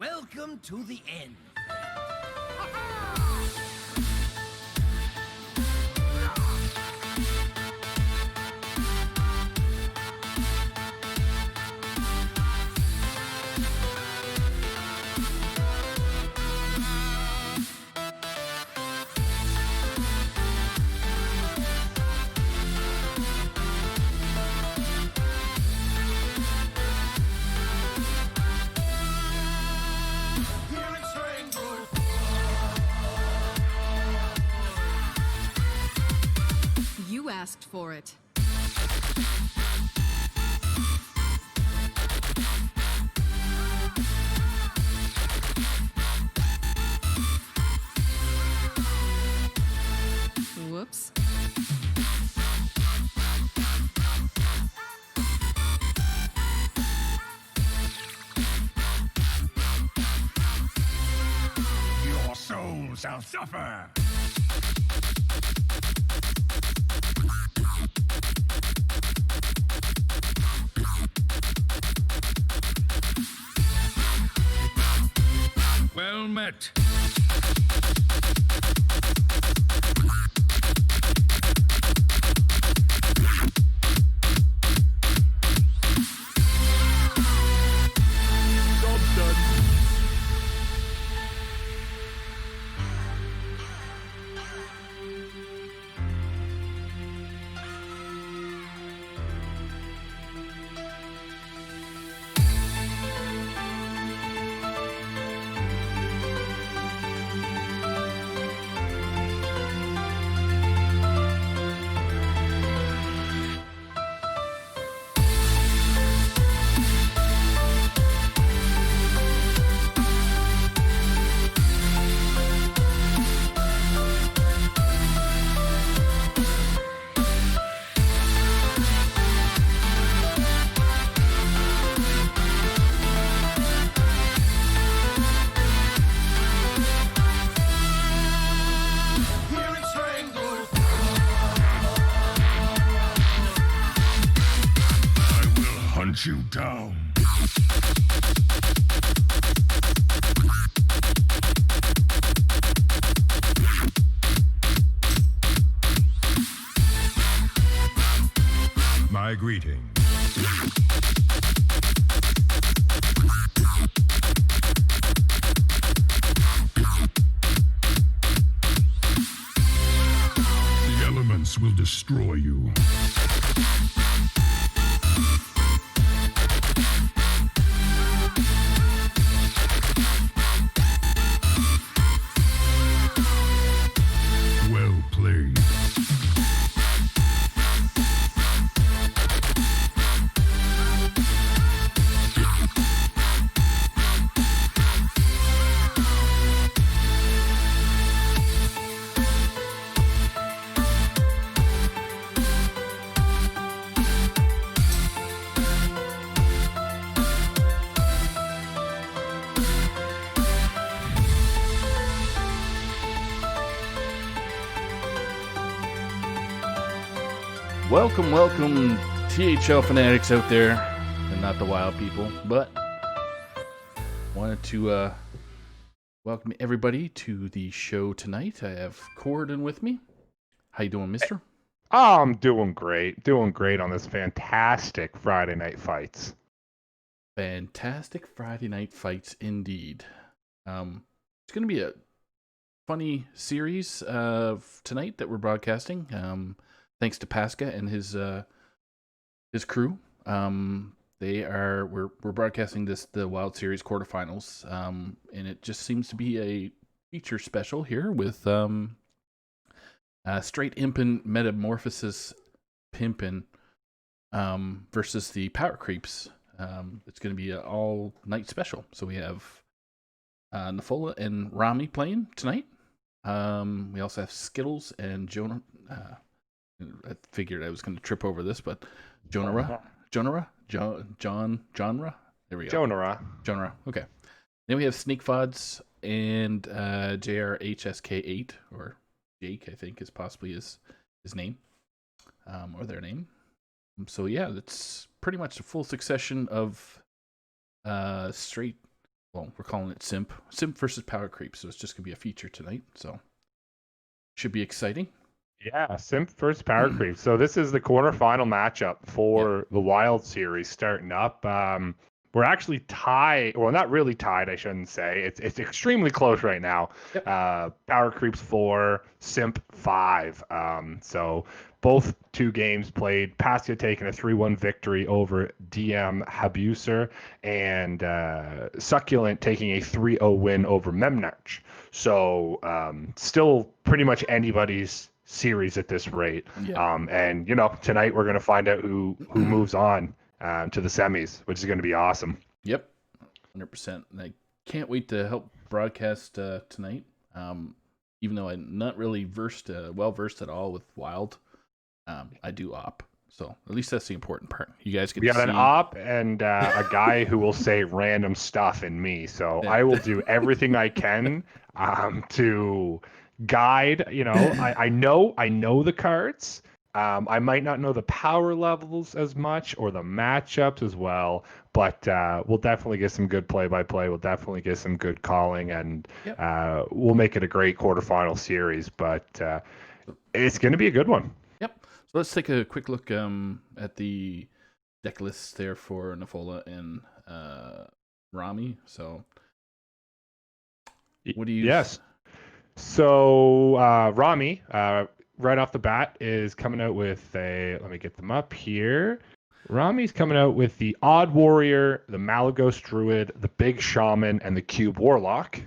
Welcome to the end. You asked for it. Whoops. Your soul shall suffer. Well met. Job's done. Hunt you down. My greetings. The elements will destroy you. Well played. Welcome, THL fanatics out there, and not the wild people, but wanted to welcome everybody to the show tonight. I have Koroden with me. How you doing, mister? Oh, I'm doing great on this fantastic Friday Night Fights. Fantastic Friday night fights indeed. It's going to be a funny series of tonight that we're broadcasting. Thanks to Pasca and his crew. We're broadcasting the Wild Series quarterfinals, and it just seems to be a feature special here with Straight Impin' Metamorphosis Pimpin' versus the Power Creeps. It's going to be an all night special. So we have Nefola and Rami playing tonight. We also have SKItLLeZ and Jonah. I figured I was going to trip over this, but Jonah-rah. There we go. Jonah-rah. Okay. Then we have SnakeFawdz and JRHSK8, or Jake, I think is possibly his name, or their name. So yeah, that's pretty much a full succession of straight well, we're calling it SIMP. SIMP versus Power Creep. So it's just going to be a feature tonight. So should be exciting. Yeah, Simp versus Power Creep. So this is the quarterfinal matchup for the Wild series starting up. We're actually tied. Well, not really tied, I shouldn't say. It's extremely close right now. Yep. Power Creeps 4, Simp 5. So both two games played. Pasca taking a 3-1 victory over DM Habuser, and Succulent taking a 3-0 win over Memnarch. So still pretty much anybody's series at this rate. Yeah. And tonight we're going to find out who moves on to the semis, which is going to be awesome. Yep. 100%. And I can't wait to help broadcast tonight. Even though I'm not really well versed at all with Wild, I do op. So at least that's the important part. You guys get We to got see an op and a guy who will say random stuff in me. So I will do everything I can to guide. I know the cards. I might not know the power levels as much or the matchups as well, but we'll definitely get some good play-by-play. We'll definitely get some good calling, and we'll make it a great quarterfinal series. But it's going to be a good one. Yep. So let's take a quick look at the deck lists there for Nefola and Rami. So what do you... Yes. So Rami, right off the bat, is coming out with let me get them up here. Rami's coming out with the Odd Warrior, the Malagos Druid, the Big Shaman, and the Cube Warlock.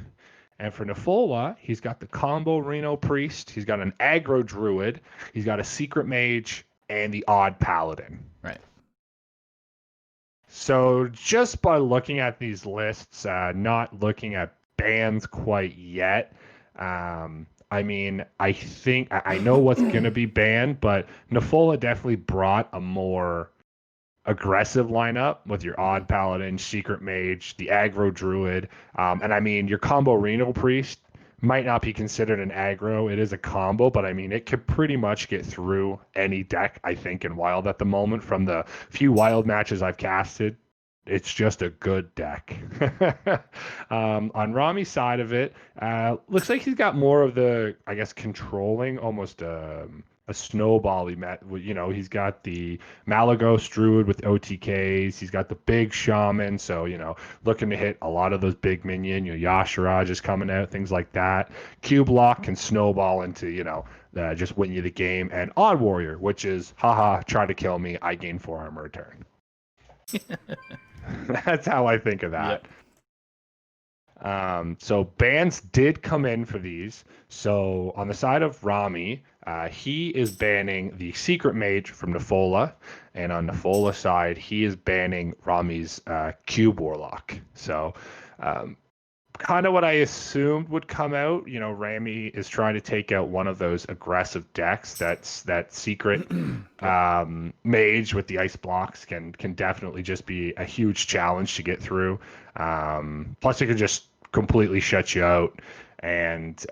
And for Nefola, he's got the Combo Reno Priest, he's got an Aggro Druid, he's got a Secret Mage, and the Odd Paladin. Right. So just by looking at these lists, not looking at bans quite yet, I mean, I think I know what's going to be banned, but Nefola definitely brought a more aggressive lineup with your Odd Paladin, Secret Mage, the Aggro Druid. And I mean, your combo Reno Priest might not be considered an aggro. It is a combo, but I mean, it could pretty much get through any deck, I think, in Wild at the moment. From the few Wild matches I've casted, it's just a good deck. On Rami's side of it, looks like he's got more of the, I guess, controlling, almost a snowball-y met. He's got the Malagos Druid with OTKs. He's got the Big Shaman, so looking to hit a lot of those big minion. Yashara just coming out, things like that. Cube Lock can snowball into just win you the game, and Odd Warrior, which is haha, try to kill me, I gain 4 armor a turn. That's how I think of that. Yep. So bans did come in for these. So on the side of Rami, he is banning the Secret Mage from Nefola, and on Nefola's side, he is banning Rami's Cube Warlock. So kind of what I assumed would come out. Rami is trying to take out one of those aggressive decks. That Secret Mage with the ice blocks can definitely just be a huge challenge to get through. Plus, it can just completely shut you out. And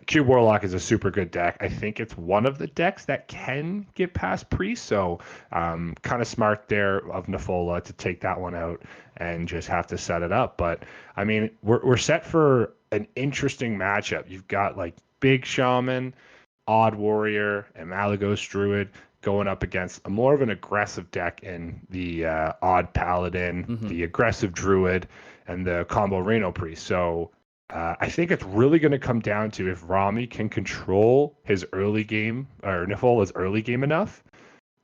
Cube Warlock is a super good deck. I think it's one of the decks that can get past Priest. So kind of smart there of Nefola to take that one out and just have to set it up. But I mean, we're set for an interesting matchup. You've got like Big Shaman, Odd Warrior, and Malagos Druid going up against a more of an aggressive deck in the Odd Paladin, the aggressive Druid, and the combo Reno Priest. So I think it's really going to come down to if Rami can control his early game, or Nefola's early game enough.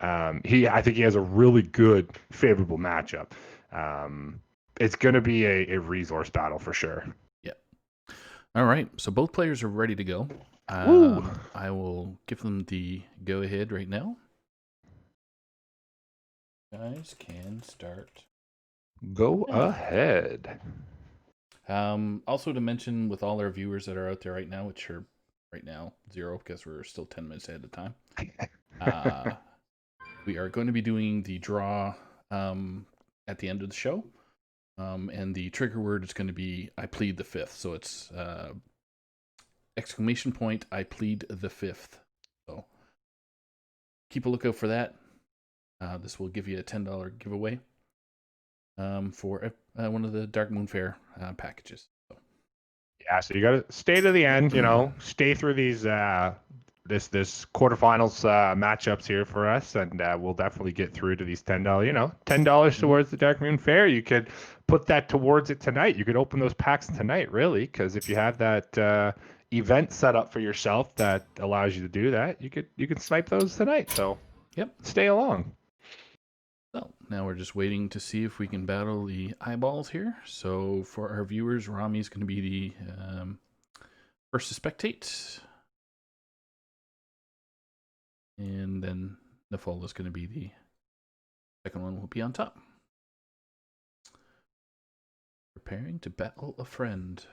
I think he has a really good, favorable matchup. It's going to be a resource battle for sure. Yeah. All right. So both players are ready to go. I will give them the go ahead right now. Guys can start. Go ahead. Also to mention, with all our viewers that are out there right now, which are right now 0 because we're still 10 minutes ahead of time, we are going to be doing the draw at the end of the show. And the trigger word is going to be I plead the fifth. So it's exclamation point, I plead the fifth. So keep a lookout for that. This will give you a $10 giveaway. for one of the Dark Moon Fair packages. So. Yeah, so you got to stay to the end, stay through these this quarterfinals matchups here for us, and we'll definitely get through to these $10, $10 towards the Dark Moon Fair. You could put that towards it tonight. You could open those packs tonight, really, because if you have that event set up for yourself that allows you to do that, you could snipe those tonight. So Yep. Stay along. So now we're just waiting to see if we can battle the eyeballs here. So for our viewers, Rami's going to be the first to spectate. And then Nefola is going to be the second one, will be on top. Preparing to battle a friend.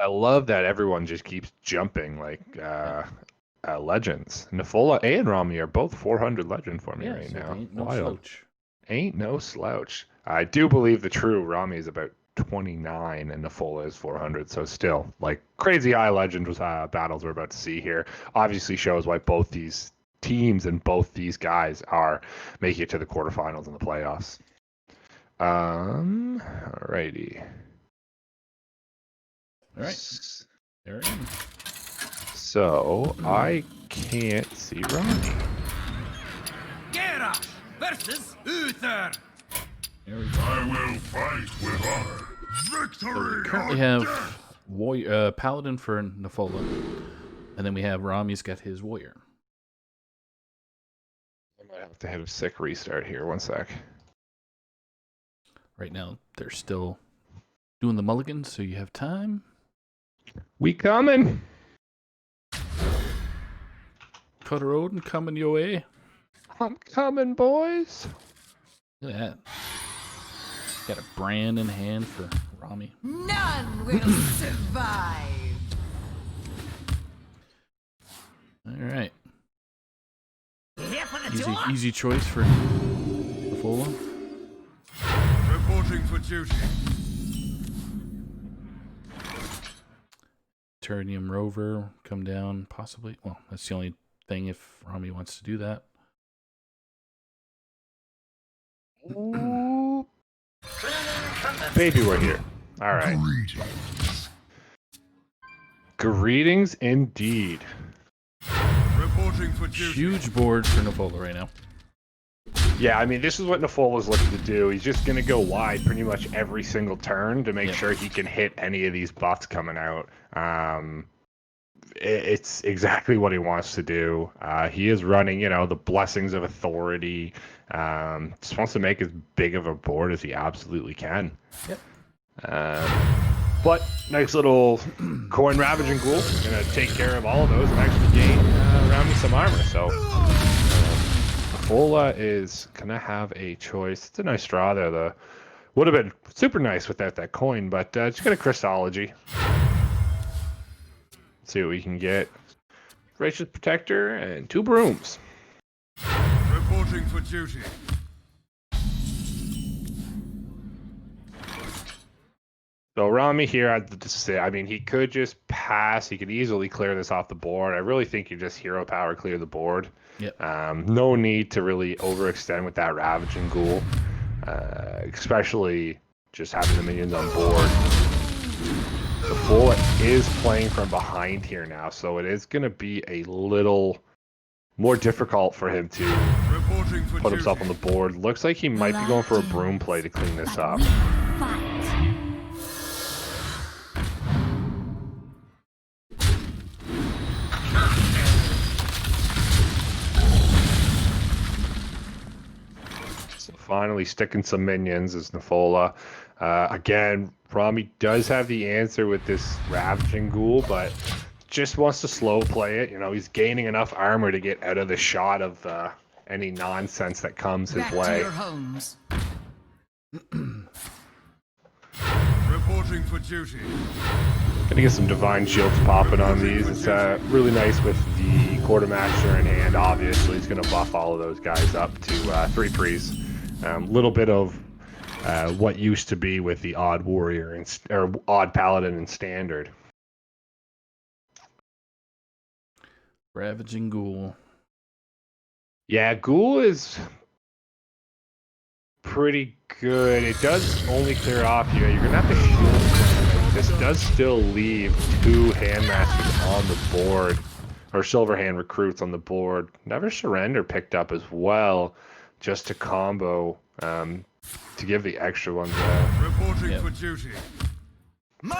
I love that everyone just keeps jumping like legends. Nefola and Rami are both 400 legend for me right so now. ain't no Wild. slouch. Ain't no slouch. I do believe the true Rami is about 29 and Nefola is 400. So still, like crazy high legend battles we're about to see here. Obviously shows why both these teams and both these guys are making it to the quarterfinals and the playoffs. Alrighty. All right. There I am. So I can't see Rami. Gera versus Uther. There we go. I will fight with honor. Victory! Currently or have death! Paladin for Nefola, and then we have Rami's got his Warrior. I might have to hit a sick restart here. One sec. Right now, they're still doing the mulligans, so you have time. We coming. Koroden coming your way. I'm coming, boys. Look at that. Got a brand in hand for Rami. None will survive. All right. Here for the tour. Easy choice for Nefola. Reporting for duty. Turnium Rover come down, possibly. Well, that's the only thing if Rami wants to do that. Ooh. Baby, we're here. All right. Greetings. Greetings indeed. Reporting for duty. Huge board for Nefola right now. Yeah, I mean, this is what Nefola's looking to do. He's just going to go wide pretty much every single turn to make sure he can hit any of these buffs coming out. It's exactly what he wants to do. He is running, the blessings of authority. Just wants to make as big of a board as he absolutely can. Yep. But nice little coin ravaging ghoul. Gonna take care of all of those and actually gain Rami some armor. So Nefola is gonna have a choice. It's a nice draw there. The would have been super nice without that coin, but just got a Crystology. See what we can get. Gracious Protector and 2 brooms. Reporting for duty. So Rami here, I'd just say, I mean, he could just pass. He could easily clear this off the board. I really think you just hero power clear the board. Yep. No need to really overextend with that Ravaging Ghoul, especially just having the minions on board. The Nefola is playing from behind here now, so it is going to be a little more difficult for him to put himself on the board. Looks like he might be going for a broom play to clean this up. So finally sticking some minions is Nefola. Again, Rami does have the answer with this Ravaging Ghoul, but just wants to slow play it. He's gaining enough armor to get out of the shot of any nonsense that comes his way. To your homes. Reporting for duty. Gonna get some Divine Shields popping on these. It's really nice with the Quartermaster in hand. Obviously, he's gonna buff all of those guys up to 3-3s. Little bit of what used to be with the Odd Warrior or Odd Paladin in Standard. Ravaging Ghoul. Yeah, Ghoul is pretty good. It does only clear off here. You're gonna have to shield. This does still leave 2 Handmasters on the board, or Silver Hand recruits on the board. Never Surrender picked up as well, just to combo, to give the extra ones. Reporting for duty.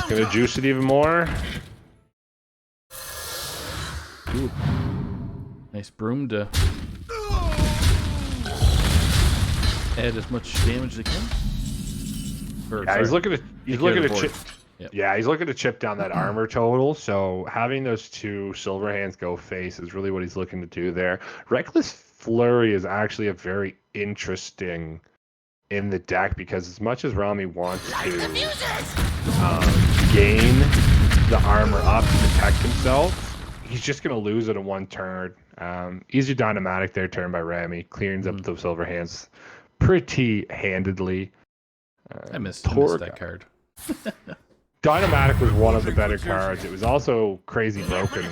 Gonna juice it even more. Ooh. Nice broom to add as much damage as they can. Yeah, he's looking to chip. Yep. Yeah, he's looking to chip down that armor total. So having those 2 Silver Hands go face is really what he's looking to do there. Reckless Flurry is actually a very interesting in the deck, because as much as Rami wants to gain the armor up to protect himself, he's just going to lose it in 1 turn. Easy Dynamatic there, turn by Rami, cleans up those Silver Hands pretty handedly. I missed that card. Dynamatic was one of the better cards. It was also crazy broken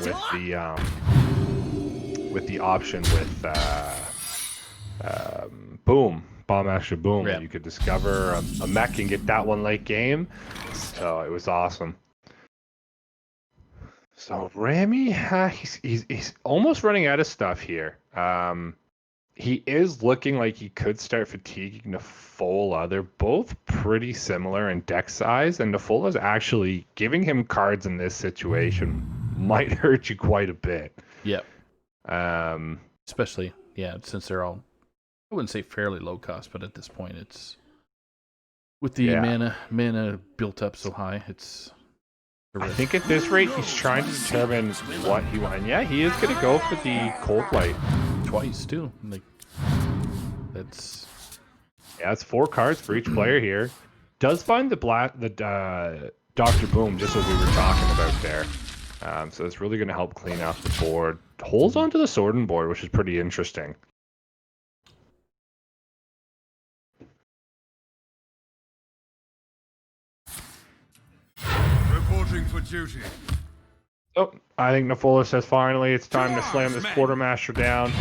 with the option with Boom, Bomb Master Boom. Yeah. You could discover a mech and get that one late game. So it was awesome. So Rami, he's almost running out of stuff here. He is looking like he could start fatiguing Nefola. They're both pretty similar in deck size, and Nefola's actually giving him cards in this situation might hurt you quite a bit. Yep. Especially, since they're all, I wouldn't say fairly low cost, but at this point it's with the mana built up so high, it's. I think at this rate he's trying to determine what he wants. And yeah, he is going to go for the Cold Light. Twice too. Like that's 4 cards for each player here. Does find the Dr. Boom, just as we were talking about there. So it's really going to help clean out the board. Holds onto the Sword board, which is pretty interesting. Reporting for duty. Oh, I think Nefola says finally it's time to slam this Quartermaster down.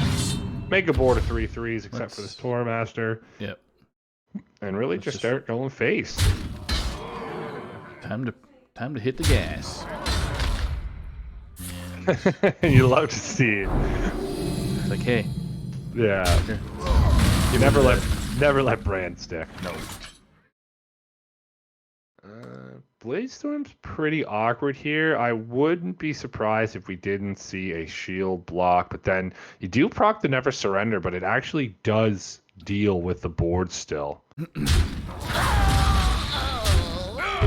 Make a board of 3/3s except for this Quartermaster. Yep. And really just start going face. Time to hit the gas. And you love to see it. It's like, hey. Yeah. Here. You never let Brand stick. No. Bladestorm's pretty awkward here. I wouldn't be surprised if we didn't see a shield block, but then you do proc the Never Surrender, but it actually does deal with the board still. If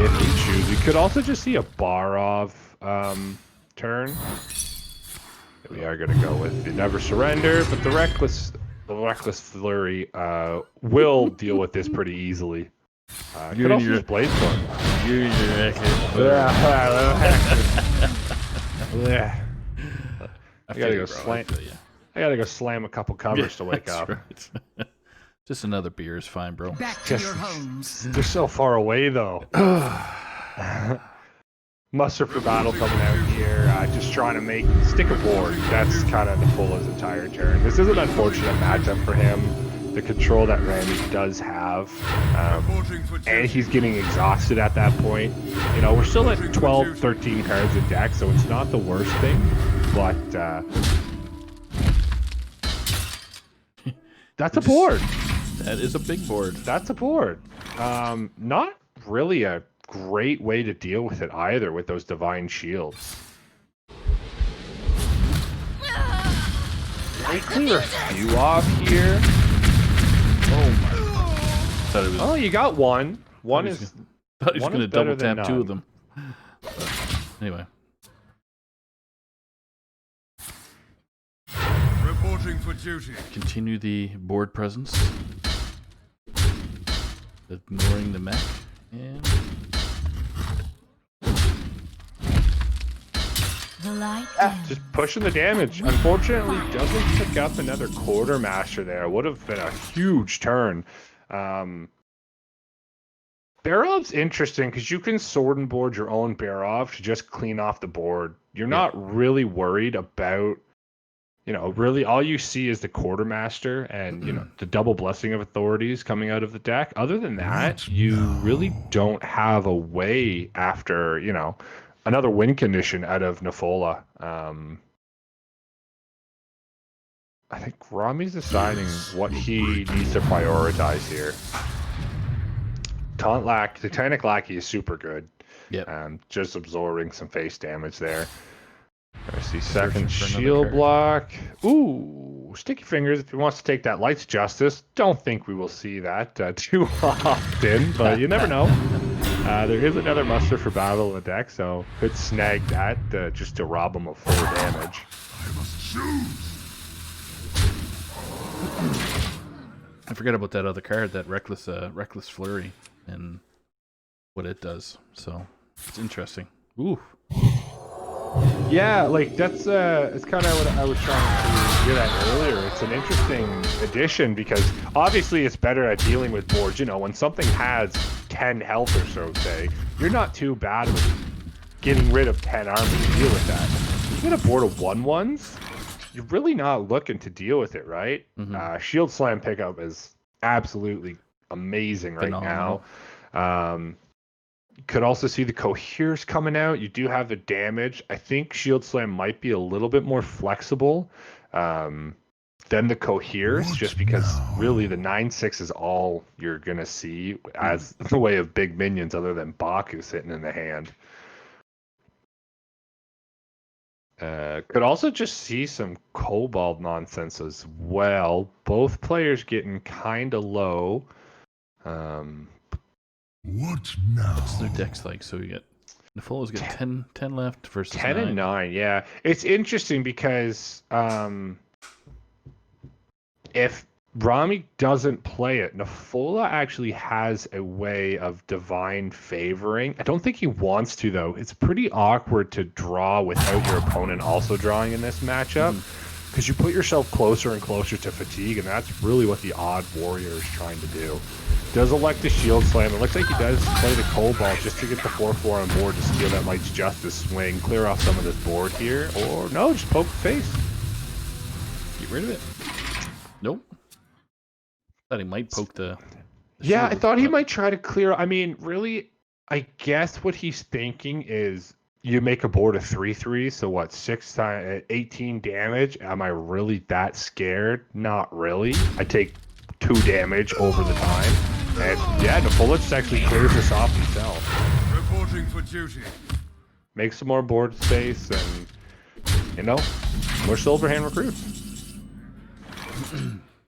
you choose. You could also just see a Barov turn. We are going to go with the Never Surrender, but the Reckless Flurry will deal with this pretty easily. Could also just Bladestorm. I gotta go slam a couple covers to wake up. Right. Just another beer is fine, bro. Back to your homes. They're so far away, though. Muster for battle coming out here. Just trying to stick a board. That's kind of Nefola's entire turn. This is an unfortunate matchup for him. The control that Rami does have, and he's getting exhausted at that point. You know, we're still at 12, 13 cards in deck, so it's not the worst thing, but that's a board. That is a big board. That's a board. Not really a great way to deal with it either with those Divine Shields. Might clear a few off here. Oh my! Oh, you got one. One is. Thought he was going to double tap 2 of them. Anyway. Reporting for duty. Continue the board presence. Ignoring the mech. And The light just pushing the damage. Unfortunately, doesn't pick up another Quartermaster there. Would have been a huge turn. Barov's interesting because you can sword and board your own Barov to just clean off the board. You're not really worried about, really all you see is the quartermaster and, the double blessing of authorities coming out of the deck. Other than that, you really don't have a way after, another win condition out of Nefola. I think Rami's deciding what he needs to prioritize here. The Titanic Lackey is super good. Yep. Just absorbing some face damage there. I see Searching second for another shield card. block. Ooh, Sticky Fingers if he wants to take that Light's Justice. Don't think we will see that too often, but you never know. There is another Muster for Battle in the deck, so could snag that just to rob him of full damage. I must choose. I forgot about that other card, that Reckless Flurry, and what it does. So it's interesting. Ooh. Yeah, like that's it's kind of what I was trying to get at earlier. It's an interesting addition because obviously it's better at dealing with boards. When something has 10 health or so, say, you're not too bad with getting rid of 10 armor to deal with that. You get a board of 1/1s, you're really not looking to deal with it, right? Mm-hmm. Shield Slam pickup is absolutely amazing right Phenomenal. now. Could also see the Coheres coming out. You do have the damage. I think Shield Slam might be a little bit more flexible than the Coheres, just because really the 9/6 is all you're going to see as the way of big minions other than Baku sitting in the hand. Could also just see some Kobold nonsense as well. Both players getting kind of low. What now? What's their decks like? So we get Nefola's got 10 left versus 10 9. and 9, yeah. It's interesting because if Rami doesn't play it, Nefola actually has a way of divine favoring. I don't think he wants to, though. It's pretty awkward to draw without your opponent also drawing in this matchup because you put yourself closer and closer to fatigue, and that's really what the odd warrior is trying to do. Does elect the Shield Slam. It looks like he does play the Cobalt just to get the 4/4 on board to steal that Light's Justice swing, clear off some of this board here, or no, just poke the face. Get rid of it. Nope. Thought he might poke the Yeah, I shield, thought he but- might try to clear. I mean, really, I guess what he's thinking is you make a board of 3/3, so what, 6 times 18 damage? Am I really that scared? Not really. I take 2 damage over the time. And yeah, Nefola just actually clears this off himself. Reporting for duty. Make some more board space and, more Silverhand recruits.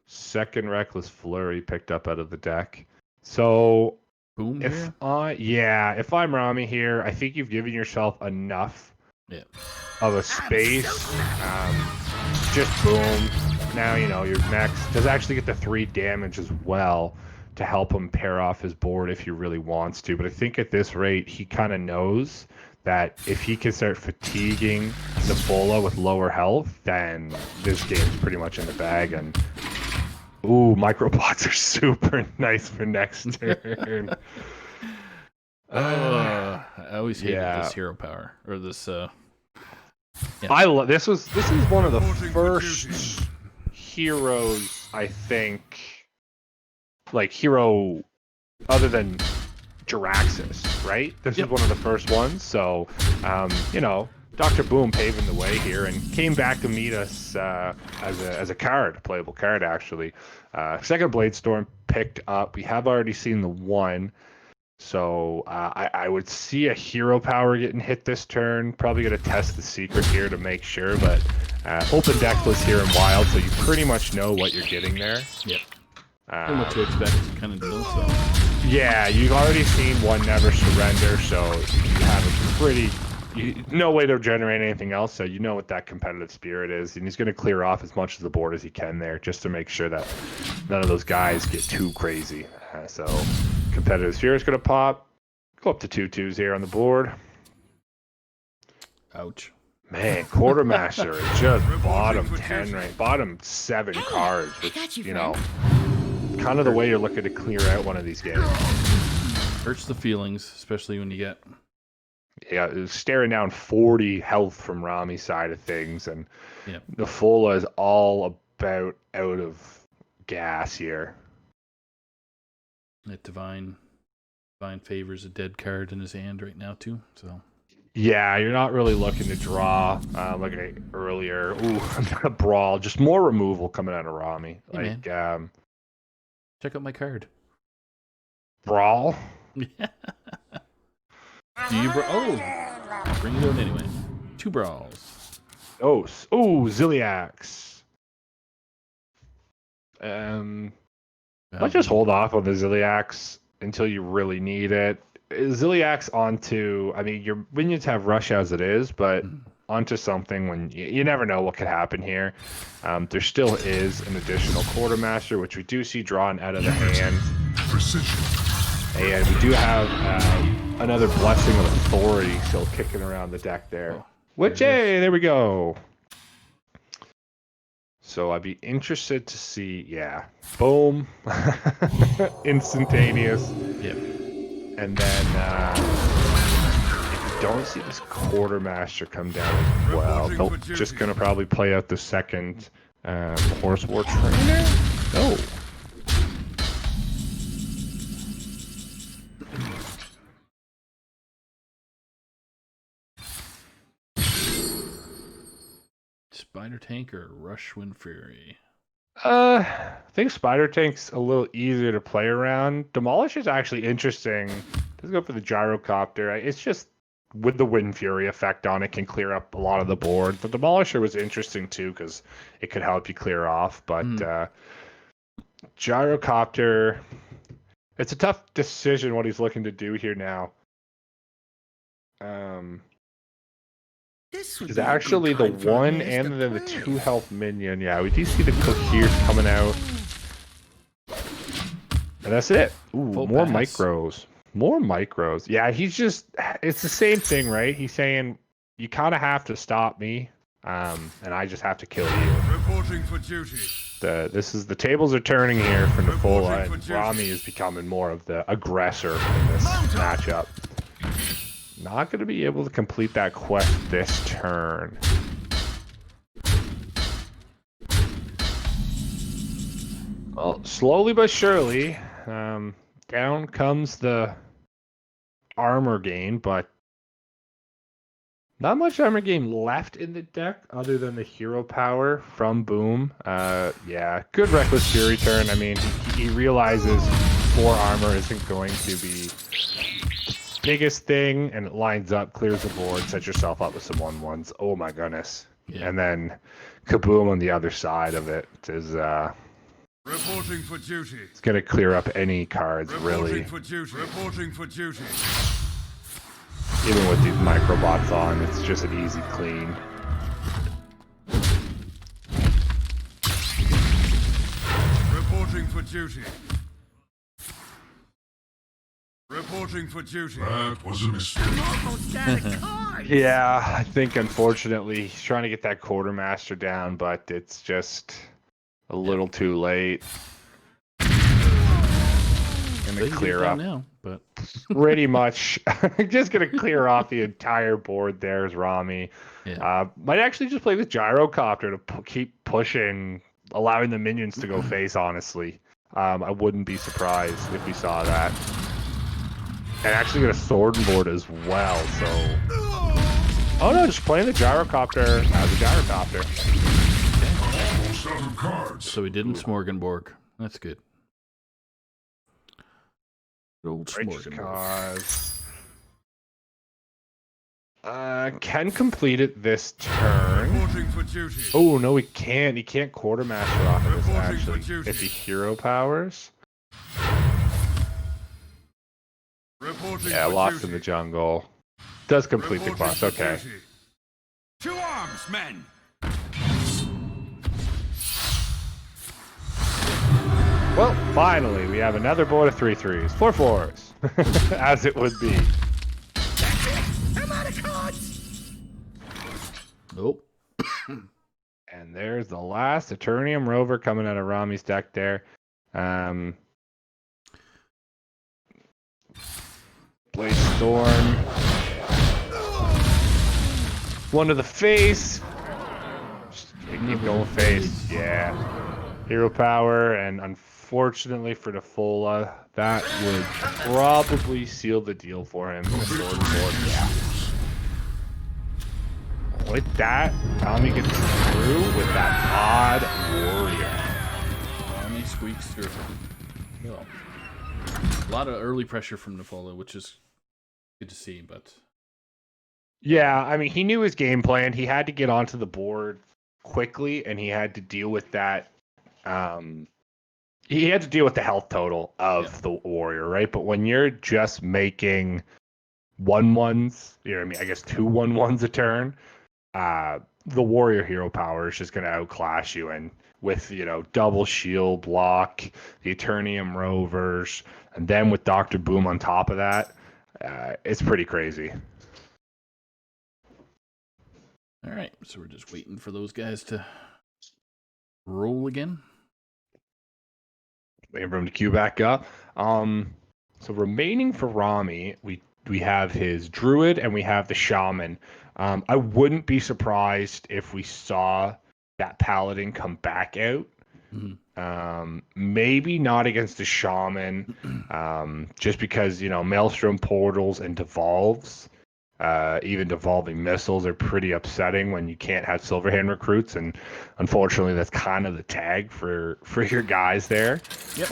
Second Reckless Flurry picked up out of the deck. So Boom here. if I'm Rami here, I think you've given yourself enough Yeah. of a space. Just boom. Now, you're next. Does actually get the 3 damage as well to help him pair off his board if he really wants to. But I think at this rate, he kind of knows that if he can start fatiguing Nefola with lower health, then this game's pretty much in the bag. And ooh, microblots are super nice for next turn. I always hated yeah. this hero power or this. I love this. This is one of the Reporting for first heroes, I think, like hero other than Jiraxis, right? This is one of the first ones. So, Dr. Boom paving the way here and came back to meet us as a card, playable card actually. Second Blade Storm picked up. We have already seen the one. So I would see a hero power getting hit this turn. Probably going to test the secret here to make sure, but open deckless here in Wild, so you pretty much know what you're getting there. Yep. And what to expect kind of deal. So. Yeah, you've already seen one Never Surrender, so you have no way to generate anything else, so you know what that competitive spirit is, and he's going to clear off as much of the board as he can there just to make sure that none of those guys get too crazy. So competitive spirit is going to pop. Go up to 2/2s here on the board. Ouch. Man, Quartermaster is just bottom 10 right, bottom 7 cards, which, kind of the way you're looking to clear out one of these games. Hurts the feelings, especially when you get yeah, it was staring down 40 health from Rami's side of things, and Yep. Nefola is all about out of gas here. That divine favors a dead card in his hand right now too. So Yeah, you're not really looking to draw like earlier. Ooh, a brawl. Just more removal coming out of Rami. Hey, Like check out my card. brawl. Do you bring it out anyway. 2 brawls. Oh, Ziliax. Let's just hold off on the Ziliax until you really need it. Ziliax onto, I mean, your minions have rush as it is, but onto something when you never know what could happen here. There still is an additional Quartermaster, which we do see drawn out of the hand. Precision. And we do have another Blessing of Authority still kicking around the deck there. Oh, Which, hey, there we go. So I'd be interested to see, yeah, boom, instantaneous. Yep. And then if you don't see this Quartermaster come down as well, they're just going to probably play out the second Horse War Trainer? No. Spider Tank or Rush Wind Fury? I think Spider Tank's a little easier to play around. Demolish is actually interesting. Let's go for the Gyrocopter. It's just with the Wind Fury effect on it can clear up a lot of the board. The Demolisher was interesting too because it could help you clear off. But Gyrocopter, it's a tough decision what he's looking to do here now. Is actually the 1 and then the 2 health minion. Yeah, we do see the Coheers coming out. And that's it. Ooh, Full more pass. micros. More micros. Yeah, he's just, it's the same thing, right? He's saying, you kind of have to stop me, and I just have to kill you. Reporting for duty. The tables are turning here for Nefola, and Rami is becoming more of the aggressor in this matchup. Not going to be able to complete that quest this turn. Well, slowly but surely, down comes the armor gain, but not much armor gain left in the deck other than the hero power from Boom. Yeah, good Reckless Fury turn. I mean, he realizes 4 armor isn't going to be biggest thing, and it lines up, clears the board, sets yourself up with some 1/1s. Oh my goodness. Yeah. And then kaboom on the other side of it is reporting for duty. It's gonna clear up any cards, really. For duty. Reporting for duty. Even with these microbots on, it's just an easy clean. Reporting for duty. Reporting for duty. That was a mistake. Yeah, I think unfortunately he's trying to get that Quartermaster down, but it's just a little too late. Gonna clear up now, but pretty much. Just gonna clear off the entire board. There's Rami. Yeah. Might actually just play with Gyrocopter to keep pushing, allowing the minions to go face. Honestly, I wouldn't be surprised if we saw that. And actually get a sword board as well, so... Oh no, just playing the Gyrocopter as a Gyrocopter. Almost out of cards. So we didn't Smorgasbord. That's good. Old Smorgasbord. Can complete it this turn. Reporting for duty. Oh no, he can't. He can't Quartermaster off of this, Reporting for actually. duty. If he hero powers. Reporting Yeah, for lost duty. in the jungle. Does complete the Reporting quest, for okay. duty. To arms, men! Well, finally, we have another board of 3/3s. 4/4s. As it would be. I'm out of cards! Nope. And there's the last Eternium Rover coming out of Rami's deck there. Blaze Storm. One to the face. Just keep going face. Yeah. Hero power, and unfortunately for Nefola, that would probably seal the deal for him. Yeah. With that, Rami gets through with that odd warrior. Rami squeaks through. Well, a lot of early pressure from Nefola, which is good to see, but Yeah, I mean, he knew his game plan. He had to get onto the board quickly, and he had to deal with that. He had to deal with the health total of the warrior, right? But when you're just making 1/1s, you know what I mean? I guess 2/1/1s a turn. The warrior hero power is just going to outclass you, and with double shield block, the Eternium rovers, and then with Dr. Boom on top of that, it's pretty crazy. all right. So we're just waiting for those guys to roll again. Waiting for him to queue back up. So remaining for Rami, we have his druid and we have the shaman. I wouldn't be surprised if we saw that paladin come back out. Maybe not against the shaman, just because maelstrom portals and devolves, even devolving missiles are pretty upsetting when you can't have Silverhand recruits, and unfortunately that's kind of the tag for your guys there. Yep.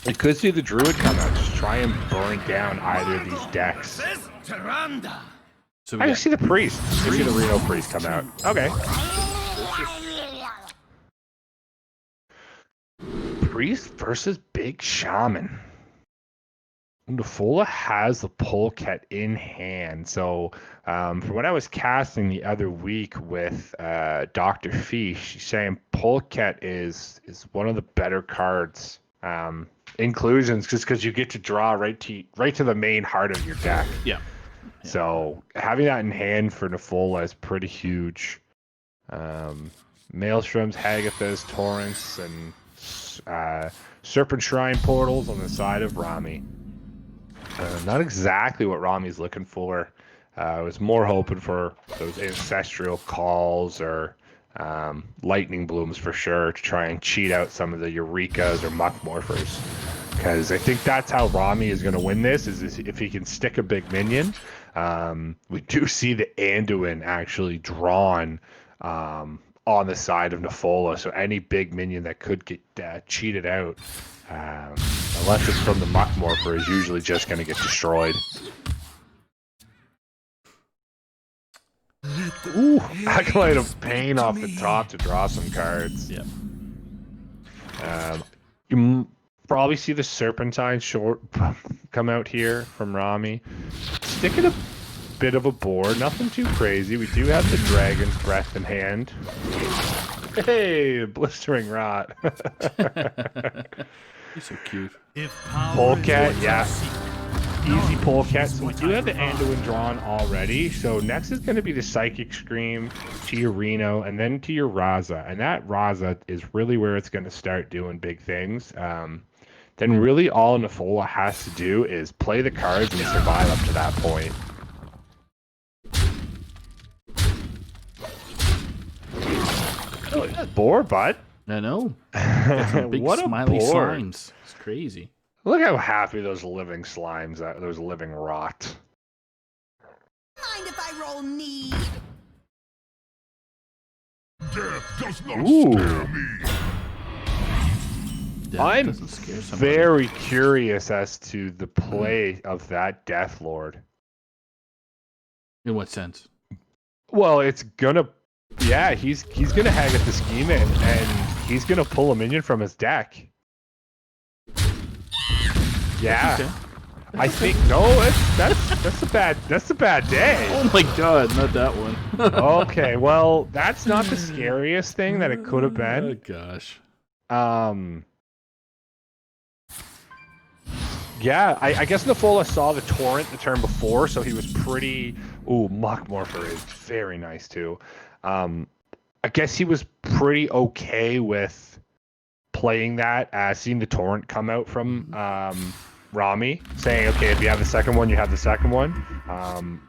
You could see the druid come out, just try and burn down either of these decks. So I see the priest. You see the Reno priest come out. Okay. Priest versus Big Shaman. Nefola has the Polecat in hand. So from what I was casting the other week with Dr. Fish, she's saying Polecat is one of the better cards. Inclusions, just because you get to draw right to the main heart of your deck. Yeah. So having that in hand for Nefola is pretty huge. Maelstroms, Hagathas, Torrents, and Serpent Shrine portals on the side of Rami. Not exactly what Rami's looking for. I was more hoping for those ancestral calls or lightning blooms for sure to try and cheat out some of the Eurekas or Muck Morphers. Because I think that's how Rami is going to win this, is if he can stick a big minion. We do see the Anduin actually drawn on the side of Nefola, so any big minion that could get cheated out, unless it's from the Muck Morpher, is usually just going to get destroyed. Ooh, Acolyte of Pain off the top to draw some cards. Yeah. You probably see the Serpentine short come out here from Rami. Sticking a bit of a board, nothing too crazy. We do have the Dragon's Breath in hand. Hey, Blistering Rot. He's so cute. Polecat, yeah. Easy Polecat. So we do have the Anduin drawn already. So next is going to be the Psychic Scream to your Reno and then to your Raza. And that Raza is really where it's going to start doing big things. Then really all Nefola has to do is play the cards and survive up to that point. Oh, yeah, boar butt. I know. Got some big What a smiley board. signs. It's crazy. Look how happy those living slimes are, those living rot. Mind if I roll knee? Death does not Ooh. scare me. Death I'm doesn't scare somebody. very curious as to the play of that Death Lord. In what sense? Well, it's gonna, yeah, he's gonna hag at the scheme and he's gonna pull a minion from his deck. Yeah, Okay. I think no, that's a bad day. Oh my god, not that one. Okay, well, that's not the scariest thing that it could have Oh been. gosh. Yeah, I guess Nefola saw the Torrent the turn before, so he was pretty... Ooh, Muck Morpher is very nice, too. I guess he was pretty okay with playing that, seeing the Torrent come out from Rami, saying, okay, if you have the second one, you have the second one.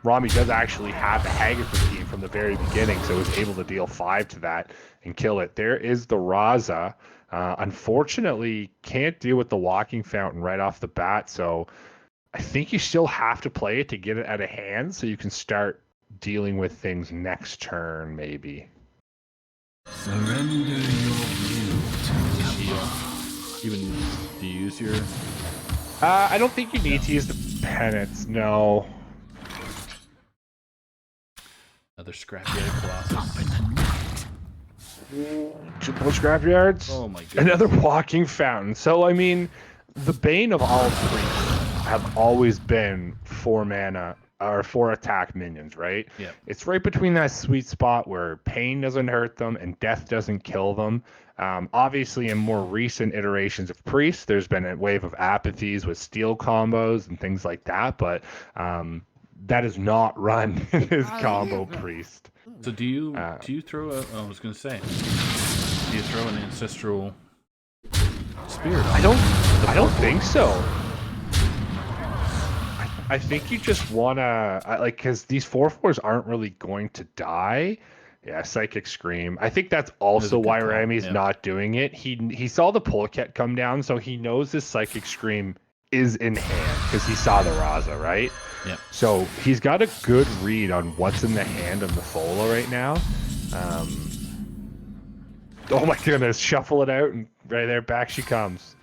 Rami does actually have the Haggard team from the very beginning, so was able to deal 5 to that and kill it. There is the Raza. Unfortunately, can't deal with the Walking Fountain right off the bat, so I think you still have to play it to get it out of hand so you can start dealing with things next turn, maybe. Surrender your will to Even do you use your? I don't think you need to use the penance, no. Another scrapyard colossus. Triple scrapyards. Oh my god. Another Walking Fountain. So, I mean, the bane of all priests have always been 4 mana or 4 attack minions, right? Yeah. It's right between that sweet spot where pain doesn't hurt them and death doesn't kill them. Obviously, in more recent iterations of priests, there's been a wave of apathies with steel combos and things like that, but that is not run his combo priest. So do you throw a? I was gonna say, do you throw an ancestral spirit? I don't think so. I think you just wanna because these 4/4s aren't really going to die. Yeah, Psychic Scream. I think that's also why Rami's not doing it. He saw the Polecat come down, so he knows this Psychic Scream is in hand because he saw the Raza, right? Yep. So he's got a good read on what's in the hand of Nefola right now. Oh my goodness, shuffle it out, and right there, back she comes.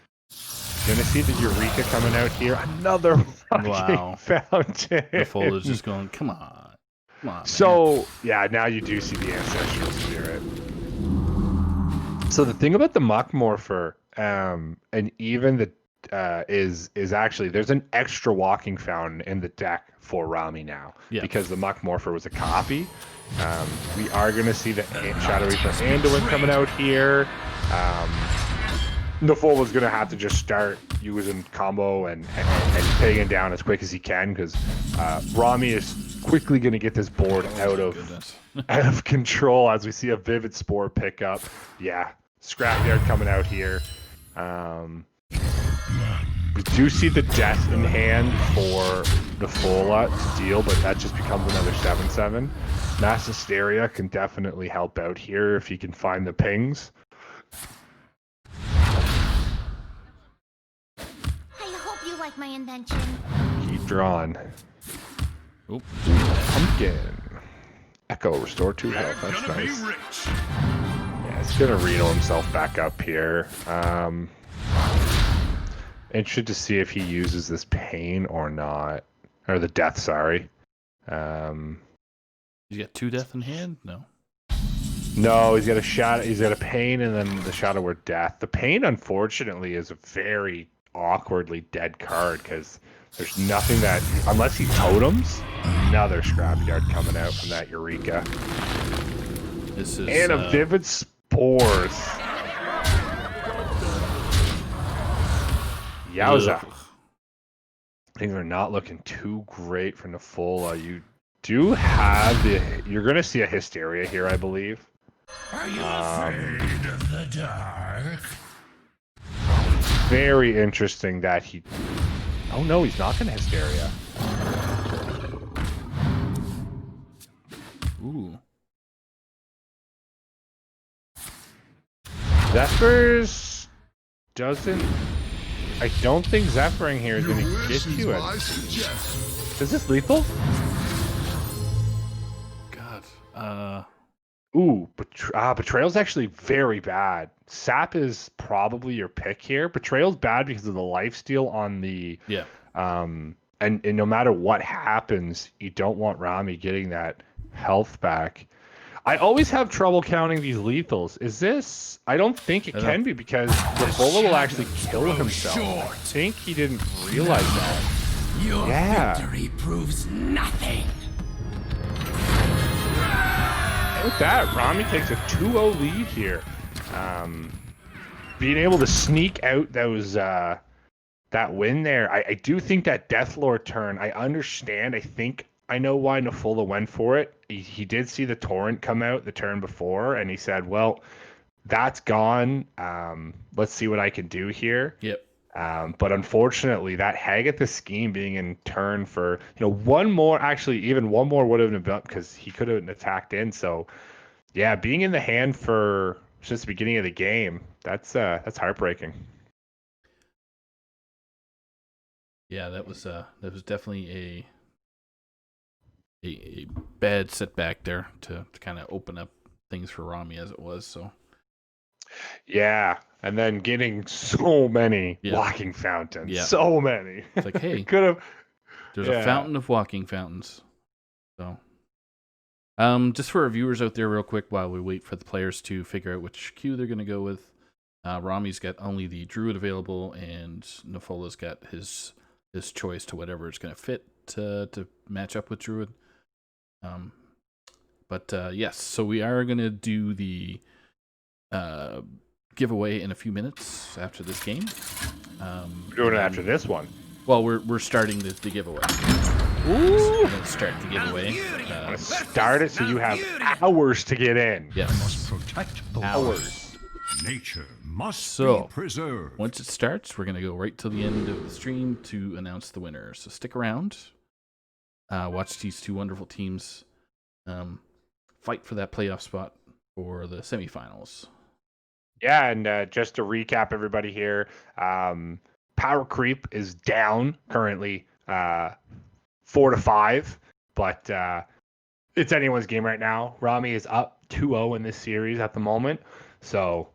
Gonna see the Eureka coming out here. Another fucking fountain. Nefola's just going, come on, man. So yeah, now you do see the ancestral spirit. So the thing about the Muck Morpher, and even the is actually there's an extra Walking Fountain in the deck for Rami now because the Muck Morpher was a copy. We are gonna see the Shadow Reaper Anduin coming out here. Nefola's gonna have to just start using combo and taking it down as quick as he can because Rami is quickly gonna get this board out of control as we see a Vivid Spore pick up. Yeah, Scrapyard coming out here. We do see the death in hand for Nefola to deal, but that just becomes another 7/7. Mass Hysteria can definitely help out here if he can find the pings. I hope you like my invention. Keep drawn. Oop. Pumpkin. Echo, restore 2 health. That's nice. Yeah, it's gonna Reno himself back up here. Interested to see if he uses this pain or not. Or the death, sorry. You got 2 death in hand? No. No, he's got a shadow. He's got a pain and then the Shadow Word Death. The pain, unfortunately, is a very awkwardly dead card because there's nothing that, unless he totems, another Scrapyard coming out from that Eureka. This is and a Vivid Spores. Yowza. Ugh. Things are not looking too great for Nefola. You do have you're going to see a Hysteria here, I believe. Are you afraid of the dark? Very interesting that he... Oh no, he's not going to Hysteria. Ooh. Zephyrs doesn't... I don't think Zephyring here is going to get you it. Is this lethal? God. Ooh, Betrayal's actually very bad. Sap is probably your pick here. Betrayal's bad because of the lifesteal on the... Yeah. And no matter what happens, you don't want Rami getting that health back. I always have trouble counting these lethals. Is this... I don't think it can be because Nefola will actually kill himself. I think he didn't realize that. Your victory proves nothing. With that, Rami takes a 2-0 lead here. Being able to sneak out those that win there. I do think that Deathlord turn, I understand. I think I know why Nefola went for it. He did see the Torrent come out the turn before, and he said, well, that's gone. Let's see what I can do here. Yep. But unfortunately, that hag at the scheme being in turn for one more, actually even one more would have been up because he could have attacked in. So yeah, being in the hand for since the beginning of the game, that's heartbreaking. Yeah, that was definitely a bad setback there to kind of open up things for Rami as it was. So yeah, and then getting so many Yeah. walking fountains, Yeah. so many. it's like, hey, Could have. there's Yeah. a fountain of walking fountains. So, just for our viewers out there, real quick, while we wait for the players to figure out which queue they're going to go with, Rami's got only the Druid available, and Nefola's got his choice to whatever it's going to fit to match up with Druid. But yes, so we are going to do the giveaway in a few minutes after this game. We're doing it after this one. Well, we're starting the giveaway. Ooh! We're gonna start the giveaway. Start it so you have hours to get in. Yes. Must protect the Hours. Nature must So, be preserved. Once it starts, we're gonna go right till the end of the stream to announce the winner. So stick around. Watch these two wonderful teams fight for that playoff spot for the semifinals. Yeah, and just to recap everybody here, power creep is down currently 4-5, but it's anyone's game right now. Rami is up 2-0 in this series at the moment, so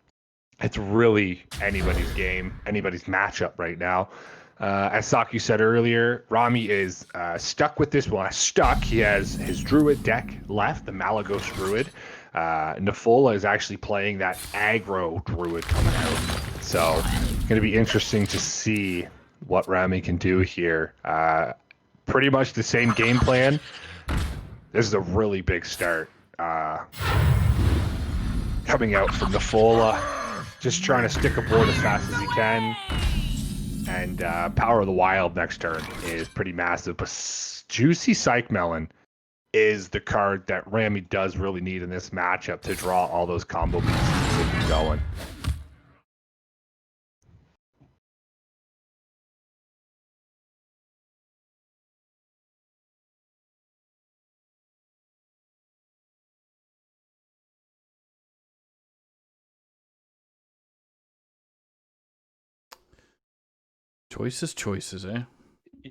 it's really anybody's game, anybody's matchup right now. As Saku said earlier, Rami is stuck with this one. Stuck. He has his Druid deck left, the Malagos Druid. Nefola is actually playing that aggro Druid coming out. So it's going to be interesting to see what Rami can do here. Pretty much the same game plan. This is a really big start coming out from Nefola. Just trying to stick aboard as fast as he can. And Power of the Wild next turn is pretty massive. But Juicy Psych Melon is the card that Rami does really need in this matchup to draw all those combo pieces to get him going. Choices, eh?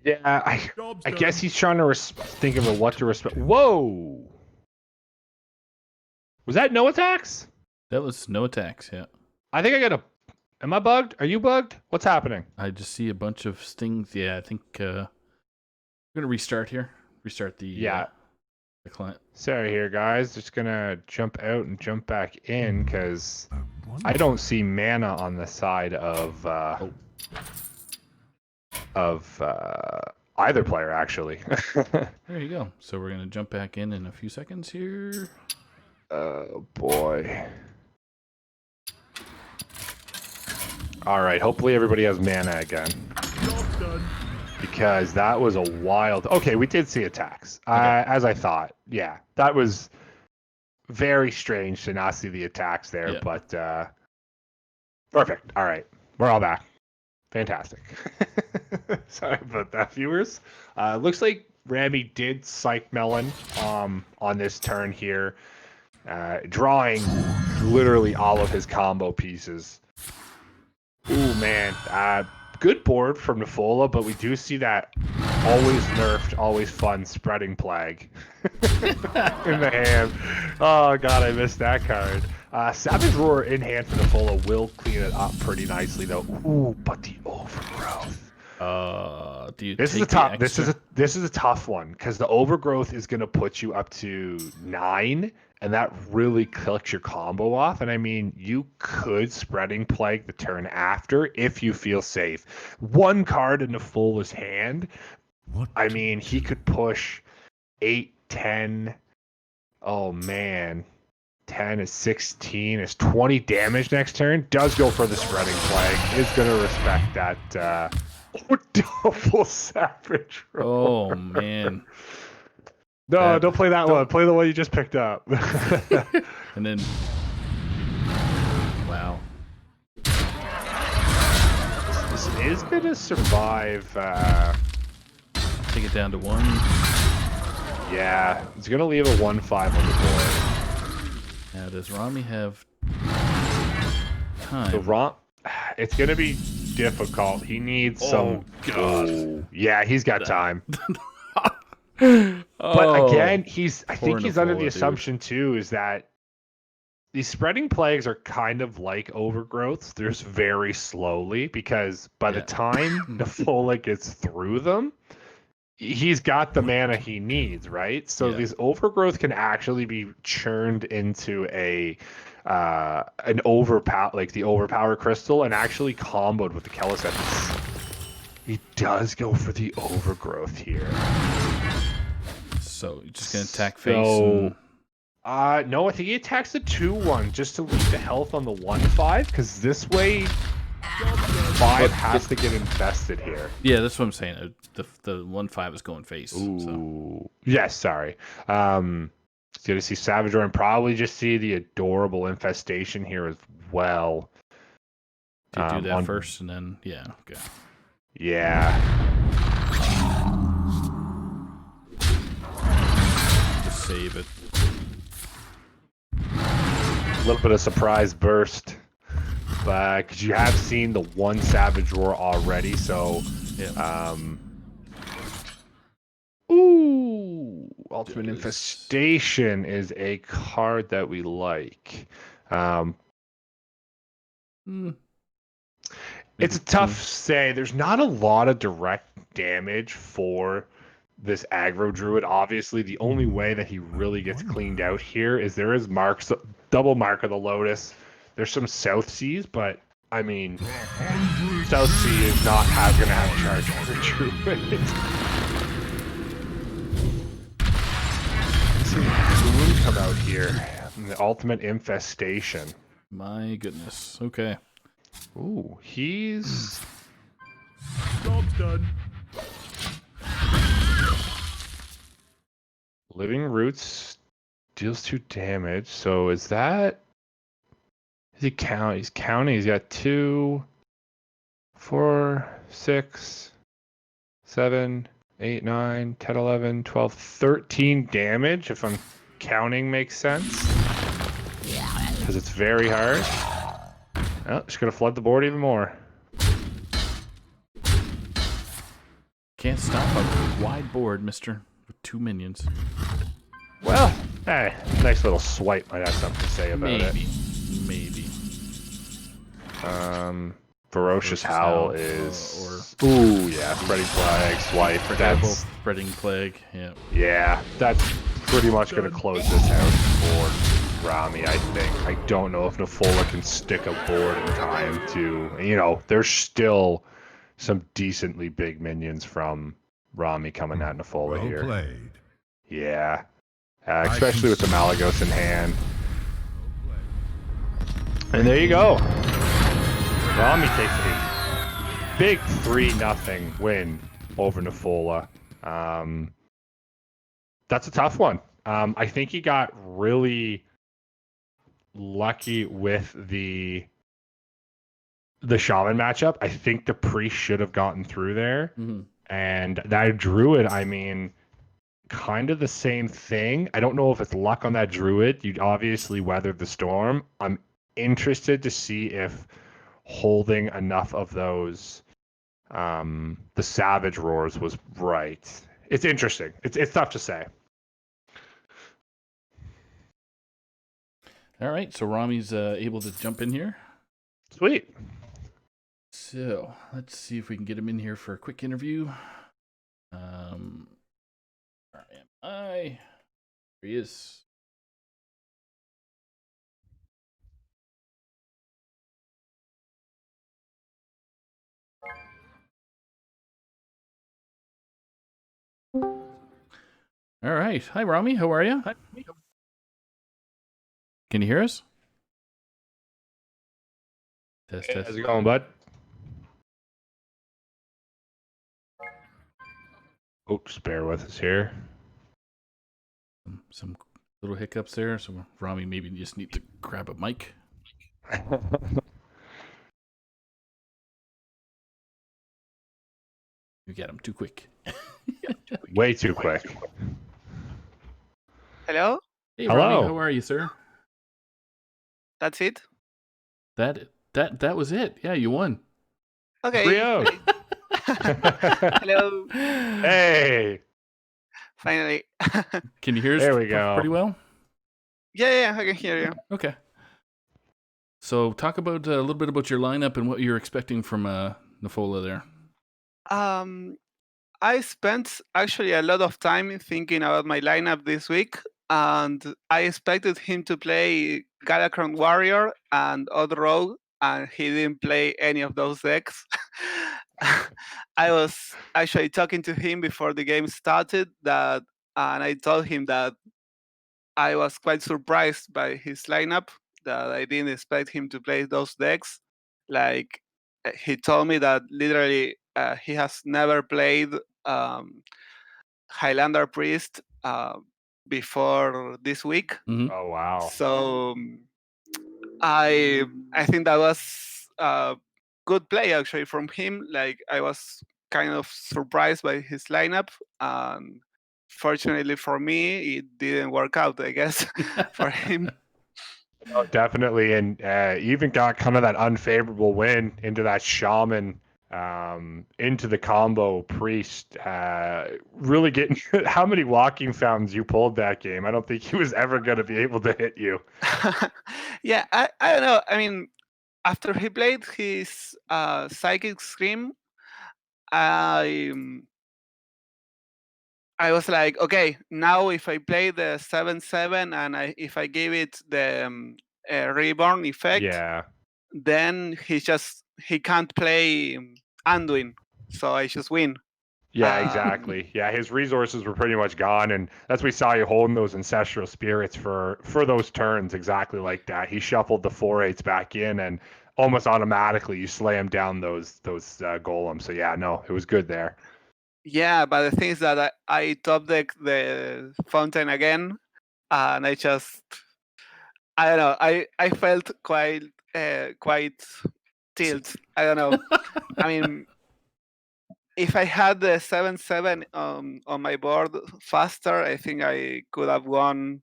Yeah, I guess he's trying to think of what to respect. Whoa! Was that no attacks? That was no attacks, yeah. I think I got a... Am I bugged? Are you bugged? What's happening? I just see a bunch of stings. Yeah, I think we're gonna restart here. Restart the the client. Sorry here, guys. Just gonna jump out and jump back in because I don't see mana on the side of either player, actually. There you go. So we're gonna jump back in a few seconds here. Oh boy. All right. Hopefully everybody has mana again. Because that was a wild... Okay, we did see attacks. Okay. As I thought. Yeah, that was very strange to not see the attacks there, Yeah. but perfect. All right, we're all back. Fantastic. Sorry about that, viewers. Looks like Rami did Psych Melon on this turn here, drawing literally all of his combo pieces. Ooh, man. Good board from Nefola, but we do see that always nerfed, always fun Spreading Plague in the hand. Oh, God, I missed that card. Savage Roar in hand for Nefola will clean it up pretty nicely, though. Ooh, but the Overgrowth. Do you This is a tough. This is a tough one because the Overgrowth is going to put you up to 9, and that really clicks your combo off. And I mean, you could Spreading Plague the turn after if you feel safe. One card in Nefola's hand. I mean, he could push 8, 10. Oh man, 10 is 16. Is 20 damage next turn. Does go for the Spreading Plague. Is going to respect that. Double Savage Roar. Oh man. No, don't play that one. Play the one you just picked up. And then, wow. This is gonna survive. Take it down to 1. Yeah, it's gonna leave a 1-5 on the board. Now, does Rami have time? So it's gonna be difficult. He needs some. God. Oh, yeah, he's got time. Oh, But again, I poor think he's under Nefola, the dude. assumption too is that these spreading plagues are kind of like overgrowths. They're just very slowly because by the Yeah. time Nefola gets through them, he's got the mana he needs, right? So Yeah. these overgrowth can actually be churned into an overpower, like the overpower crystal, and actually comboed with the SKItLLeZ. He does go for the overgrowth here. So, you're just going to attack face. So, no, I think he attacks the 2-1 just to leave the health on the 1-5, because this way 5 has to get invested here. Yeah, that's what I'm saying. The 1-5 is going face. Ooh. So. Yes, sorry. It's going to see Savage Roar and probably just see the adorable infestation here as well. Do you do that first and then, yeah, okay. Yeah. Just save it. A little bit of surprise burst. Because you have seen the 1 Savage Roar already, so... Yeah. Ooh! Ultimate Infestation is a card that we like. It's a tough say. There's not a lot of direct damage for this aggro druid. Obviously, the only way that he really gets cleaned out here is there is marks, double Mark of the Lotus. There's some South Seas, but I mean, South Sea is not going to have charge over druid. See Moon come out here. The ultimate infestation. My goodness. Okay. Ooh, he's... Job's done. Living Roots deals 2 damage. So is that... Is he count? He's counting. He's got 2, 4, 6, 7, 8, 9, 10, 11, 12, 13 damage, if I'm counting makes sense. Because it's very hard. Oh, just going to flood the board even more. Can't stop a wide board, mister, with 2 minions. Well, hey, nice little swipe might have something to say about it. Maybe. Ferocious Howl is... Ooh, yeah, Spreading Plague, swipe. That's... Spreading Plague, yeah. Yeah, that's pretty much going to close this out for Rami, I think. I don't know if Nefola can stick a board in time to... You know, there's still some decently big minions from Rami coming at Nefola Well here. played. Yeah. Especially with the Malagos in hand. And there you go. Rami takes a big 3-0 win over Nefola. That's a tough one. I think he got really lucky with the Shaman matchup. I think the Priest should have gotten through there. Mm-hmm. And that Druid, I mean, kind of the same thing. I don't know if it's luck on that Druid. You'd obviously weathered the storm. I'm interested to see if holding enough of those the Savage Roars was right. It's interesting. It's tough to say. All right, so Rami's able to jump in here. Sweet. So let's see if we can get him in here for a quick interview. Where am I? Here he is. All right. Hi, Rami. How are you? Hi. Can you hear us? Test, Hey, test. how's it going, bud? Oh, just bear with us here. Some little hiccups there. So Rami maybe just need to grab a mic. You get him too quick. Way too quick. Hello? Hey, Hello. Rami, how are you, sir? That's it? That was it. Yeah, you won. Okay. 3-0. Great. Hello. Hey. Finally. Can you hear us There we go. pretty well? Yeah, I can hear you. Okay. So talk about a little bit about your lineup and what you're expecting from Nefola there. I spent actually a lot of time thinking about my lineup this week, and I expected him to play Galakron Warrior and Odd Rogue, and he didn't play any of those decks. I was actually talking to him before the game started, and I told him that I was quite surprised by his lineup, that I didn't expect him to play those decks. Like, he told me that literally he has never played Highlander Priest before this week. Mm-hmm. Oh wow. So I think that was a good play actually from him. Like, I was kind of surprised by his lineup, and fortunately for me, it didn't work out, I guess, for him. Oh, definitely, and even got kind of that unfavorable win into that shaman, into the combo priest. Really getting how many walking fountains you pulled that game. I don't think he was ever going to be able to hit you. Yeah, I don't know. I mean, after he played his Psychic Scream, I was like, okay, now if I play the 7/7 and if I give it the Reborn effect, Yeah. then he can't play Anduin, so I just win. Yeah, exactly. Yeah, his resources were pretty much gone, and that's we saw you holding those ancestral spirits for those turns exactly like that. He shuffled the 4/8s back in, and almost automatically you slam down those golems. So yeah, no, it was good there. Yeah, but the thing is that I top deck the fountain again, and I don't know. I felt quite tilt. I don't know. I mean, if I had the 7/7 on my board faster, I think I could have won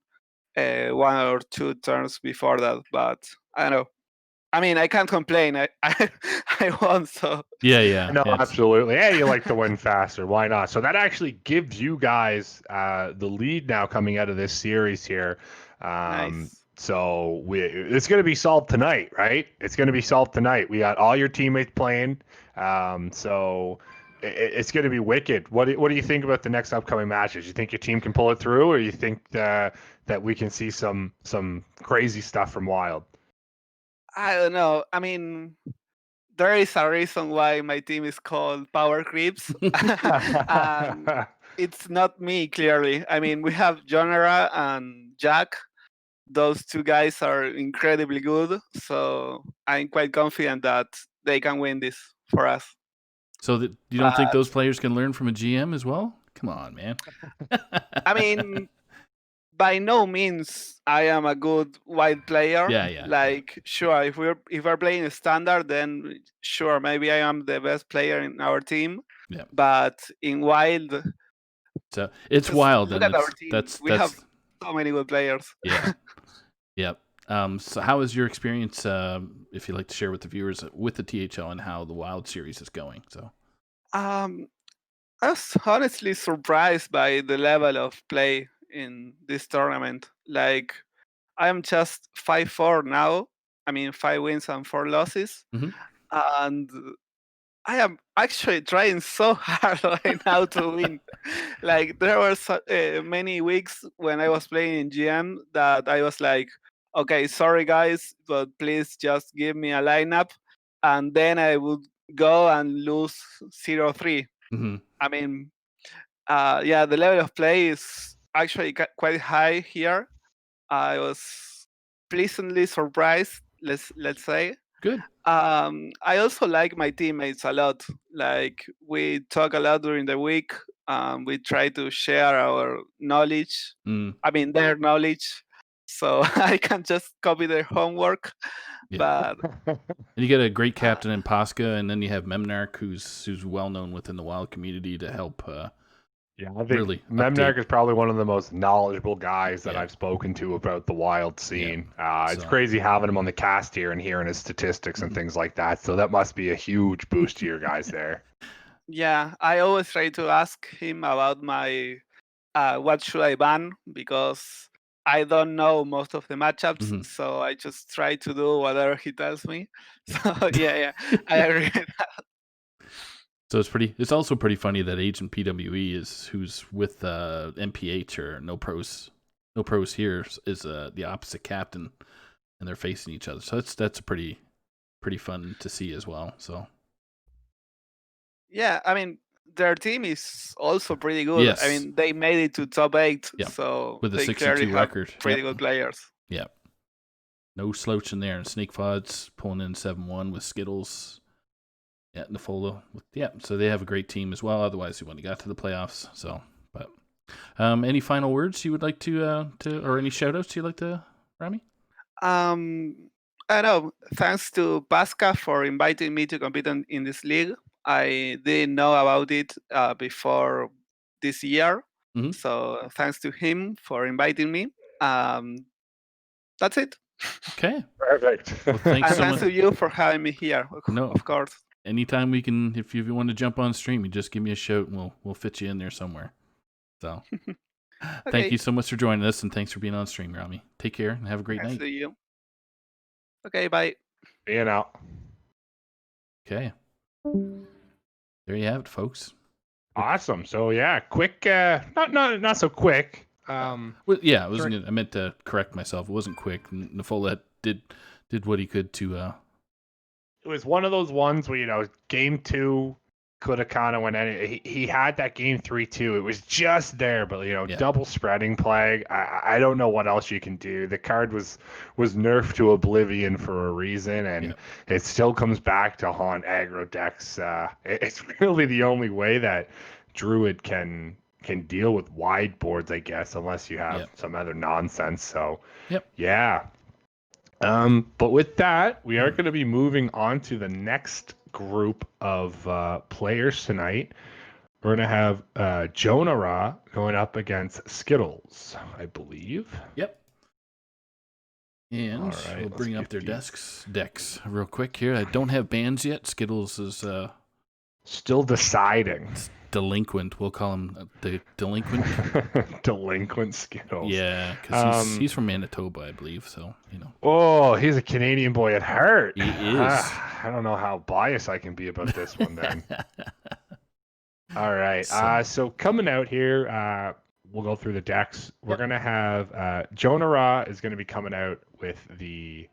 one or two turns before that. But I don't know. I mean, I can't complain. I won, so Yeah. No, yes. absolutely. Yeah, you like to win faster. Why not? So that actually gives you guys the lead now coming out of this series here. nice. So it's going to be solved tonight, right? It's going to be solved tonight. We got all your teammates playing. So it's going to be wicked. What do you think about the next upcoming matches? You think your team can pull it through, or you think that we can see some crazy stuff from Wild? I don't know. I mean, there is a reason why my team is called Power Creeps. And it's not me, clearly. I mean, we have Jonah-rah and Jack. Those two guys are incredibly good, so I'm quite confident that they can win this for us. So that you don't think those players can learn from a GM as well? Come on, man. I mean, by no means I am a good wild player. Yeah. Like, sure, if we're playing a standard, then sure, maybe I am the best player in our team. Yeah. But in wild, So it's wild. Look And at our team. We have so many good players. Yeah. Yep. So how is your experience, if you'd like to share with the viewers, with the THL and how the Wild series is going? So I was honestly surprised by the level of play in this tournament. Like, I'm just 5-4 now. I mean, 5 wins and 4 losses. Mhm. And I am actually trying so hard right now to win. Like, there were many weeks when I was playing in GM that I was like, okay, sorry guys, but please just give me a lineup. And then I would go and lose 0-3. Mhm. I mean, yeah, the level of play is actually quite high here. I was pleasantly surprised, let's say. Good. I also like my teammates a lot. Like, we talk a lot during the week. We try to share our knowledge. Mm. I mean, their knowledge. so I can just copy their homework. Yeah. But And you get a great captain in Posca, and then you have Memnarch, who's well known within the wild community to help. Yeah, I think Really Memnarch update. is probably one of the most knowledgeable guys that Yeah. I've spoken to about the wild scene. It's So- crazy having him on the cast here and hearing his statistics and things like that. So that must be a huge boost to your guys there. yeah, I always try to ask him about my what should I ban, because I don't know most of the matchups, Mhm. so I just try to do whatever he tells me. So yeah, I agree. So it's also pretty funny that Agent PWE is who's with MPH or No Pros here is the opposite captain, and they're facing each other. So that's pretty fun to see as well. So Yeah, I mean their team is also pretty good. Yes. I mean they made it to top 8, Yep. so With a they 62 clearly have record. pretty Yep. good players. Yeah, no slouch in there. And SnakeFawdz pulling in 7-1 with SKItLLeZ. Yeah, Nefola. So they have a great team as well. Otherwise, they wouldn't have got to the playoffs. So, but any final words you would like to or any shout outs you'd like to, Rami? I know. Thanks to Pasca for inviting me to compete in this league. I didn't know about it before this year, Mhm. so thanks to him for inviting me. That's it. Okay. Perfect. Well, thanks And so thanks much. to you for having me here. No. Of course. Anytime we can, if you want to jump on stream, you just give me a shout and we'll fit you in there somewhere. So, Okay. Thank you so much for joining us, and thanks for being on stream, Rami. Take care and have a great Thanks night. to you. Okay, bye. Being out. Okay. There you have it, folks. Awesome. So yeah, quick. Not so quick. Well, yeah, I meant to correct myself. It wasn't quick. Nefola did what he could to. It was one of those ones where game 2 could have kind of went any. He had that game 3 too. It was just there, but double spreading plague. I don't know what else you can do. The card was nerfed to oblivion for a reason, and it still comes back to haunt aggro decks. It's really the only way that Druid can deal with wide boards, I guess, unless you have some other nonsense. So yeah. But with that, we are going to be moving on to the next group of players tonight. We're going to have Jonah-rah going up against SKItLLeZ, I believe. Yep. And we'll bring up their decks real quick here. I don't have bans yet. SKItLLeZ is still deciding. Delinquent. We'll call him the delinquent. Delinquent SKItLLeZ. Yeah, because he's from Manitoba, I believe. So Oh, he's a Canadian boy at heart. He is. I don't know how biased I can be about this one then. All right. So coming out here, we'll go through the decks. We're gonna have Jonah-rah is gonna be coming out with the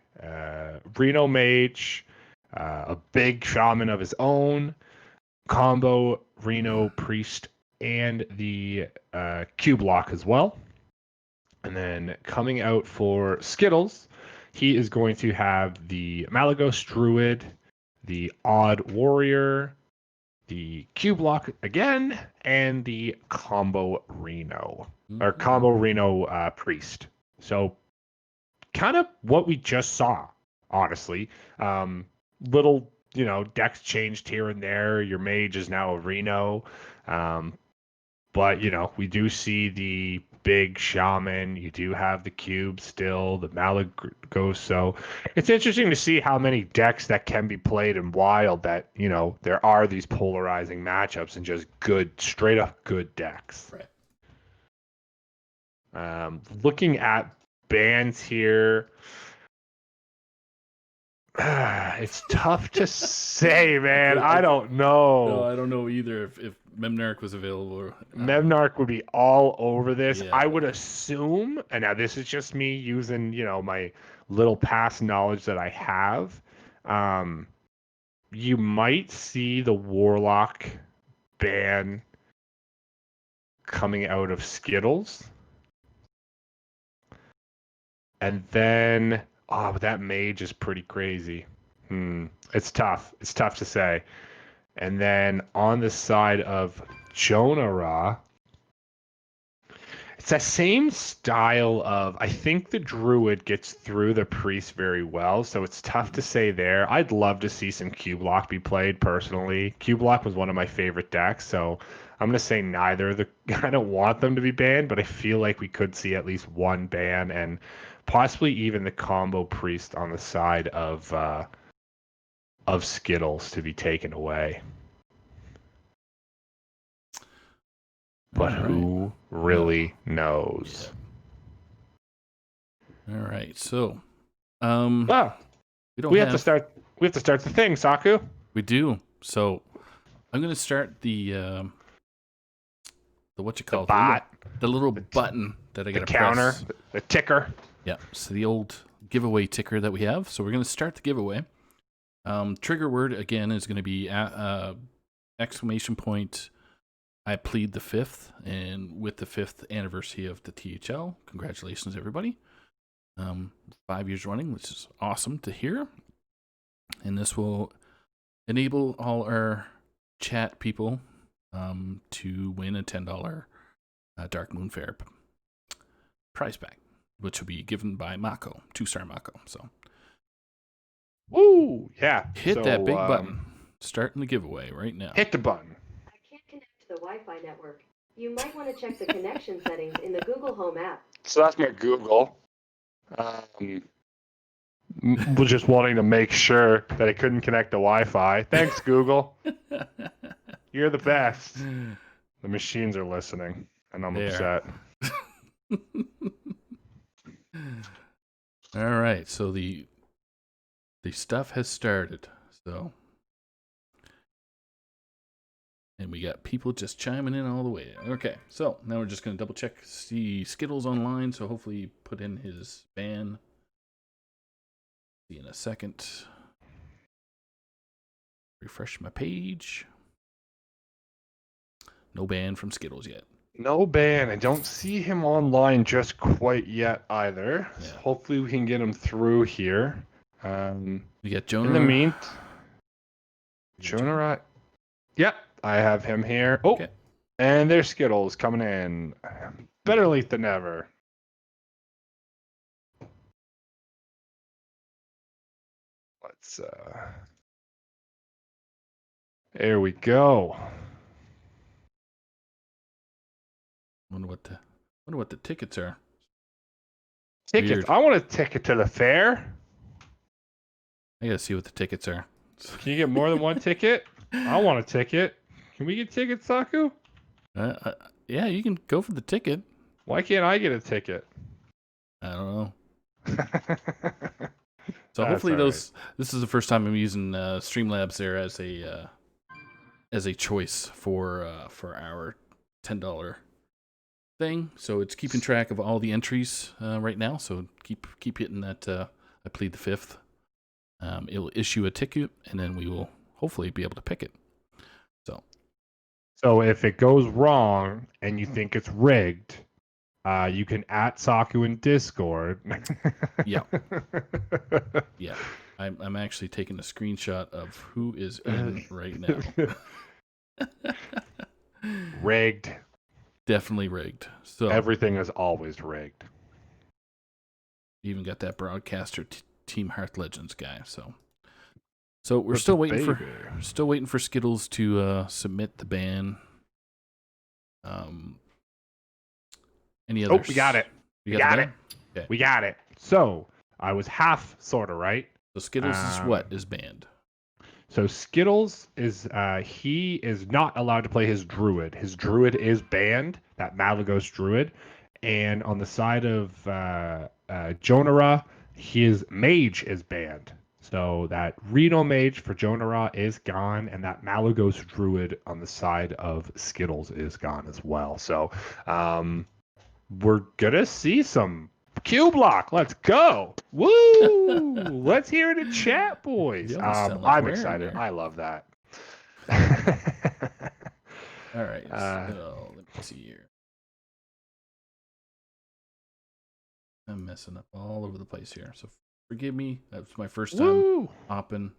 Reno Mage, a big shaman of his own, combo Reno Priest, and the Cube Lock as well. And then coming out for SKItLLeZ, he is going to have the Malagos Druid, the Odd Warrior, the Cube Lock again, and the combo Reno, or combo Reno Priest. So kind of what we just saw, honestly. Little, decks changed here and there. Your mage is now a Reno. But, we do see the big shaman. You do have the cube still, the Malagos. So it's interesting to see how many decks that can be played in Wild that, there are these polarizing matchups and just straight up good decks. Right. Looking at bans here, it's tough to say, man. I don't know. No, I don't know either if Memnarch was available. Memnarch would be all over this. Yeah. I would assume, and now this is just me using, my little past knowledge that I have. You might see the Warlock ban coming out of SKItLLeZ. And then, but that mage is pretty crazy. It's tough. It's tough to say. And then on the side of Jonah-rah, It's that same style of, I think the druid gets through the priest very well, so it's tough to say there. I'd love to see some Q block be played personally. Q block was one of my favorite decks, so I'm gonna say neither. I don't want them to be banned, but I feel like we could see at least one ban and possibly even the combo priest on the side of SKItLLeZ to be taken away. But who really knows? Yeah. All right, so we have to start. We have to start the thing, Saku. We do. So I'm gonna start the what you call the little button that I gotta counter, press. the ticker. Yeah. So the old giveaway ticker that we have. So we're gonna start the giveaway. Trigger word again is gonna be exclamation point. I plead the 5th, and with the 5th anniversary of the THL, congratulations, everybody. 5 years running, which is awesome to hear. And this will enable all our chat people to win a $10 Dark Moon Fair prize pack, which will be given by Mako, 2-star Mako. So, woo, yeah. Hit that big button. Starting the giveaway right now. Hit the button. The Wi-Fi network. You might want to check the connection settings in the Google Home app. So that's my Google. Was just wanting to make sure that it couldn't connect to Wi-Fi. Thanks, Google. You're the best. The machines are listening, and I'm upset. All right, so the stuff has started. So. And we got people just chiming in all the way. Okay, so now we're just going to double check, see SKItLLeZ online. So hopefully he put in his ban. See in a second. Refresh my page. No ban from SKItLLeZ yet. No ban. I don't see him online just quite yet either. Yeah. So hopefully we can get him through here. We got Jonah. In the meantime, Jonah-rah. Yep. I have him here. Oh, okay. And there's SKItLLeZ coming in. Better late than never. Let's there we go. Wonder what the tickets are. Tickets. Weird. I want a ticket to the fair. I gotta see what the tickets are. Can you get more than one ticket? I want a ticket. Can we get tickets, Saku? Yeah, you can go for the ticket. Why can't I get a ticket? I don't know. So hopefully this is the first time I'm using Streamlabs there as a choice for our $10 thing. So it's keeping track of all the entries right now. So keep hitting that I plead the 5th. It'll issue a ticket, and then we will hopefully be able to pick it. So if it goes wrong and you think it's rigged, you can @ Saku in Discord. Yeah. Yeah. I'm actually taking a screenshot of who is in right now. Rigged. Definitely rigged. So everything is always rigged. You even got that broadcaster Team Hearth Legends guy. So we're still waiting for SKItLLeZ to submit the ban. Any others? Oh, we got it. We got it. Okay. We got it. So I was half sort of right. So SKItLLeZ is what is banned? So SKItLLeZ is he is not allowed to play his druid. His druid is banned, that Malagos druid. And on the side of Jonah-rah, his mage is banned. So that Reno mage for Jonah-rah is gone, and that Malagos druid on the side of SKItLLeZ is gone as well. So we're gonna see some Q block. Let's go. Woo! Let's hear it in chat, boys. I'm excited. I love that. All right. So let me see here. I'm messing up all over the place here. So forgive me. That's my first time hopping,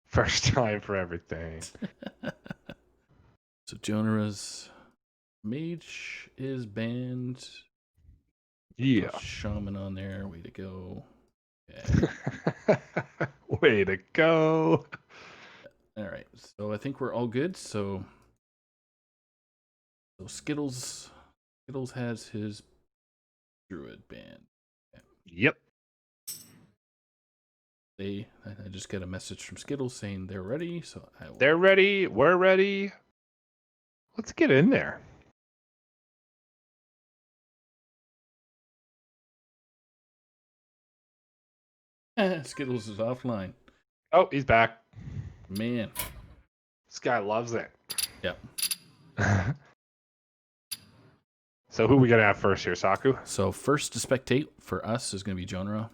First time for everything. So Jonah-rah's Mage is banned. Yeah. Put Shaman on there. Way to go. Okay. Way to go. All right. So I think we're all good. So Skittles has his druid band. Okay. Yep. I just got a message from Skittles saying they're ready. So They're ready. We're ready. Let's get in there. Skittles is offline. Oh, he's back. Man. This guy loves it. Yep. So who we gonna have first here, Saku? So first to spectate for us is going to be Jonah-rah.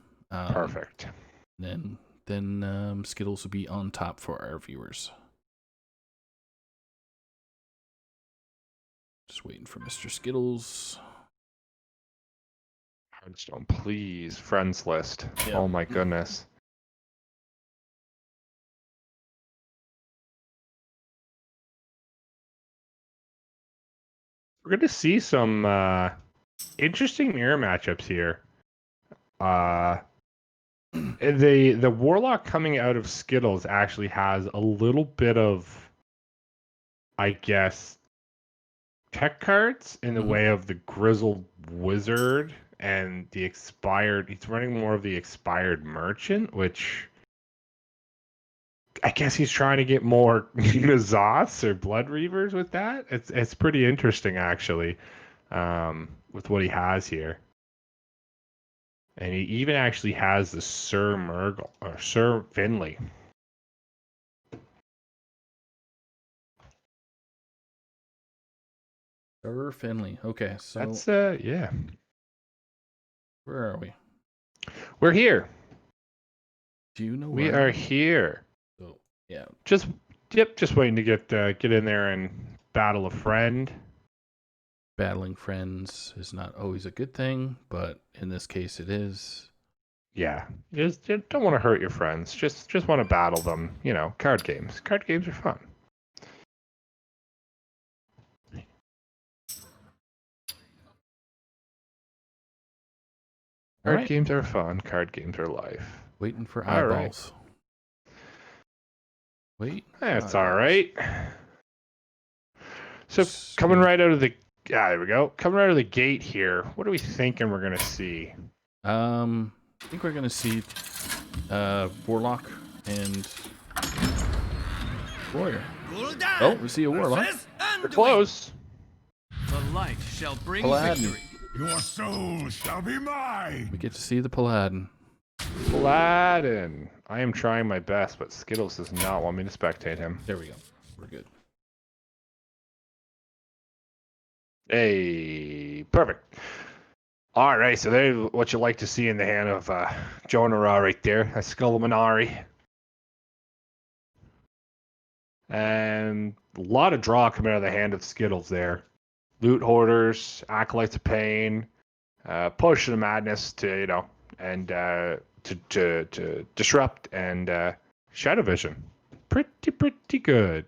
Perfect. Then Skittles will be on top for our viewers. Just waiting for Mr. Skittles. Hearthstone, please. Friends list. Yep. Oh my goodness. We're going to see some interesting mirror matchups here. The Warlock coming out of Skittles actually has a little bit of, I guess, tech cards in the way of the Grizzled Wizard and the Expired. He's running more of the Expired Merchant, which I guess he's trying to get more Nazoths or Blood Reavers with that. It's pretty interesting, actually, with what he has here. And he even actually has the Sir Murgle, or Sir Finley. Sir Finley. Okay, so That's, yeah. where are we? We're here. Do you know We where? are here. So, yeah. Just waiting to get in there and battle a friend. Battling friends is not always a good thing, but in this case it is. Yeah, you don't want to hurt your friends. Just want to battle them. You know, card games. Card games are fun. Card games are fun. Card games are life. Waiting for All right. eyeballs. Wait. That's all right. So coming right out of the there we go. Coming out of the gate here. What are we thinking we're gonna see? I think we're gonna see Warlock and Warrior. Oh, we see a Warlock. We're close. The light shall bring Paladin. victory. Your soul shall be mine. We get to see the Paladin. Paladin. I am trying my best, but Skittles does not want me to spectate him. There we go. We're good. Hey, perfect. All right, so there's what you like to see in the hand of Jonah-rah right there. A SKItLLeZ. And a lot of draw coming out of the hand of Skittles there. Loot Hoarders, Acolytes of Pain, Potion of Madness to, and to Disrupt and Shadow Vision. Pretty good.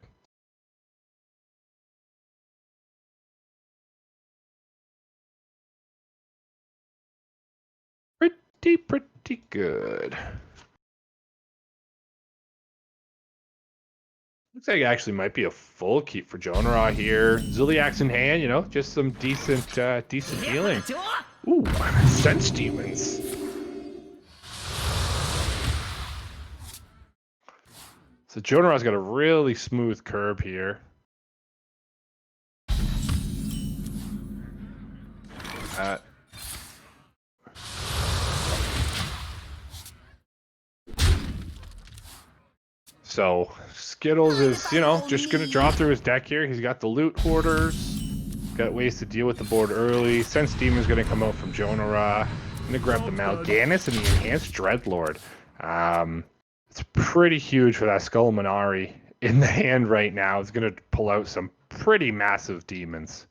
Pretty good. Looks like it actually might be a full keep for Jonah-rah here. Ziliax in hand, just some decent healing. Ooh, Sense Demons. So Jonah-rah's got a really smooth curve here. So Skittles is, just going to draw through his deck here. He's got the Loot Hoarders. Got ways to deal with the board early. Sense Demon's going to come out from Jonah-rah. Going to grab the Mal'Ganis and the Enhanced Dreadlord. It's pretty huge for that SKItLLeZ in the hand right now. It's going to pull out some pretty massive demons.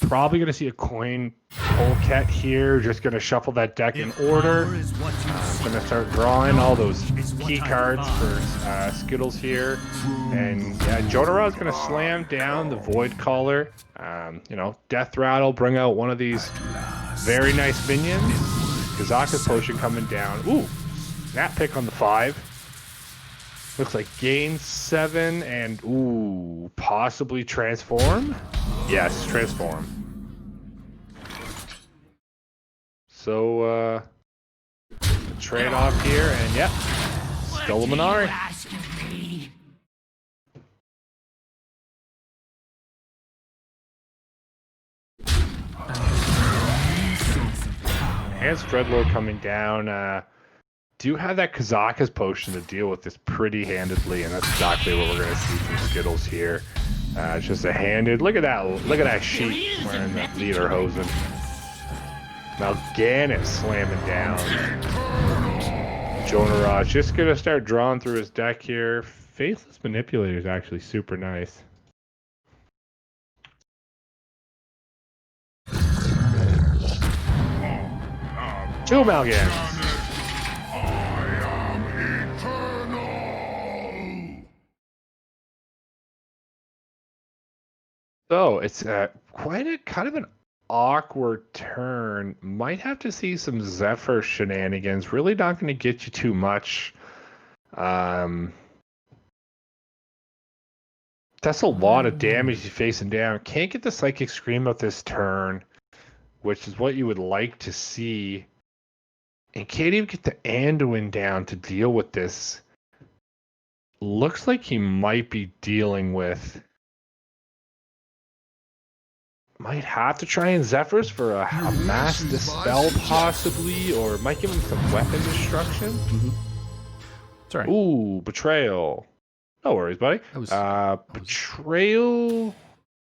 Probably going to see a coin polecat here. Just going to shuffle that deck in order. I'm going to start drawing all those key cards for SKItLLeZ here. And Jonah-rah is going to slam down the Void Caller. You know, Death Rattle, bring out one of these very nice minions. Kazaka's Potion coming down. Ooh, snap pick on the 5. Looks like gain 7 and ooh, possibly transform. Yes, transform. So trade off here and yep, Skull Minari. Enhanced Dreadlord coming down. Do have that Kazaka's Potion to deal with this pretty handedly, and that's exactly what we're going to see from SKItLLeZ here. It's just a handed. Look at that sheep wearing that Lederhosen. Mal'Ganis slamming down. Jonah-rah just going to start drawing through his deck here. Faithless Manipulator is actually super nice. Two Mal'Ganis. So it's quite a kind of an awkward turn. Might have to see some Zephyr shenanigans. Really not going to get you too much. That's a lot of damage you're facing down. Can't get the Psychic Scream out this turn, which is what you would like to see. And can't even get the Anduin down to deal with this. Looks like he might be dealing with... Might have to try and Zephyrs for a Mass Dispel possibly, or might give him some weapon destruction. Sorry. Ooh, Betrayal. No worries, buddy. Betrayal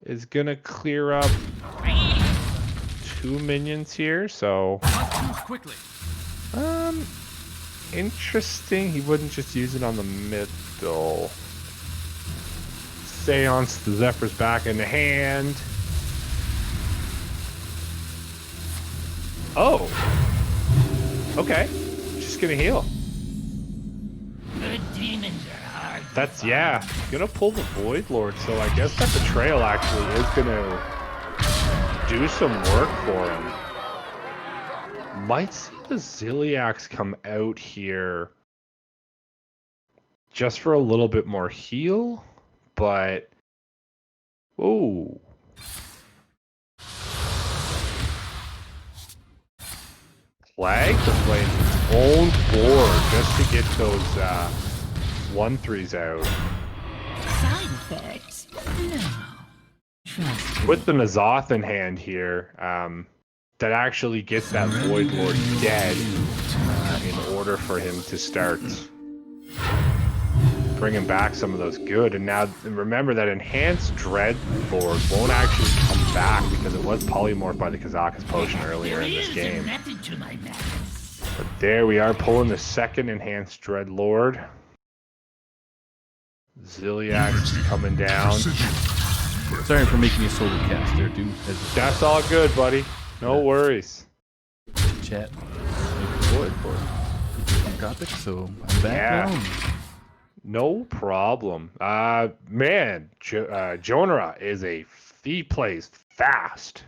is gonna clear up 2 minions here, so interesting. He wouldn't just use it on the middle. Seance the Zephyr's back in the hand. Oh. Okay. Just gonna heal. That's, yeah. Gonna pull the Void Lord, so I guess that Betrayal actually is gonna do some work for him. Might see the Ziliax come out here just for a little bit more heal, but... Ooh. Flag to play his own board just to get those 1/3s out. Side effects? No. With the N'Zoth in hand here, that actually gets that Void Lord dead in order for him to start bringing back some of those good. And now remember that Enhanced Dreadlord won't actually come back because it was polymorphed by the Kazaka's Potion earlier in this game. But there we are, pulling the second Enhanced Dreadlord. Ziliax coming down. Sorry for making you solo cast there, dude. That's all good, buddy. No worries. Chat. Void for topic, so I'm back now. No problem. Man, Jonah-rah he plays fast.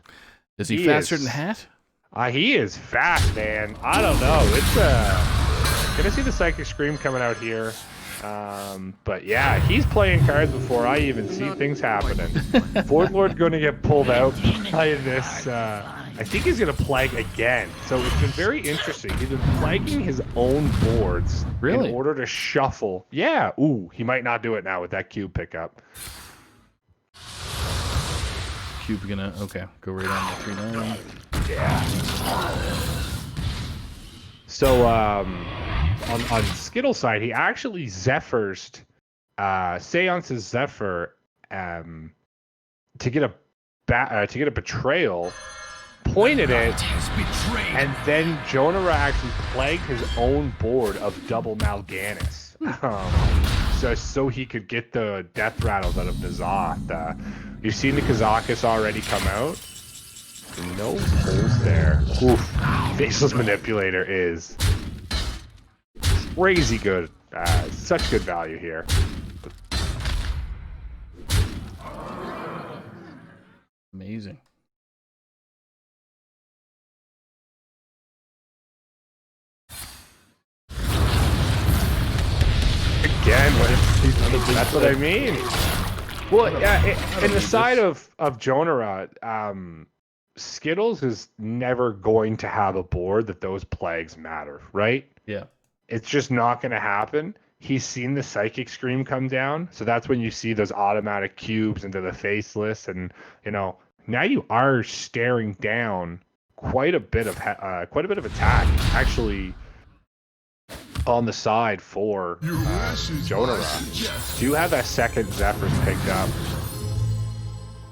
Is he faster than Hat? He is fast, man. I don't know. It's gonna see the Psychic Scream coming out here. But yeah, he's playing cards before I even see things happening. Void Lord gonna get pulled out by this. I think he's gonna plague again. So it's been very interesting. He's been plaguing his own boards in order to shuffle. Yeah. Ooh, he might not do it now with that cube pickup. Cube gonna go right on the 3/9. Yeah. So on SKItLLeZ side, he actually Zephyrs Seance's Zephyr to get a Betrayal, pointed it, and then Jonah-rah actually plagued his own board of double Mal'Ganis. So he could get the Death Rattles out of N'Zoth. You've seen the Kazakus already come out. No pulls there. Oof. Faceless Manipulator is crazy good. Such good value here. Amazing. Again, that's what I mean. Well, in the side of Jonah-rah, SKItLLeZ is never going to have a board that those plagues matter, right? Yeah. It's just not going to happen. He's seen the Psychic Scream come down, so that's when you see those automatic cubes into the Faceless, and now you are staring down quite a bit of attack actually on the side for Jonah-rah. Do have that second Zephyrs picked up.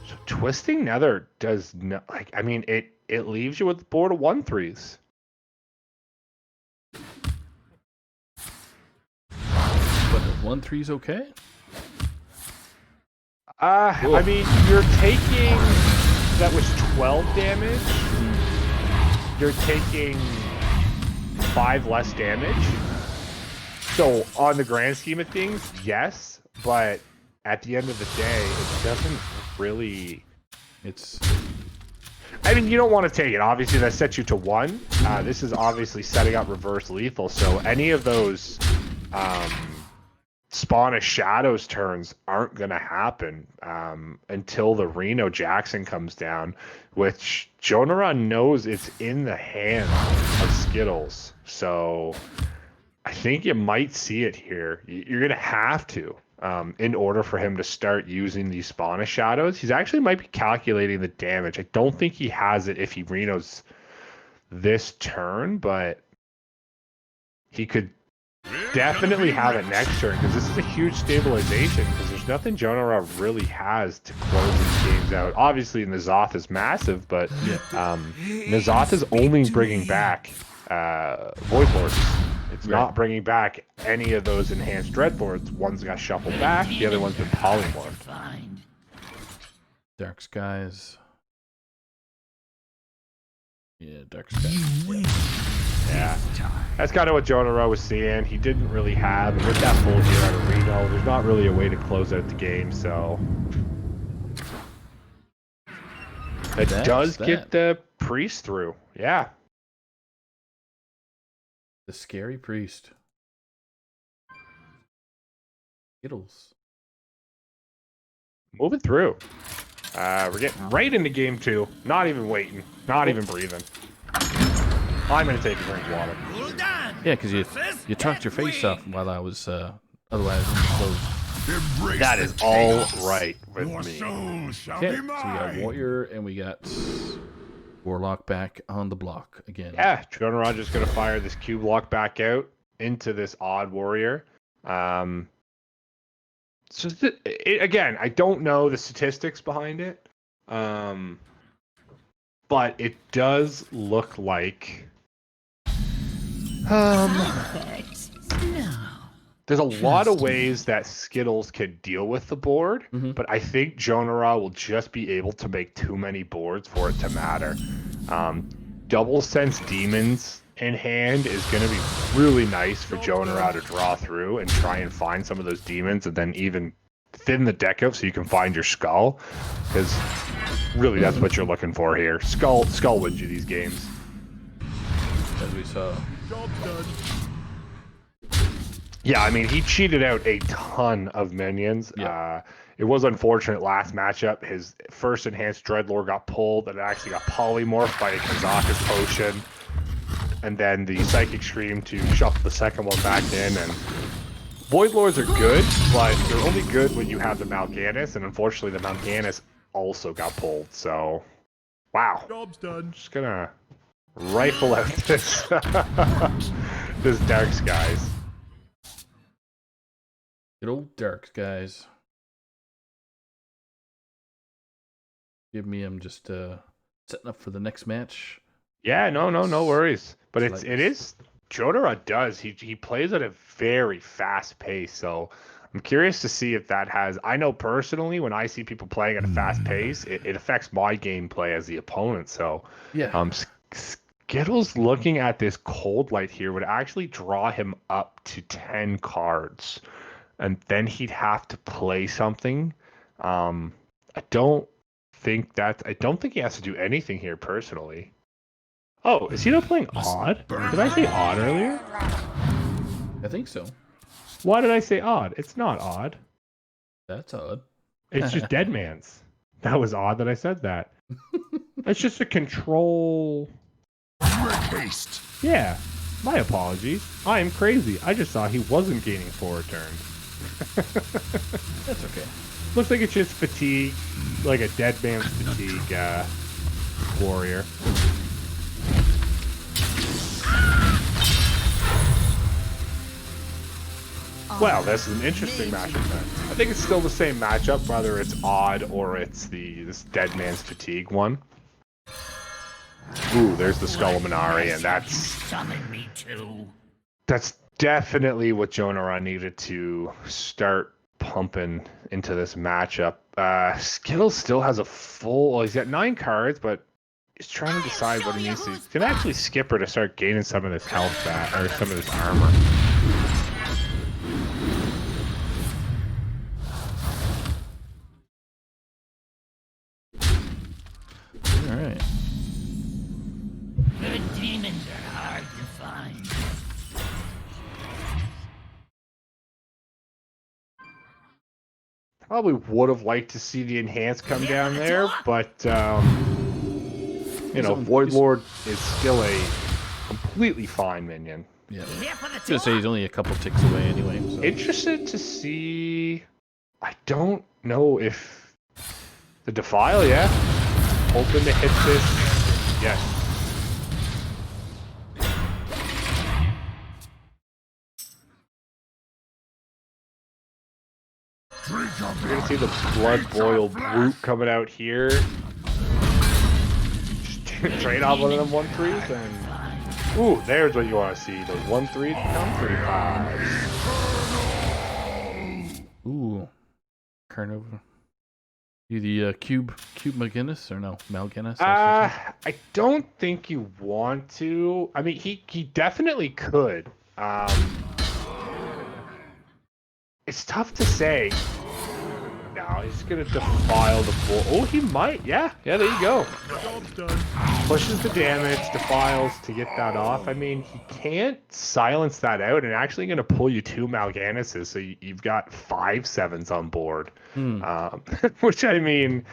So Twisting Nether does not, it leaves you with the board of 1/3s. But 1/3's okay? You're taking, that was 12 damage. You're taking 5 less damage. So on the grand scheme of things, yes, but at the end of the day, it doesn't really. You don't want to take it. Obviously, that sets you to 1. This is obviously setting up reverse lethal. So any of those Spawn of Shadows turns aren't going to happen until the Reno Jackson comes down, which Jonah-rah knows it's in the hands of SKItLLeZ. So I think you might see it here. You're going to have to, in order for him to start using these Spawn of Shadows. He's actually might be calculating the damage. I don't think he has it if he Renos this turn, but he could definitely have it next turn, because this is a huge stabilization, because there's nothing Jonah-rah really has to close these games out. Obviously, N'Zoth is massive, but N'Zoth is only bringing back Void Lords. It's not bringing back any of those enhanced Dreadlords. One's got shuffled back, the other one's been polymorphed. Dark Skies. Yeah, Dark Skies. Yeah. That's kind of what Jonah-rah was seeing. He didn't really have, and with that full gear out of Reno, there's not really a way to close out the game, so. It does get the priest through. Yeah. The scary priest. SKItLLeZ. Moving through. We're getting right into game 2. Not even waiting. Not even breathing. I'm going to take a drink of water. Yeah, because you talked your face off while I was otherwise closed. That is all right with me. Okay, so we got Warrior and we got Warlock back on the block again. Yeah, Jonah-rah just going to fire this cube lock back out into this odd Warrior. So again, I don't know the statistics behind it, but it does look like there's a lot of ways that SKItLLeZ could deal with the board, but I think Jonah-rah will just be able to make too many boards for it to matter. Double Sense Demons in hand is going to be really nice for Jonah-rah to draw through and try and find some of those demons, and then even thin the deck out so you can find your Skull, because really that's what you're looking for here. Skull wins you these games. As we saw. Yeah, I mean, he cheated out a ton of minions. Yeah. It was unfortunate last matchup. His first enhanced Dreadlord got pulled, and it actually got polymorphed by a Kazaka's Potion. And then the Psychic Scream to shuffle the second one back in. And Void Lords are good, but they're only good when you have the Mal'Ganis, and unfortunately the Mal'Ganis also got pulled. So, wow. Job's done. Just gonna rifle out this this Dark Skies. Good old Dark Skies. Give me him just setting up for the next match. Yeah, no worries. But it is Jonah-rah does. He plays at a very fast pace. So I'm curious to see if that has. I know personally, when I see people playing at a fast pace, it affects my gameplay as the opponent. So, Yeah. SKItLLeZ looking at this cold light here would actually draw him up to 10 cards, and then he'd have to play something. I don't think he has to do anything here personally. Oh, is he not playing odd? Did I say odd earlier? I think so. Why did I say odd? It's not odd. That's odd. It's just Dead Man's. That was odd that I said that. It's just a control. Make haste. Yeah, my apologies. I am crazy. I just saw he wasn't gaining forward turns. That's okay. Looks like it's just fatigue, like a Dead Man's fatigue warrior. Well, this is an interesting matchup then. I think it's still the same matchup, whether it's odd or it's this Dead Man's Fatigue one. Ooh, there's the Skull of Minari, and that's definitely what Jonah-rah needed to start pumping into this matchup. SKItLLeZ still has a full. Well, he's got 9 cards, but he's trying to decide what he needs to. He's gonna actually skip her to start gaining some of this health back, or some of this armor. All right. Good demons are hard to find. Probably would have liked to see the enhance come down there, but you know, Void Lord is still a completely fine minion. Yeah. I was gonna say he's only a couple ticks away anyway. So. Interested to see. I don't know if the Defile, yeah. Hoping to hit this. Yes. We're gonna see the Blood Boil Brute coming out here. Just trade off one of them 1-3s and ooh, there's what you want to see. Those 1-3 become 3-5s. Ooh. Carnova. You the Cube McGinnis or no Malguinness? I don't think you want to. I mean, he definitely could. It's tough to say. No, he's gonna defile the bull. Oh, he might. Yeah, there you go. Pushes the damage, defiles to get that off. I mean, he can't silence that out, and actually gonna pull you 2 Malguinnesses, so you've got 5 7s on board. Which, I mean,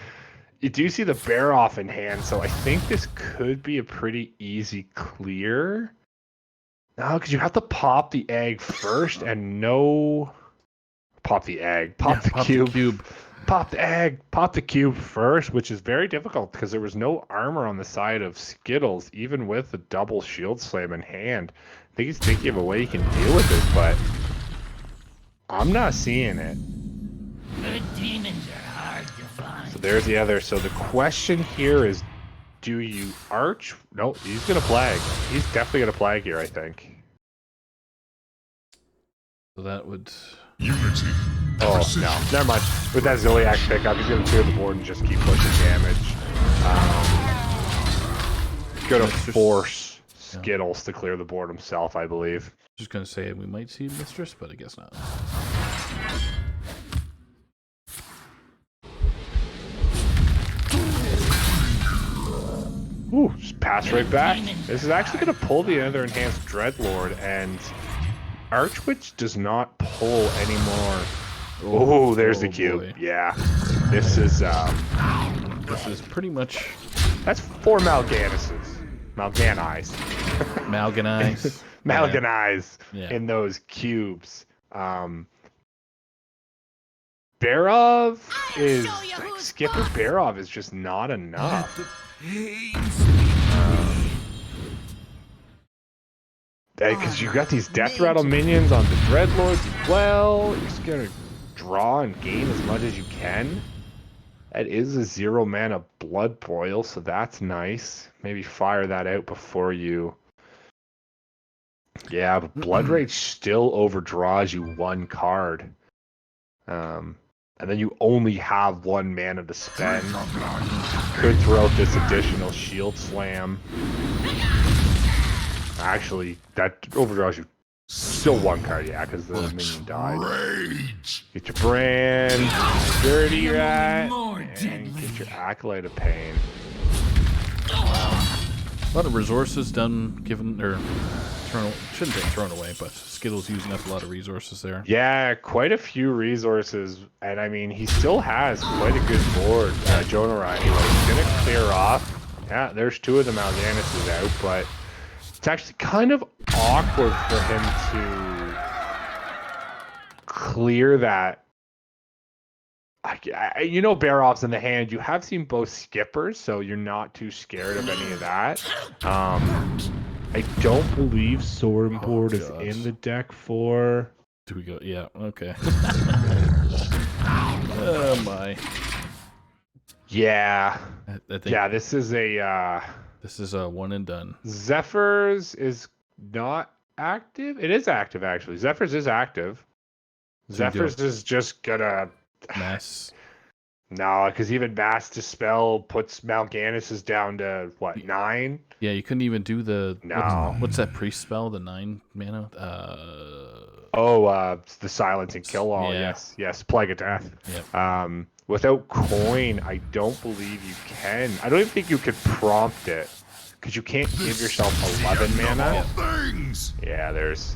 you do see the bear off in hand, so I think this could be a pretty easy clear. No, because you have to pop the egg first, and no. Pop the egg. Pop the cube. Pop the egg. Pop the cube first, which is very difficult because there was no armor on the side of SKItLLeZ, even with the double shield slam in hand. I think he's thinking of a way he can deal with it, but I'm not seeing it. Good demons are hard to find. So there's the other. So the question here is, do you arch? No, he's going to plague. He's definitely going to plague here, I think. So that would... Unity. Oh, no. Never mind. With that Zodiac pickup, he's going to clear the board and just keep pushing damage. Going to force SKItLLeZ to clear the board himself, I believe. Just going to say we might see Mistress, but I guess not. Ooh, just pass right back. This is actually going to pull the other enhanced Dreadlord, and Archwitch does not pull anymore. Oh, there's the cube. Boy. Yeah. This is pretty much... That's 4 Malguinnesses. Malganize. Malganize. Malganize in those cubes. Barov is... Skipper Barov is just not enough. Because you got these Death Rattle minions on the Dreadlords as well. You're just going to draw and gain as much as you can. That is a 0 mana Blood Boil, so that's nice. Maybe fire that out before you... Yeah, but Blood Rage still overdraws you 1 card. And then you only have 1 mana to spend. Could throw out this additional shield slam. Actually, that overdraws you still 1 card, yeah, because the minion died. Rage. Get your brand, dirty rat, and get your acolyte of pain. A lot of resources done, given, or shouldn't get thrown away, but SKItLLeZ using up a lot of resources there. Yeah, quite a few resources, and I mean, he still has quite a good board. Jonah-rah, anyway, he's going to clear off. Yeah, there's 2 of the Mal'Ganis is out, but it's actually kind of awkward for him to clear that. You know, Baroff's in the hand. You have seen both skippers, so you're not too scared of any of that. I don't believe Sword Board is in the deck for. Do we go? Yeah, okay. Oh my. Yeah. I think Yeah, this is a. this is a one and done. Zephyrs is not active. It is active, actually. Zephyrs is active. Zephyrs is just gonna. Mass. No, because even Mass Dispel puts Mal'Ganis down to what, 9? Yeah, you couldn't even do the. No. What's that priest spell? The 9 mana. The silence and kill all. Yeah. Yes, Plague of Death. Yep. Without coin, I don't believe you can. I don't even think you could prompt it because you can't give yourself 11 mana. Things. Yeah, there's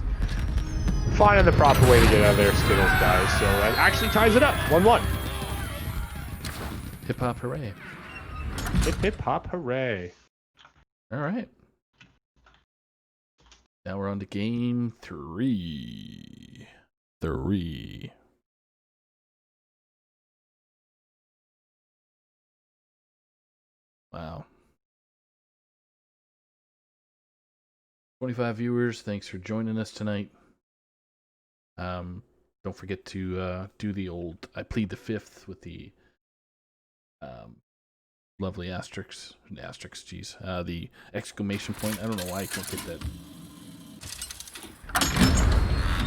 finding the proper way to get out of there, SKItLLeZ guys. So that actually ties it up, 1-1. Hip hop hooray! Hip hop hooray! All right. Now we're on to game 3. Wow. 25 viewers. Thanks for joining us tonight. Don't forget to do the old I plead the 5th with the lovely asterisks, geez. The exclamation point. I don't know why I can't get that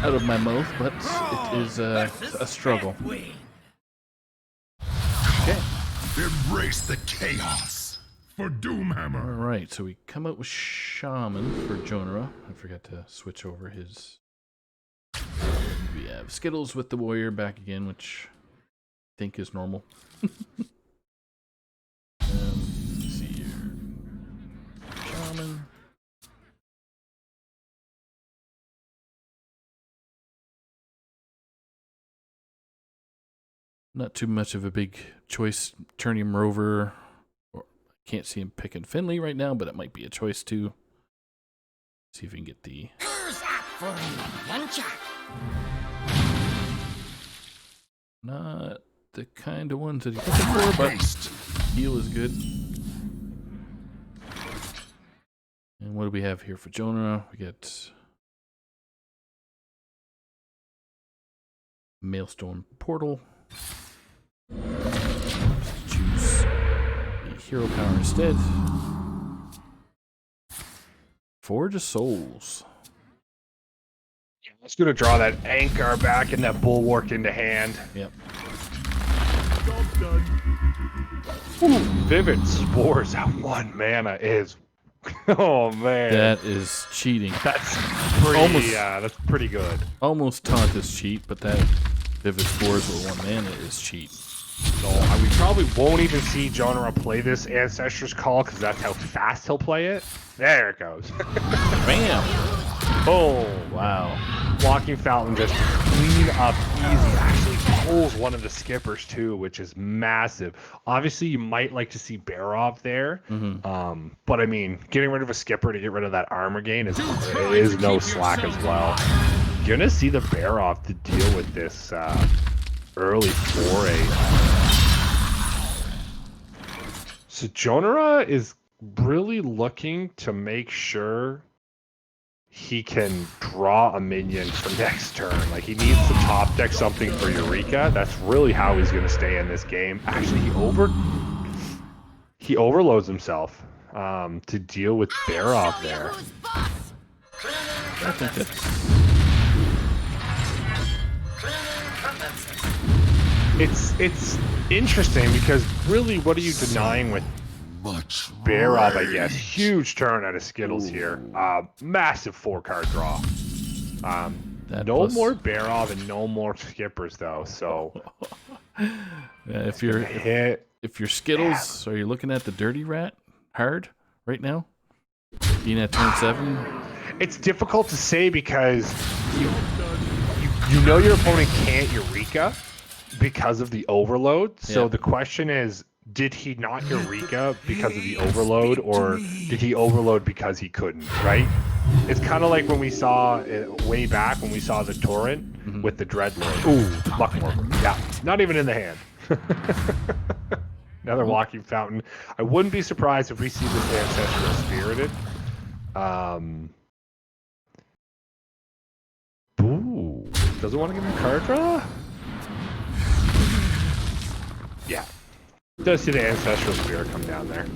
out of my mouth, but it is a struggle. Okay. Embrace the chaos for Doomhammer. All right, so we come out with Shaman for Jonah-rah. I forgot to switch over his. We have SKItLLeZ with the Warrior back again, which I think is normal. Let's see here. Shaman. Not too much of a big choice. Turning him Rover. Or, can't see him picking Finley right now, but it might be a choice too. See if we can get the. Who's up for an adventure? Not the kind of ones that he's looking for, but heal is good. And what do we have here for Jonah-rah? We get Maelstrom Portal. Choose the hero power instead. Forge of Souls. It's gonna draw that anchor back and that bulwark into hand. Yep. Ooh, Vivid Spores at 1 mana is. Oh man, That is cheating. that's pretty. That's pretty good. Almost taunt is cheat, but that Vivid Spores with 1 mana is cheat. So we probably won't even see Jonah-rah play this Ancestors Call because that's how fast he'll play it. There it goes. Bam! Oh Wow. Walking Fountain just clean up easy. Actually pulls one of the skippers too, which is massive. Obviously, you might like to see Barov there, but I mean, getting rid of a skipper to get rid of that armor gain is no slack as well. You're gonna see the Barov to deal with this early foray. So Jonah-rah is really looking to make sure he can draw a minion for next turn. Like, he needs to top deck something for Eureka. That's really how he's going to stay in this game. Actually, he overloads himself to deal with Barov there. I think that's. it's interesting because really, what are you denying with Barov? I guess huge turn out of Skittles here. Massive 4-card draw. No plus... more Barov and no more skippers though. So if you're Skittles, are you looking at the dirty rat hard right now? Being at turn 7. It's difficult to say because you know your opponent can't Eureka because of the overload. So the question is, did he not Eureka because of the overload, or did he overload because he couldn't, right? It's kind of like when we saw way back when we saw the Torrent with the Dreadlord. Ooh, Muckmortar. Yeah, not even in the hand. Another Walking Fountain. I wouldn't be surprised if we see this Ancestral Spirited. Ooh, doesn't want to give him a card draw? Yeah. Does see the Ancestral Spirit come down there.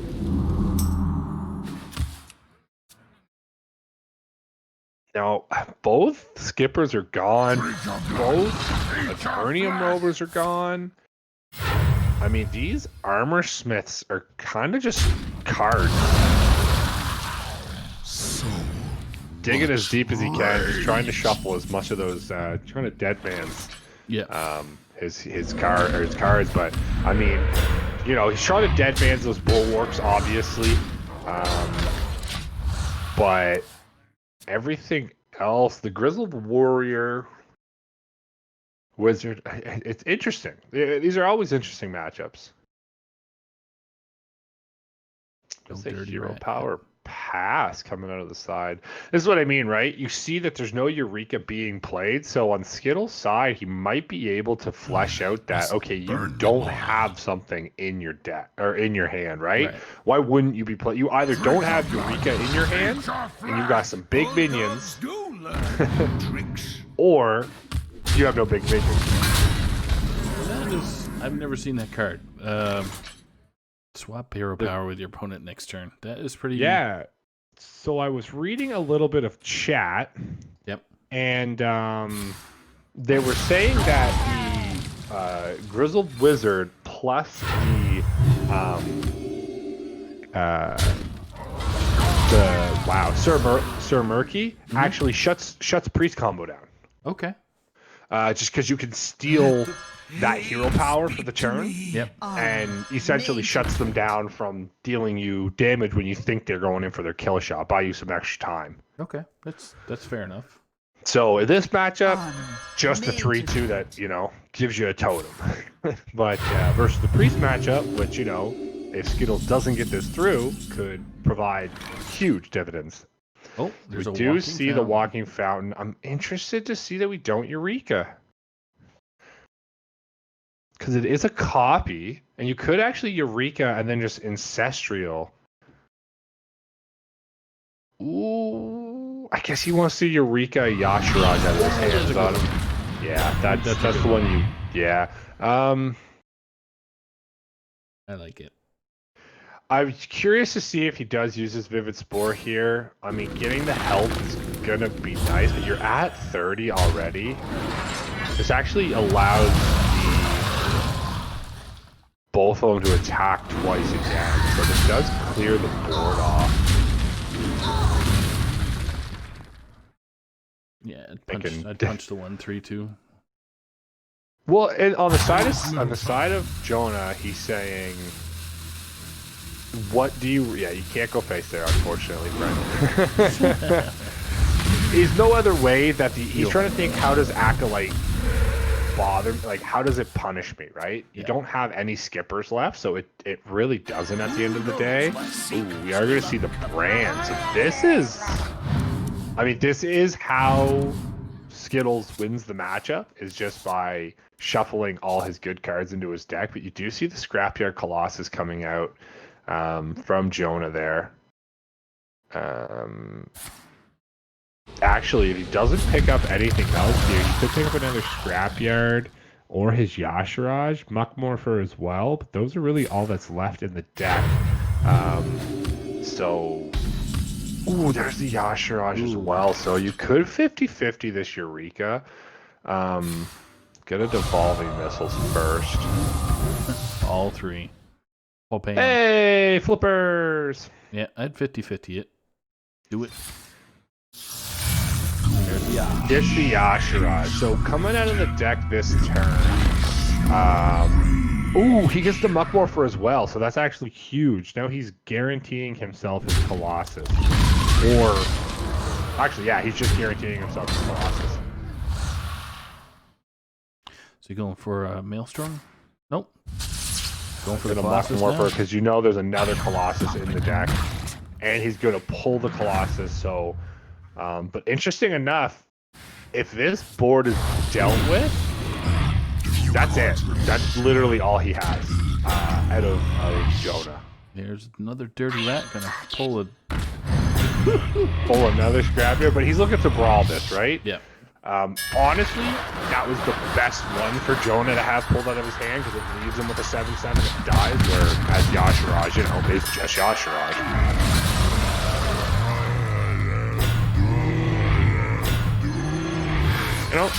Now, both Skippers are gone. Both Eternium Rovers are gone. I mean, these Armor Smiths are kind of just cards. Dig it as deep as he can. He's trying to shuffle as much of those, trying to deadmans. Yeah. His cards, but I mean, you know, he's trying to deadmans those Bulwarks, obviously. But everything else, the Grizzled Warrior, Wizard, it's interesting. These are always interesting matchups. It's a hero power pass coming out of the side. This is what I mean, right? You see that there's no Eureka being played, so on Skittles' side, he might be able to flesh out that, okay, you don't have something in your deck or in your hand, right? Why wouldn't you be playing? You either don't have Eureka in your hand and you've got some big minions, or you have no big minions. I've never seen that card. Swap hero power with your opponent next turn. That is pretty... Yeah. So I was reading a little bit of chat. Yep. And they were saying that the Grizzled Wizard plus the Sir Murky actually shuts Priest combo down. Okay. Just because you can steal that hero power for the turn, and essentially shuts them down from dealing you damage when you think they're going in for their kill shot. Buy you some extra time. Okay, that's fair enough. So in this matchup, just the 3/2 that gives you a totem. But versus the Priest matchup, which if Skittles doesn't get this through, could provide huge dividends. Oh, there's we a do walking see fountain. The Walking Fountain. I'm interested to see that we don't Eureka. Because it is a copy, and you could actually Eureka and then just Ancestral. Ooh, I guess he wants to Eureka Yashiraj out of his hands on him. Yeah, that's the one you... Yeah. I like it. I'm curious to see if he does use his Vivid Spore here. I mean, getting the health is going to be nice, but you're at 30 already. This actually allows both of them to attack twice again, so this does clear the board off. Yeah, I'd punch the 1/3/2. Well, and on the side of Jonah, he's saying, "What do you?" Yeah, you can't go face there, unfortunately, Brent. There's no other way that he's trying to think. How does Acolyte bother? Like, how does it punish me? Right? You don't have any skippers left, so it really doesn't at the end of the day. Ooh, we are going to see the brand. So this is how Skittles wins the matchup, is just by shuffling all his good cards into his deck. But you do see the Scrapyard Colossus coming out from Jonah there. Actually, if he doesn't pick up anything else here, he could pick up another Scrapyard or his Yashiraj, Muckmortar as well, but those are really all that's left in the deck. Ooh, there's the Yashiraj as well, so you could 50-50 this Eureka. get a devolving missiles first. All three. While paying. Hey, flippers! Yeah, I'd 50-50 it. Do it. It's the Yashiraj. So coming out of the deck this turn. Ooh, he gets the Muckmorpher as well, so that's actually huge. Now he's guaranteeing himself his Colossus. Or, actually, yeah, he's just guaranteeing himself his Colossus. So you going for a Maelstrom? Nope. Going for the Muckmorpher Colossus because you know there's another Colossus in the deck, and he's going to pull the Colossus. So, but interesting enough, if this board is dealt with, that's it. That's literally all he has out of Jonah. There's another dirty rat gonna pull another scrap here, but he's looking to brawl this, right? Yeah. Honestly, that was the best one for Jonah to have pulled out of his hand because it leaves him with a 7/7 and dies, where as Yashiraj, it's just Yashiraj.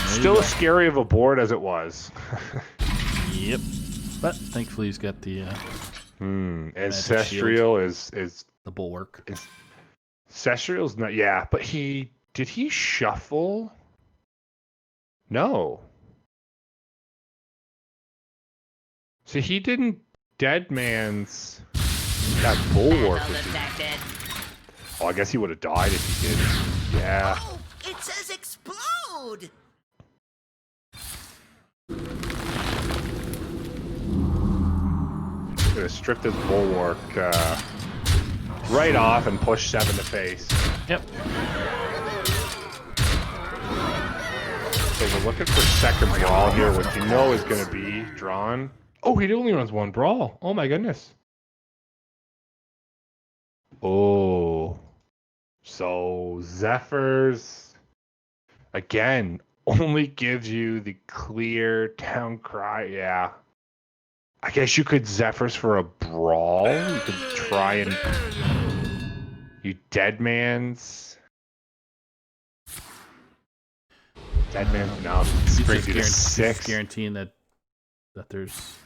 Still as scary of a board as it was. Yep. But thankfully he's got the Ancestral is the bulwark. Ancestral's not, yeah, but did he shuffle? No. So he didn't Deadman's that bulwark. Oh, I guess he would have died if he did. Yeah. Oh, it says explode! Gonna strip this bulwark right off and push 7 to face. Yep. So we're looking for second brawl here, which you know is gonna be drawn. Oh, he only runs one brawl. Oh my goodness. Oh. So Zephyrs again only gives you the clear town cry. Yeah. I guess you could Zephyrs for a brawl. You could try and you Deadman's. Deadman's no. This brings you to 6. Guaranteeing that there's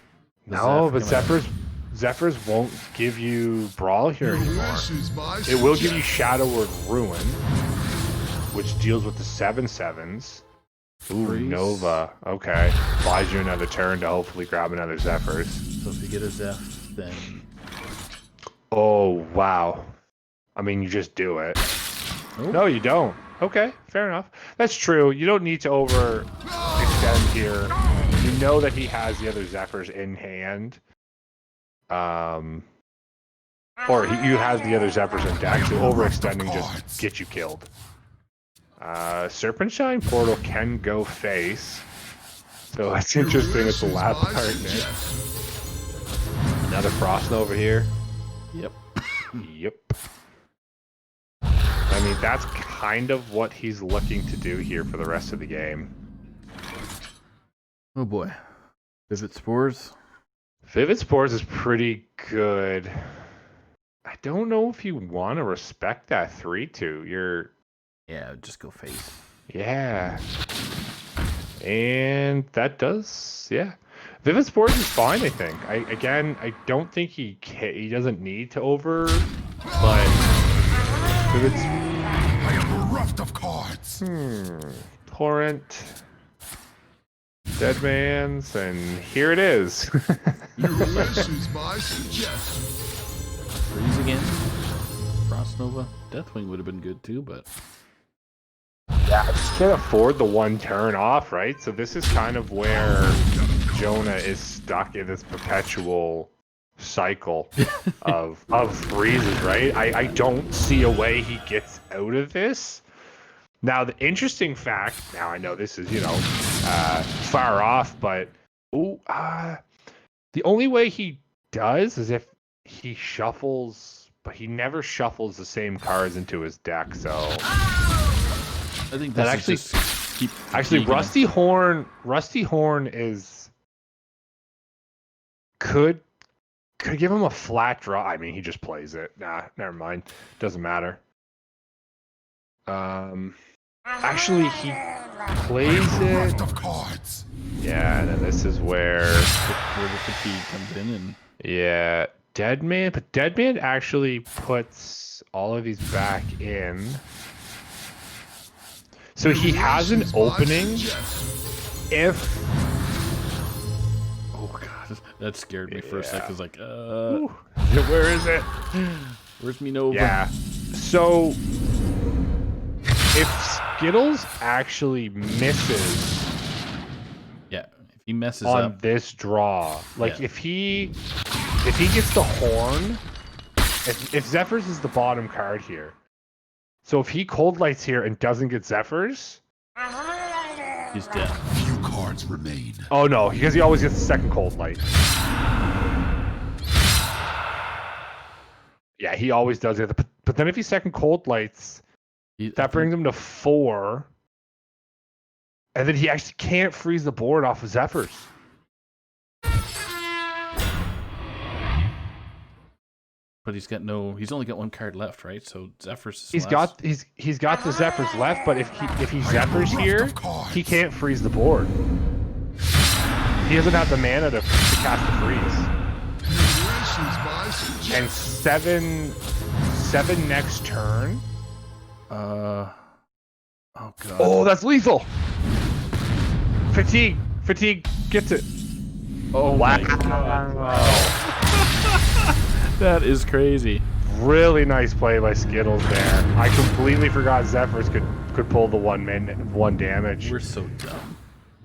no, but Zephyrs won't give you brawl here anymore. It will give you Shadow Word Ruin, which deals with the 7/7s. Ooh, Freeze. Nova. Okay. Buys you another turn to hopefully grab another Zephyrs. So if you get a Zeph, then... Oh, wow. I mean, you just do it. Nope. No, you don't. Okay, fair enough. That's true. You don't need to overextend here. You know that he has the other Zephyrs in hand. Or you have the other Zephyrs in deck, so overextending just gets you killed. Serpentine Portal can go face. So that's interesting at the last part there. Another Frost Nova here. Yep. Yep. I mean, that's kind of what he's looking to do here for the rest of the game. Oh boy. Vivid Spores. Vivid Spores is pretty good. I don't know if you want to respect that 3/2. Yeah, just go face. Yeah. And that does, yeah. Vivid Spores is fine, I think. I don't think he doesn't need to over, but Vivid I am bereft of cards. Torrent, Deadman's, and here it is. This is my suggestion. Freeze again. Frost Nova. Deathwing would have been good too, but... Yeah, I just can't afford the one turn off, right? So this is kind of where Jonah is stuck in this perpetual cycle of freezes, right? I don't see a way he gets out of this. Now, the interesting fact, now I know this is, far off, but the only way he does is if he shuffles, but he never shuffles the same cards into his deck, so... I think that actually Rusty Horn is could give him a flat draw. I mean, he just plays it. Nah, never mind. Doesn't matter. Actually, he plays it. Of cards. Yeah, Yeah, and then this is where the fatigue comes in, and yeah, Deadman, but Deadman actually puts all of these back in. So he has an opening if... oh god, that scared me for a second. I was like, Ooh. Where is it? Where's me Nova? Yeah. So if SKItLLeZ actually misses Yeah, if he messes on up, this draw, like Yeah. if he gets the horn, if Zephyrs is the bottom card here, so if he cold lights here and doesn't get Zephyrs, he's dead. Few cards remain. oh no, because he always gets the second cold light. Yeah, he always does it. But then if he second cold lights, that brings him to 4. And then he actually can't freeze the board off of Zephyrs. But he's only got one card left, right? So Zephyrs is He's got the Zephyrs left, but if he Zephyrs here, he can't freeze the board. He doesn't have the mana to cast the freeze. And 7 next turn. Oh god. Oh, that's lethal. Fatigue gets it. Oh Wow. my god. That is crazy. Really nice play by SKItLLeZ there. I completely forgot Zephyrs could pull the 1 damage. We're so dumb.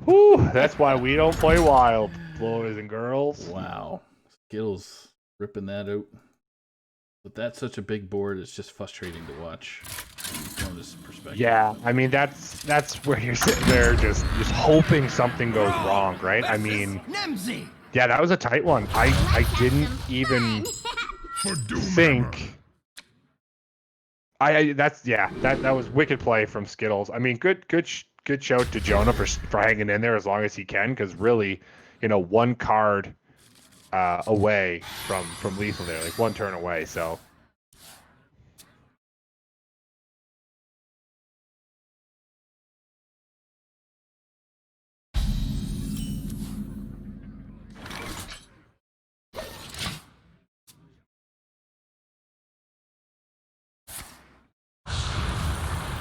Whew, that's why we don't play wild, boys and girls. Wow. SKItLLeZ ripping that out. But that's such a big board, it's just frustrating to watch from this perspective. Yeah, I mean that's where you're sitting there just hoping something goes wrong, right? I mean, yeah, that was a tight one. I didn't even think. That was wicked play from SKItLLeZ. I mean, good shout to Jonah for hanging in there as long as he can, because really, 1 card away from lethal there, like 1 turn away. So.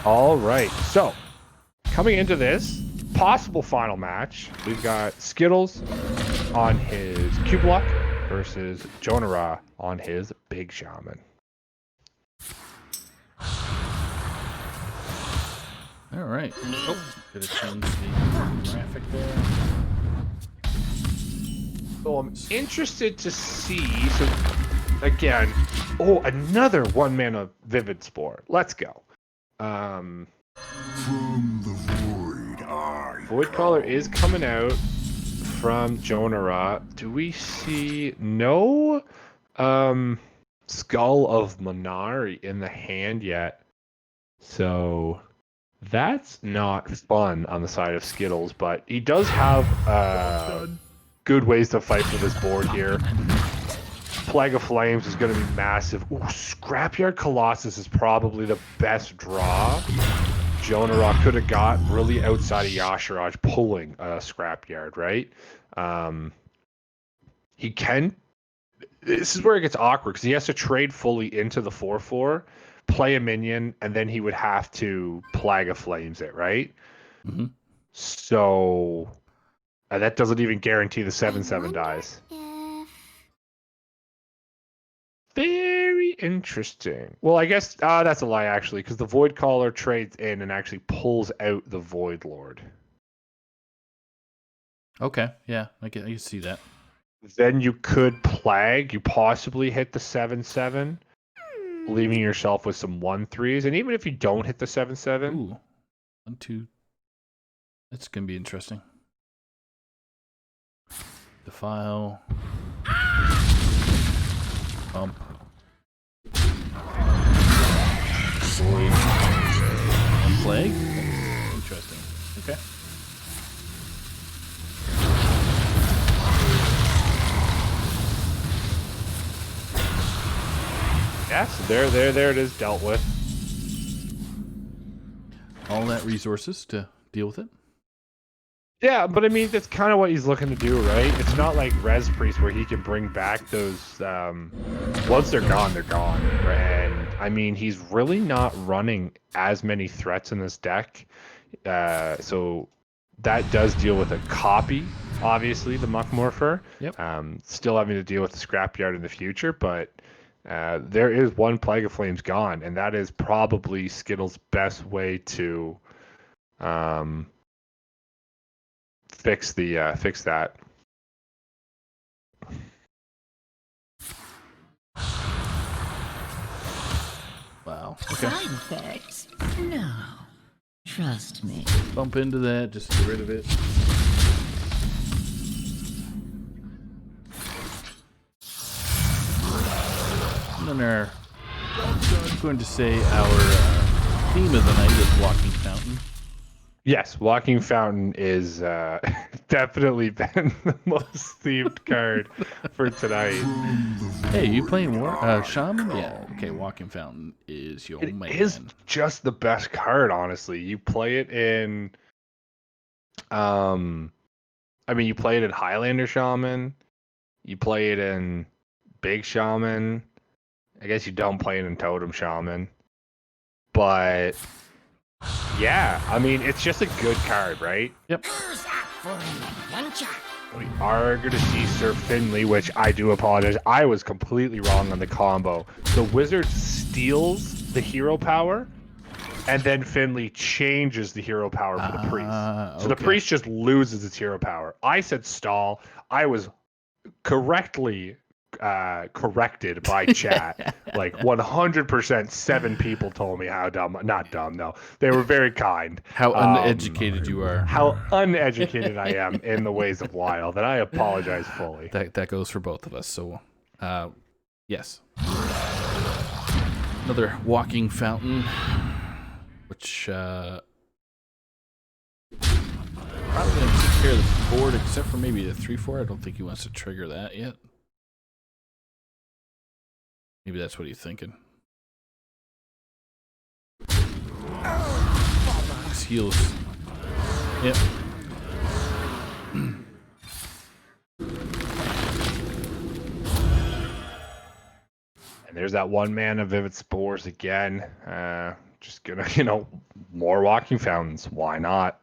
All right, so coming into this possible final match, we've got SKItLLeZ on his Q-Block versus Jonah-rah on his Big Shaman. All right. Oh, gotta change the graphic there. So I'm interested to see. So again, another 1-mana Vivid Spore. Let's go. From the void, Void Caller is coming out from Jonah-rah. Do we see no Skull of Manari in the hand yet? So that's not fun on the side of SKItLLeZ, but he does have good ways to fight for this board here. Plague of Flames is going to be massive. Ooh, Scrapyard Colossus is probably the best draw Jonah-rah could have got really outside of Yashiraj pulling a Scrapyard, right? He can... This is where it gets awkward, because he has to trade fully into the 4/4, play a minion, and then he would have to Plague of Flames it, right? Mm-hmm. So... that doesn't even guarantee the 7/7 dies. Very interesting. Well, I guess that's a lie, actually, because the Void Caller trades in and actually pulls out the Void Lord. Okay, yeah, I can see that. Then you could Plague. You possibly hit the 7/7, leaving yourself with some 1/3s. And even if you don't hit the 7/7... Ooh, 1, 2. That's going to be interesting. Defile. Pump. One Plague? Interesting. Okay. Yeah, so there it is, dealt with. All that resources to deal with it. Yeah, but I mean, that's kind of what he's looking to do, right? It's not like Res Priest where he can bring back those. Once they're gone, they're gone. And I mean, he's really not running as many threats in this deck. So that does deal with a copy, obviously, the Muck Morpher. Yep. Still having to deal with the Scrapyard in the future, but there is one Plague of Flames gone, and that is probably SKItLLeZ's best way to. Fix that. Wow. Okay. Side effects? No. Trust me. Bump into that, just get rid of it. And then I'm going to say our theme of the night is Walking Fountain. Yes, Walking Fountain is definitely been the most themed card for tonight. Hey, you playing Shaman? Yeah. Okay, Walking Fountain is your man. It is just the best card, honestly. You play it in, you play it in Highlander Shaman. You play it in Big Shaman. I guess you don't play it in Totem Shaman, but. Yeah, I mean, it's just a good card, right? Yep. We are going to see Sir Finley, which I do apologize. I was completely wrong on the combo. The wizard steals the hero power, and then Finley changes the hero power for the priest. So the priest just loses its hero power. I said stall. I was correctly corrected by chat. Like 100%, 7 people told me how dumb. Not dumb, no. They were very kind. How uneducated you are. How uneducated I am in the ways of Wild, and I apologize fully. That goes for both of us. So, yes. Another Walking Fountain, which probably going to take care of the board, except for maybe the 3/4. I don't think he wants to trigger that yet. Maybe that's what he's thinking. His heals. Yep. And there's that one mana Vivid Spores again. Just gonna, more Walking Fountains. Why not?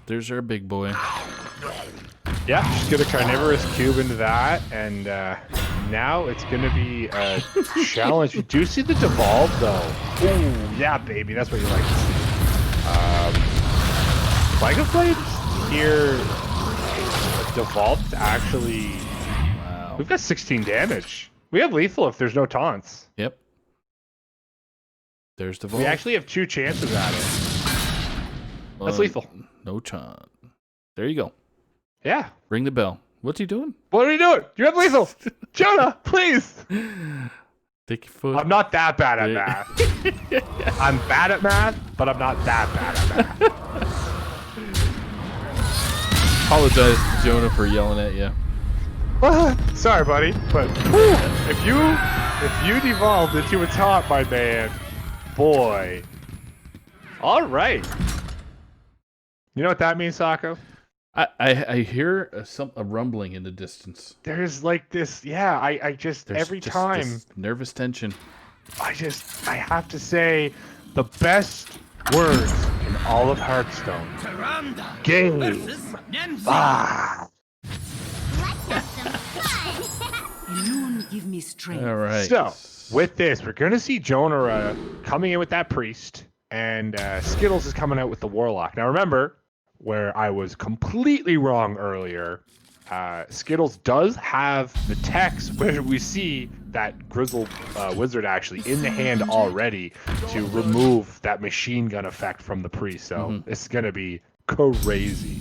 There's our big boy. Yeah, just get a Carnivorous Cube into that, and now it's going to be a challenge. You do see the Devolve, though. Ooh, yeah, baby, that's what you like to see. Plague of Flames here, Devolve actually... Wow. We've got 16 damage. We have lethal if there's no taunts. Yep. There's Devolve. We actually have 2 chances at it. That's lethal. No chance. There you go. Yeah. Ring the bell. What's he doing? What are you doing? You have lethal. Jonah, please. Take your foot. I'm not that bad at math. I'm bad at math, but I'm not that bad at math. Apologize to Jonah for yelling at you. Sorry, buddy, but if you devolved into a taunt, my man, boy. All right. You know what that means, Saku? I hear a rumbling in the distance. There's like this, yeah. I just There's every just time this nervous tension. I have to say the best words in all of Hearthstone. Game. Ah. You give me strength. All right. So with this, we're gonna see Jonah-rah coming in with that priest, and SKItLLeZ is coming out with the warlock. Now remember, where I was completely wrong earlier, SKItLLeZ does have the text where we see that Grizzled Wizard actually in the hand already to remove that machine gun effect from the priest. So it's going to be crazy.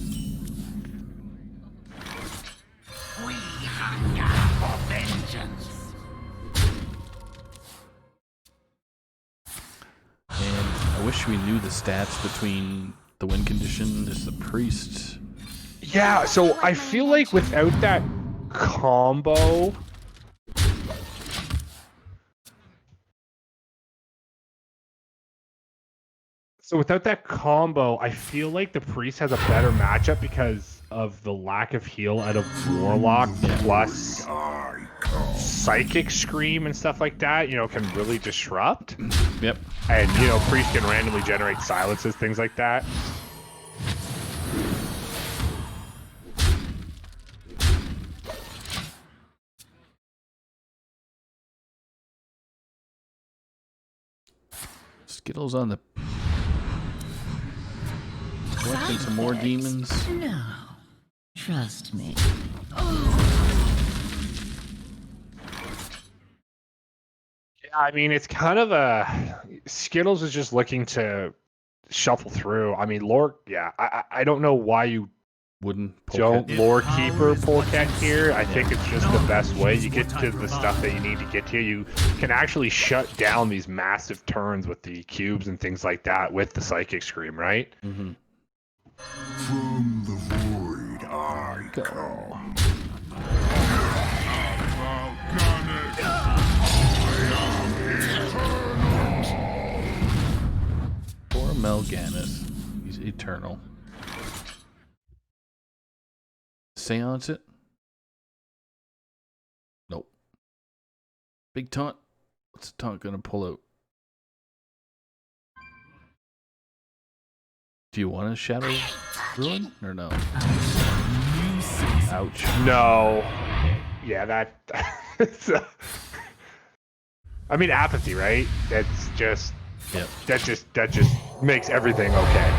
We hunger for vengeance. And I wish we knew the stats between the win condition is the priest. Yeah, so I feel like without that combo. So without that combo, I feel like the Priest has a better matchup because of the lack of heal out of Warlock plus Psychic Scream and stuff like that, you know, can really disrupt. Yep. And, you know, Priest can randomly generate silences, things like that. SKItLLeZ on the collecting some more demons. No. Trust me. Yeah, I mean, it's kind of a... SKItLLeZ is just looking to shuffle through. I mean, Lore, yeah, I don't know why you Wooden don't polecat. Lore Keeper Polecat here. I think it's just the best way. You get to the stuff that you need to get to. You can actually shut down these massive turns with the cubes and things like that with the Psychic Scream, right? Mm-hmm. From the void I come. Poor Melganis. He's eternal. Seance it? Nope. Big taunt. What's the taunt gonna pull out? Do you want a Shadow Ruin or no? Ouch. No. Yeah, that... I mean, apathy, right? That's just... Yep. That just makes everything okay.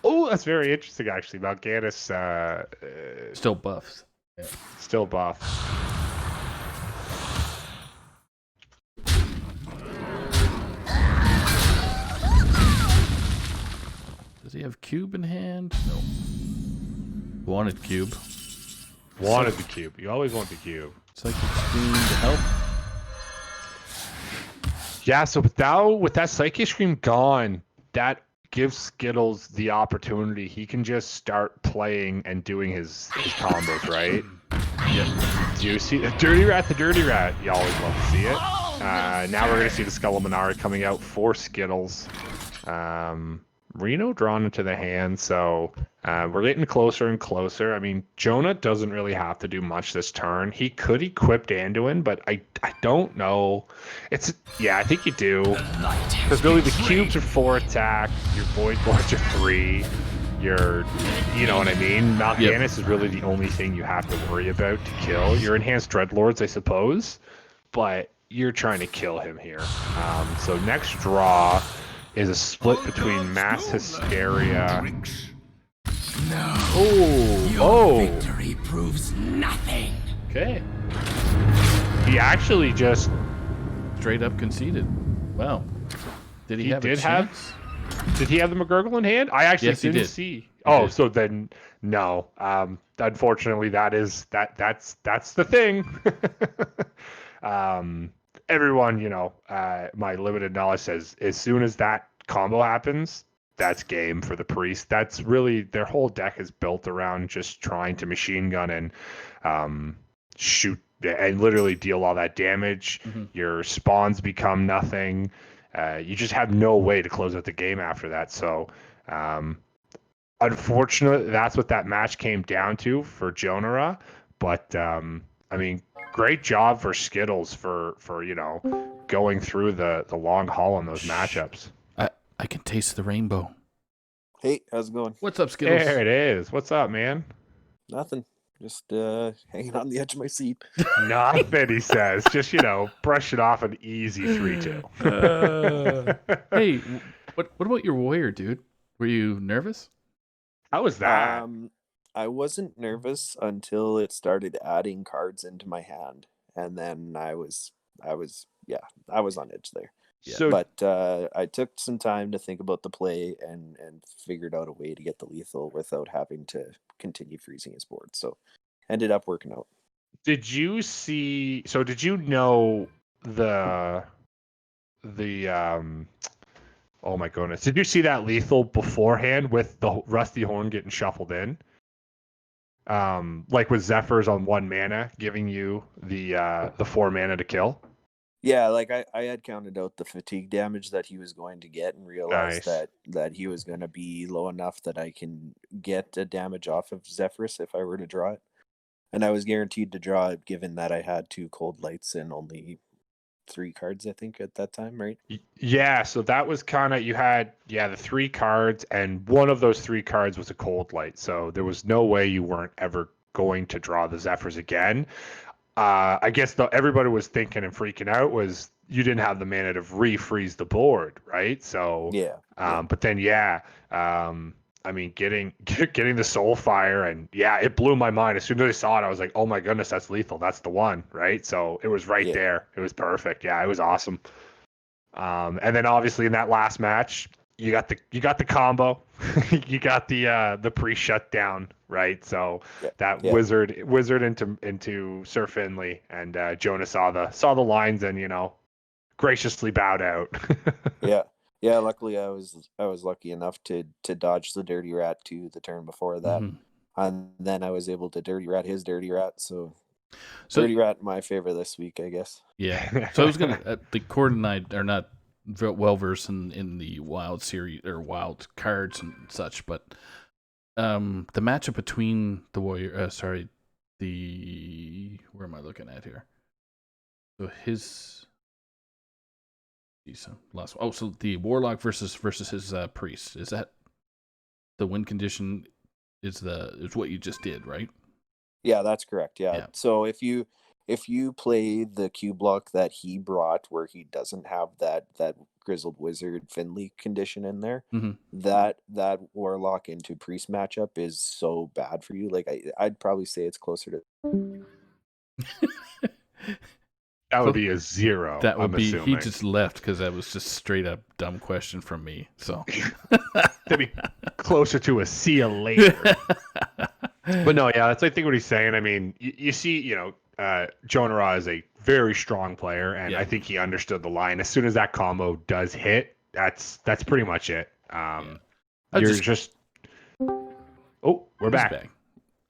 Oh, that's very interesting, actually. Mal'Ganis Still buffs. Yeah. still buff. Does he have cube in hand? No. Wanted cube. Wanted the cube. You always want the cube. Psychic Scream to help. Yeah, so with that Psychic Scream gone, that gives SKItLLeZ the opportunity. He can just start playing and doing his combos, right? Yep. Do you see Dirty Rat the Dirty Rat? You always love to see it. Now we're going to see the Skull of Minari coming out for SKItLLeZ. Reno drawn into the hand, so we're getting closer and closer. I mean, Jonah doesn't really have to do much this turn. He could equip Anduin, but I don't know. I think you do. Because really, the cubes are 4 attack, your Void Lords are 3, you know what I mean? Mal'Ganis is really the only thing you have to worry about to kill. Your Enhanced Dreadlords, I suppose, but you're trying to kill him here. So next draw is a split between Mass Hysteria. Victory proves nothing. Okay. He actually just Straight up conceded. Wow. Did he have a chance? Did he have the McGurgle in hand? I actually Yes, he didn't did. see. He did. So then no. Unfortunately, that's the thing. Everyone, you know, my limited knowledge says as soon as that combo happens, that's game for the Priest. That's really their whole deck is built around just trying to machine gun and shoot and literally deal all that damage. Mm-hmm. Your spawns become nothing. You just have no way to close out the game after that. So, unfortunately, that's what that match came down to for Jonah-rah. But I mean, great job for SKItLLeZ for you know going through the long haul on those matchups. I can taste the rainbow. Hey, how's it going? What's up, SKItLLeZ? There it is. What's up, man? Nothing. Just hanging on the edge of my seat. Nothing, he says. Just, you know, brush it off an easy 3-2. Hey, what about your warrior, dude? Were you nervous? How was that? I wasn't nervous until it started adding cards into my hand, and then I was on edge there. Yeah. So, But I took some time to think about the play and figured out a way to get the lethal without having to continue freezing his board. So ended up working out. did you know the oh my goodness. Did you see that lethal beforehand with the Rusty Horn getting shuffled in? Like with Zephyrs on 1 mana, giving you the 4 mana to kill. Yeah, like I had counted out the fatigue damage that he was going to get and realized Nice. that he was going to be low enough that I can get a damage off of Zephyrus if I were to draw it. And I was guaranteed to draw it given that I had 2 cold lights and only 3 cards, I think, at that time, right? Yeah, so that was kind of, you had, the 3 cards, and one of those 3 cards was a cold light. So there was no way you weren't ever going to draw the Zephyrs again. I guess everybody was thinking and freaking out was you didn't have the mana to refreeze the board, right? So, Yeah. but then, I mean, getting the Soulfire, and it blew my mind. As soon as I saw it, I was like, oh my goodness, that's lethal. That's the one, right? So it was right there. It was perfect. Yeah, it was awesome. And then obviously in that last match, you got the combo, you got the pre-shutdown, right? So wizard into Sir Finley, and Jonah saw the lines and graciously bowed out. Yeah. Luckily, I was lucky enough to dodge the Dirty Rat to the turn before that, and then I was able to Dirty Rat his Dirty Rat. So Dirty Rat, my favorite this week, I guess. Yeah. So I was gonna the Koroden and I are not well versed in the wild series or wild cards and such, but the matchup between the warrior, where am I looking at here? So so the warlock versus his priest, is that the win condition? Is what you just did, right? Yeah, that's correct. Yeah. So if you play the Q block that he brought, where he doesn't have that Grizzled Wizard Finley condition in there, that warlock into priest matchup is so bad for you. Like I'd probably say it's closer to. That would be a 0. That would be. Assuming. He just left because that was just straight up dumb question from me. So that'd be closer to a see you later. But no, that's I think what he's saying. I mean, you see, Jonah-rah is a very strong player, and I think he understood the line. As soon as that combo does hit, that's pretty much it. You're just. Oh, we're back.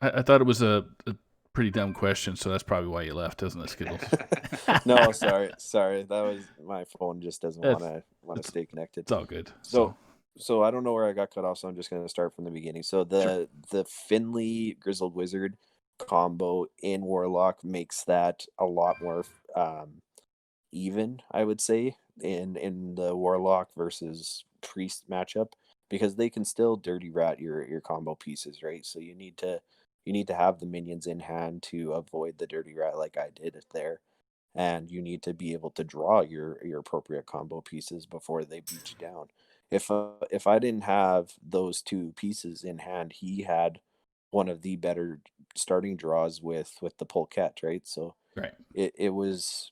I thought it was a pretty dumb question, so that's probably why you left, doesn't it, SKItLLeZ? No, sorry. That was my phone. Just doesn't want to stay connected. It's all good. So I don't know where I got cut off, so I'm just going to start from the beginning. So the Finley Grizzled Wizard combo in Warlock makes that a lot more even, I would say, in the Warlock versus Priest matchup, because they can still Dirty Rat your combo pieces, right? So you need to have the minions in hand to avoid the Dirty Rat like I did it there. And you need to be able to draw your appropriate combo pieces before they beat you down. If I didn't have those 2 pieces in hand, he had one of the better starting draws with the Polket, right? So it was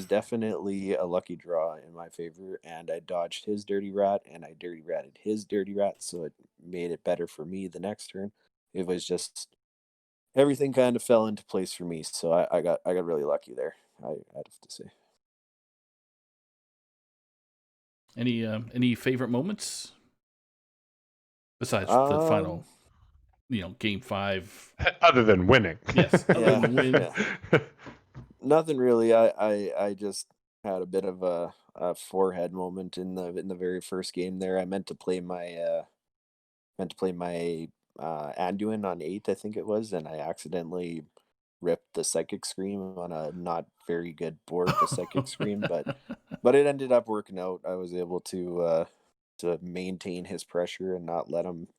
definitely a lucky draw in my favor, and I dodged his Dirty Rat and I Dirty Ratted his Dirty Rat, so it made it better for me the next turn. It was just everything kind of fell into place for me, so I got really lucky there. I'd have to say. Any favorite moments besides the final, game 5? Other than winning, yes. Other than win. Nothing really. I just had a bit of a forehead moment in the very first game there. I meant to play my Anduin on 8, I think it was, and I accidentally ripped the Psychic Scream on a not very good board, the Psychic Scream, but it ended up working out. I was able to maintain his pressure and not let him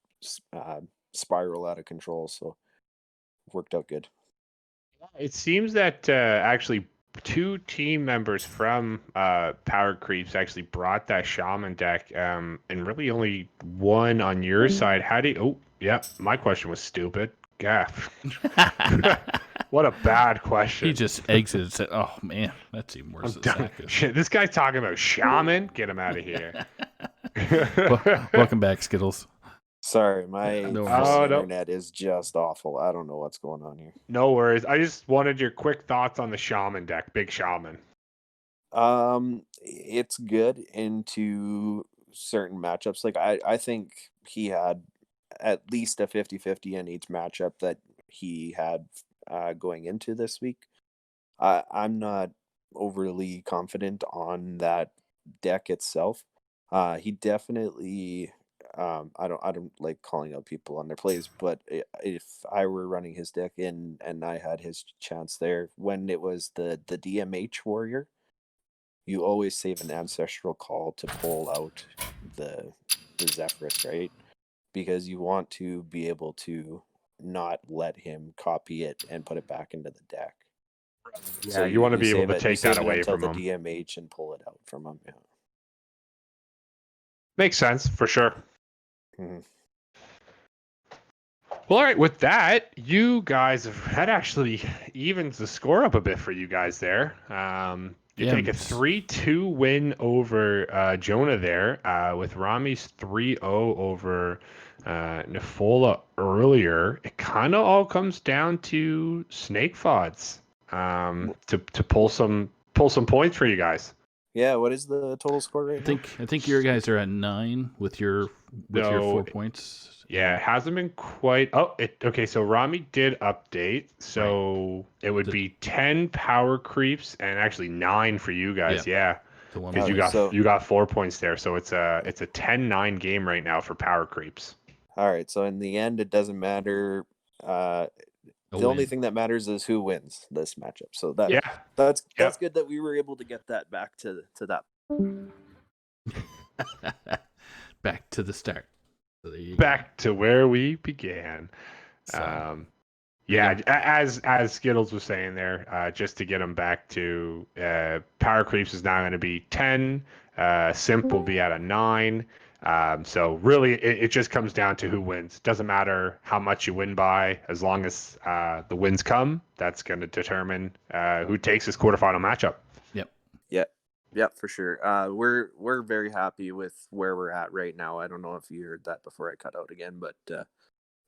spiral out of control, so worked out good. It seems that actually 2 team members from Power Creeps actually brought that Shaman deck, and really only one on your side. How do you... Oh, yeah, my question was stupid. Gaff. What a bad question. He just exited and said, oh, man, that's even worse than Saku. This guy's talking about Shaman? Get him out of here. Welcome back, SKItLLeZ. Sorry, my internet is just awful. I don't know what's going on here. No worries. I just wanted your quick thoughts on the Shaman deck, Big Shaman. It's good into certain matchups. Like I think he had at least a 50-50 in each matchup that he had going into this week. I'm not overly confident on that deck itself. He definitely I don't like calling out people on their plays, but if I were running his deck and I had his chance there when it was the DMH warrior, you always save an ancestral call to pull out the Zephyrus, right? Because you want to be able to not let him copy it and put it back into the deck. Yeah, So you want to be able to you take save that it away until from the him. DMH and pull it out from him. Yeah. Makes sense for sure. Mm-hmm. Well, all right. With that, you guys that actually evens the score up a bit for you guys there. You take a 3-2 win over Jonah there, with Rami's 3-0 over Nefola earlier. It kind of all comes down to SnakeFawdz to pull some points for you guys. Yeah, what is the total score right now? I think your guys are at 9 with your 4 points. Yeah, it hasn't been quite. Okay. So Rami did update, so it would be 10 power creeps and actually 9 for you guys. Yeah, because you got 4 points there, so it's a 10-9 game right now for power creeps. All right, so in the end, it doesn't matter. The only thing that matters is who wins this matchup. So that's good that we were able to get that back to that. Back to the start. So back to where we began. So, as SKItLLeZ was saying there, just to get them back to power creeps is now going to be 10. SIMP will be at a 9. So really, it just comes down to who wins. Doesn't matter how much you win by, as long as the wins come. That's going to determine who takes this quarterfinal matchup. Yep, for sure. We're very happy with where we're at right now. I don't know if you heard that before I cut out again, but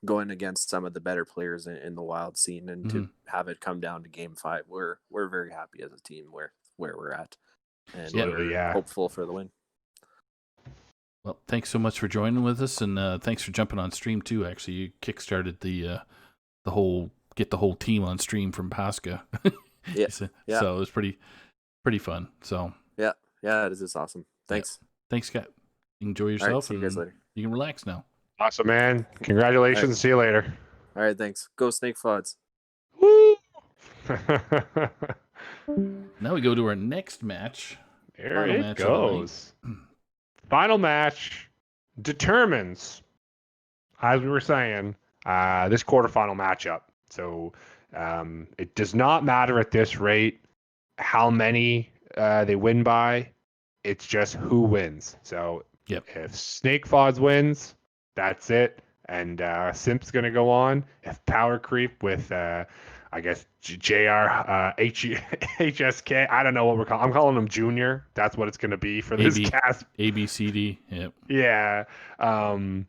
going against some of the better players in the wild scene and to have it come down to game 5, we're very happy as a team where we're at, and we're hopeful for the win. Well, thanks so much for joining with us, and thanks for jumping on stream too. Actually, you kickstarted the whole team on stream from Pasca. So it was pretty fun. So yeah, it is. It's awesome. Thanks. Thanks, Scott. Enjoy yourself. All right, see you guys later. You can relax now. Awesome, man. Congratulations. All right. See you later. All right, thanks. Go SnakeFawdz. Woo! Now we go to our next match. There it goes. Final match determines, as we were saying, this quarterfinal matchup. So it does not matter at this rate how many they win by. It's just who wins. So if SnakeFawdz wins, that's it. And SIMP's going to go on. If Power Creep with, I guess, HSK, I don't know what we're calling. I'm calling him Junior. That's what it's going to be for this cast. ABCD. Yep. Yeah. And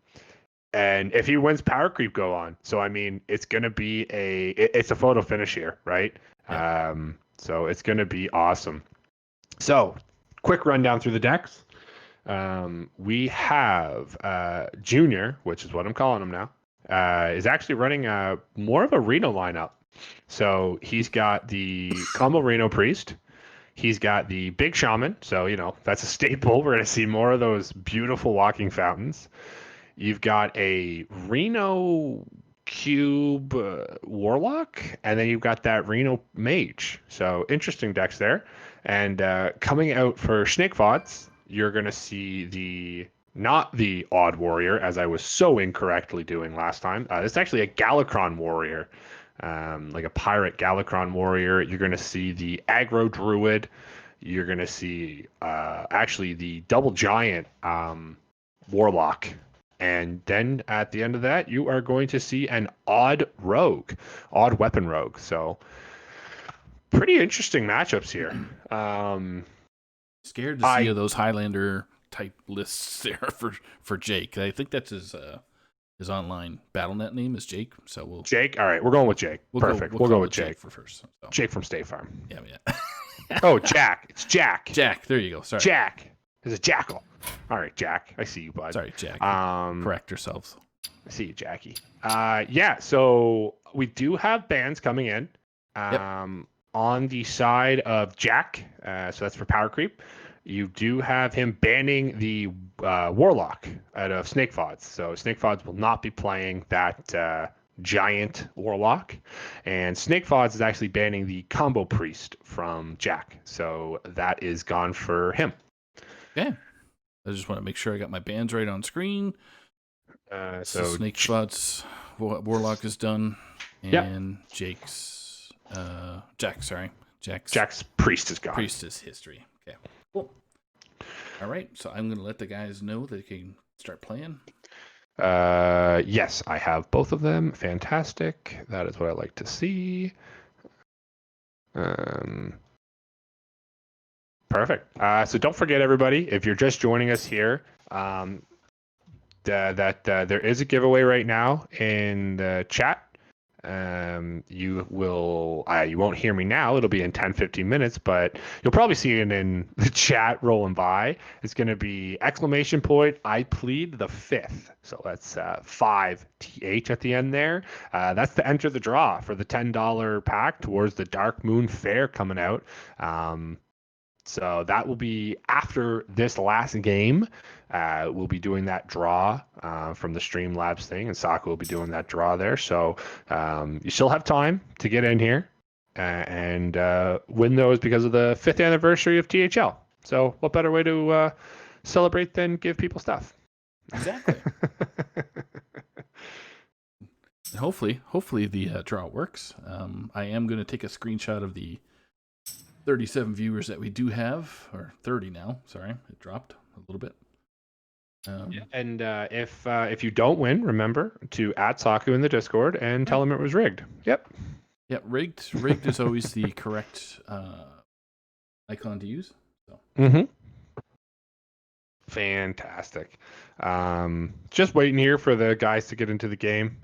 if he wins, Power Creep go on. So, I mean, it's going to be it's a photo finish here, right? Yeah. So it's going to be awesome. So, quick rundown through the decks. We have Junior, which is what I'm calling him now, is actually running more of a Reno lineup. So he's got the combo Reno Priest. He's got the Big Shaman. So, that's a staple. We're going to see more of those beautiful walking fountains. You've got a Reno Cube Warlock, and then you've got that Reno Mage. So interesting decks there. And coming out for SnakeFawdz, you're going to see not the Odd Warrior, as I was so incorrectly doing last time. It's actually a Galakron Warrior, like a Pirate Galakron Warrior. You're going to see the Aggro Druid. You're going to see actually the Double Giant Warlock. And then at the end of that, you are going to see an Odd Weapon Rogue. So pretty interesting matchups here. Scared to see those Highlander type lists there for Jake. I think that's his online BattleNet name is Jake. So Jake. All right, we're going with Jake. Perfect. We'll go with Jake for first. So. Jake from State Farm. Yeah. Oh, Jack. It's Jack. Jack. There you go. Sorry. Jack. It's a jackal. All right, Jack. I see you, bud. Sorry, Jack. Correct yourselves. I see you, Jackie. Yeah, so we do have bans coming in. On the side of Jack, so that's for power creep. You do have him banning the Warlock out of SnakeFawdz. So SnakeFawdz will not be playing that giant Warlock. And SnakeFawdz is actually banning the Combo Priest from Jack. So that is gone for him. Okay. I just want to make sure I got my bans right on screen. So SnakeFawdz Warlock is done. And Jack's Priest is gone. Priest is history. Okay. Cool. All right. So I'm going to let the guys know that they can start playing. Yes, I have both of them. Fantastic. That is what I like to see. Perfect. So don't forget, everybody, if you're just joining us here, that there is a giveaway right now in the chat. You won't hear me now. It'll be in 10-15 minutes, but you'll probably see it in the chat rolling by. It's going to be ! I plead the fifth. So that's 5th at the end there. That's to enter the draw for the $10 pack towards the Dark Moon Fair coming out. So that will be after this last game. We'll be doing that draw from the Streamlabs thing, and Saku will be doing that draw there. So you still have time to get in here and win those because of the 5th anniversary of THL. So what better way to celebrate than give people stuff? Exactly. Hopefully the draw works. I am going to take a screenshot of the 37 viewers that we do have, or 30 now. Sorry, it dropped a little bit. And if you don't win, remember to add Saku in the Discord and tell him it was rigged. Yep. Yeah, rigged is always the correct icon to use. So. Fantastic. Just waiting here for the guys to get into the game.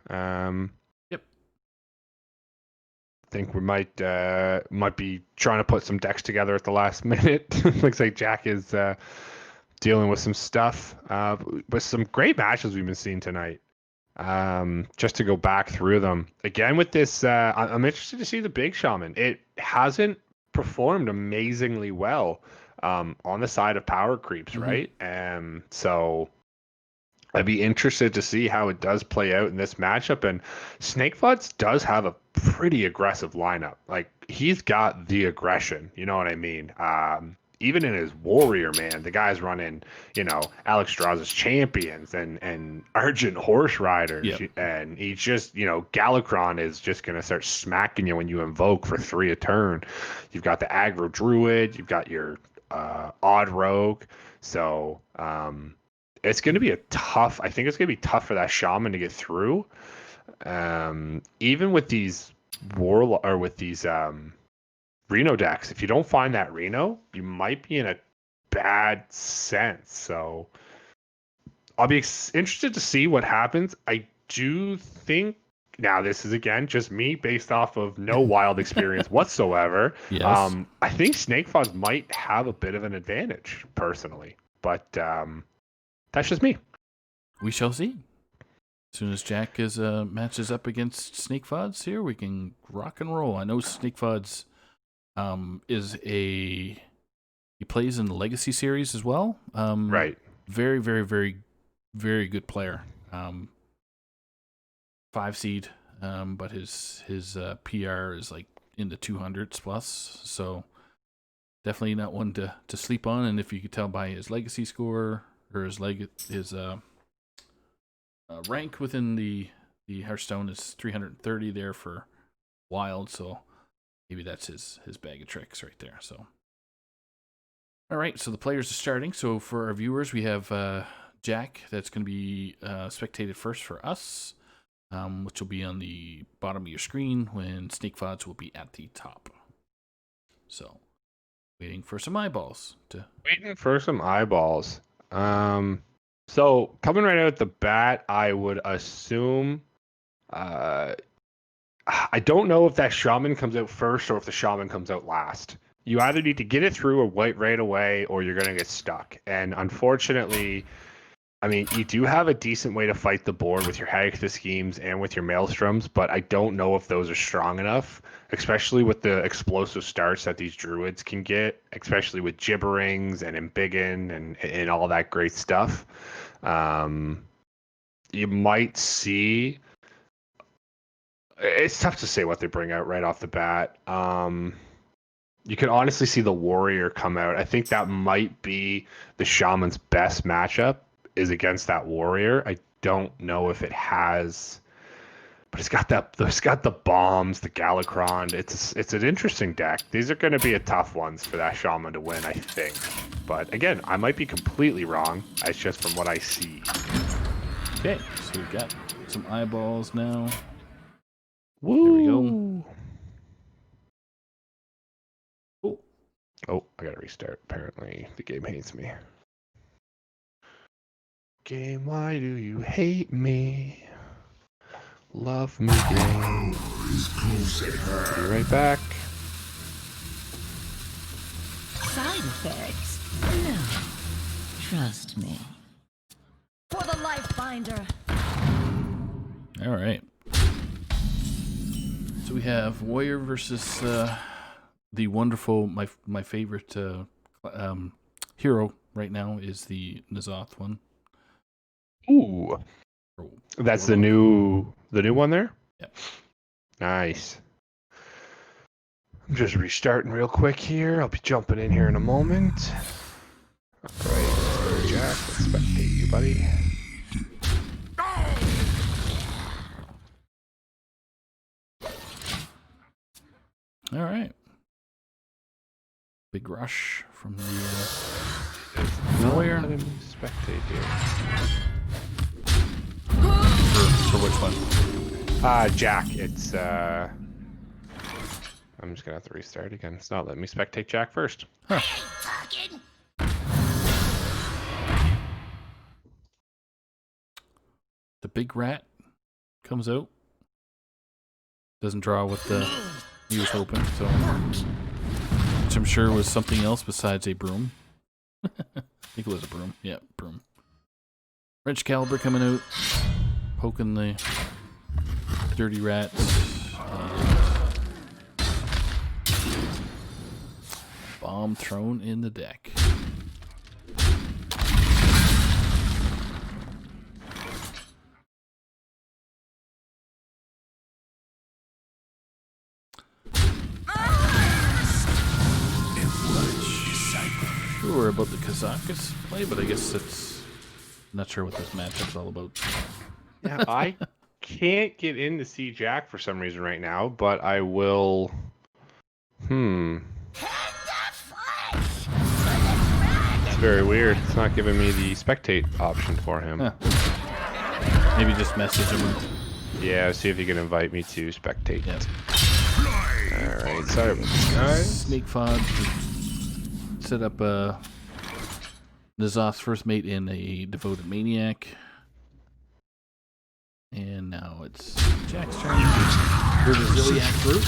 Think we might be trying to put some decks together at the last minute. Looks like Jack is dealing with some stuff, with some great matches we've been seeing tonight. Just to go back through them again with this, I'm interested to see the Big Shaman. It hasn't performed amazingly well on the side of power creeps, right? So I'd be interested to see how it does play out in this matchup. And SnakeFawdz does have a pretty aggressive lineup. Like, he's got the aggression, you know what I mean? Even in his warrior, man, the guy's running, Alex Strauss's champions and Argent Horse Riders. And he's just, Galakron is just going to start smacking you when you invoke for 3 a turn. You've got the aggro druid, you've got your odd rogue. So, it's going to be I think it's going to be tough for that shaman to get through. Even with these Reno decks, if you don't find that Reno, you might be in a bad sense. So I'll be interested to see what happens. I do think, now this is again just me based off of no wild experience whatsoever. Yes. I think SnakeFawdz might have a bit of an advantage personally, but that's just me. We shall see. As soon as Jack matches up against SnakeFawdz here, we can rock and roll. I know SnakeFawdz he plays in the Legacy series as well. Right. Very, very, very, very good player. 5 seed, but his PR is like in the 200s plus. So definitely not one to sleep on. And if you could tell by his Legacy score or his rank within the Hearthstone is 330 there for Wild, so maybe that's his bag of tricks right there. So, all right, so the players are starting. So for our viewers, we have Jack that's going to be spectated first for us, which will be on the bottom of your screen when SnakeFawdz will be at the top. So, waiting for some eyeballs. So coming right out at the bat, I would assume, I don't know if that shaman comes out first or if the shaman comes out last. You either need to get it through or wait right away, or you're going to get stuck. And unfortunately, I mean, you do have a decent way to fight the board with your Haggatha schemes and with your Maelstroms, but I don't know if those are strong enough, especially with the explosive starts that these druids can get, especially with Gibberings and Embiggen and all that great stuff. You might see... It's tough to say what they bring out right off the bat. You can honestly see the Warrior come out. I think that might be the Shaman's best matchup, is against that Warrior. I don't know if it has, but it's got the bombs, the Galakron. It's an interesting deck. These are going to be a tough ones for that Shaman to win, I think. But again, I might be completely wrong. It's just from what I see. Okay, so we've got some eyeballs now. Woo! There we go. Cool. Oh, I gotta restart. Apparently, the game hates me. Game, why do you hate me? Love me, game. Be right back. Side effects? No. Trust me. For the Life Finder. All right. So we have Warrior versus the wonderful, my favorite hero right now is the N'Zoth one. Ooh, that's the new one there. Yep. Nice. I'm just restarting real quick here. I'll be jumping in here in a moment. All right, Jack, let's spectate you, buddy. All right. Big rush from the Warrior. Let him spectate here. For which one? Jack. It's I'm just gonna have to restart again. It's not letting me spectate Jack first. Huh. The big rat comes out. Doesn't draw what he was hoping, so which I'm sure was something else besides a broom. I think it was a broom. Yeah, broom. Wrench Caliber coming out, poking the dirty rats. Bomb thrown in the deck. Sure about the Kazakhs play, but I guess it's not sure what this matchup's all about. Yeah, I can't get in to see Jack for some reason right now, but I will. It's very weird. It's not giving me the spectate option for him. Huh. Maybe just message him. Yeah, see if you can invite me to spectate. Yep. Alright, sorry about this, guys. SnakeFawdz set up N'Zoth's first mate in a Devoted Maniac. And now it's Jack's turn. Here's a Zilliac Brute.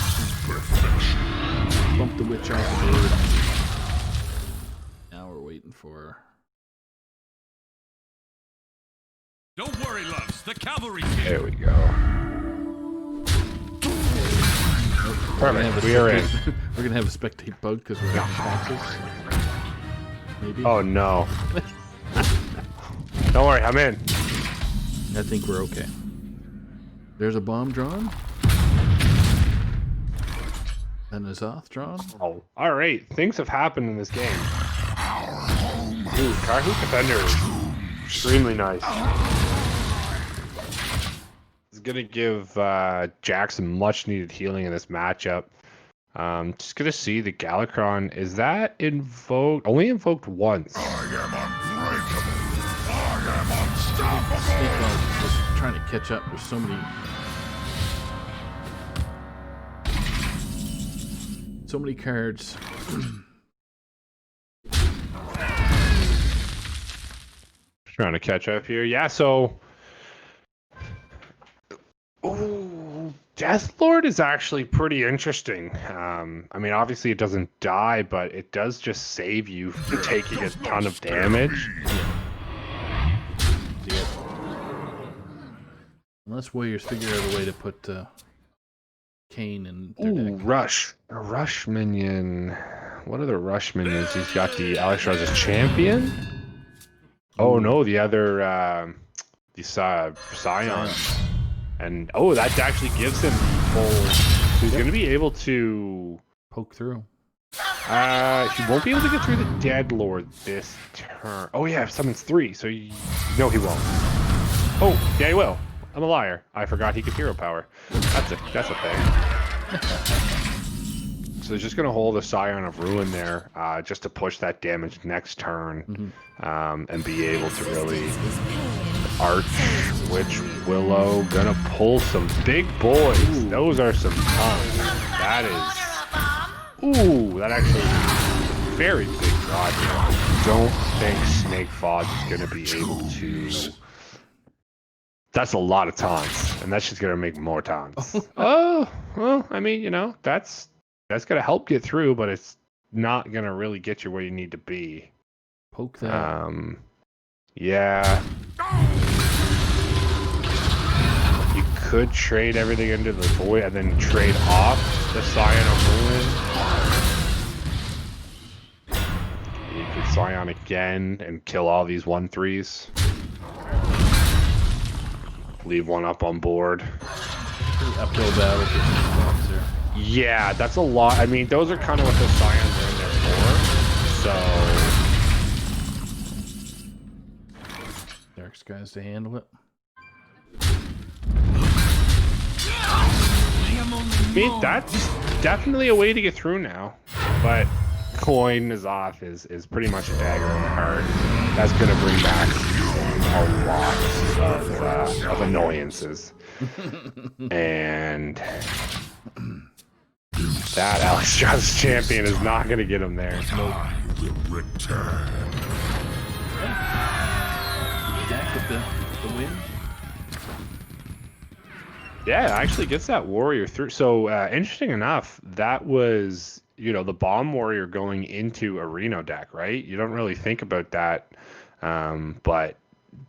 Bump the witch off the board. Now we're waiting for... Don't worry, loves. The cavalry's here. There we go. Perfect. We are in. We're gonna have a spectate bug because we're having boxes. Maybe. Oh no. Don't worry, I'm in. I think we're okay. There's a bomb drawn. And a N'Zoth drawn. Oh, all right. Things have happened in this game. Ooh, Karhoot Defender is extremely nice. It's gonna give Jack some much-needed healing in this matchup. Just gonna see the Galakron. Is that invoked? Only invoked once. I am unbreakable. I am unstoppable. SnakeFawdz was trying to catch up. There's so many cards. Trying to catch up here. Yeah, so ooh, Deathlord is actually pretty interesting. I mean, obviously it doesn't die, but it does just save you from taking a ton of damage. Unless Warriors figure out a way to put Kane in their Ooh, deck. Rush. A Rush minion. What are the Rush minions? He's got the Alexstrasza's champion. Oh no, the other the Scion. And that actually gives him full. So he's going to be able to poke through. He won't be able to get through the Dead Lord this turn. Oh yeah, summons 3, so no, he won't. Oh yeah, he will. I'm a liar. I forgot he could hero power. That's a thing. So he's just going to hold a Scion of Ruin there, just to push that damage next turn, and be able to really Arch, Witch, Willow, gonna pull some big boys. Ooh. Those are some tons. That actually very big draw here. Don't think SnakeFawdz is gonna be able to. That's a lot of taunts, and that's just gonna make more taunts. Oh, well, I mean, that's gonna help get through, but it's not gonna really get you where you need to be. Poke that. Yeah. You could trade everything into the void and then trade off the Scion of Ruin. You could Scion again and kill all these 1/3s. Leave one up on board. Pretty uphill battle for there. Yeah, that's a lot. I mean, those are kind of what the Scions are in there for. So Dark Skies to handle it. I mean, that's definitely a way to get through now. But coin is off is pretty much a dagger in the heart. That's going to bring back a lot of annoyances. And that Alexstrasza's champion is not going to get him there. I will return. Jack with the win. Yeah, it actually gets that warrior through. So interesting enough, that was the bomb warrior going into a Reno deck, right? You don't really think about that, but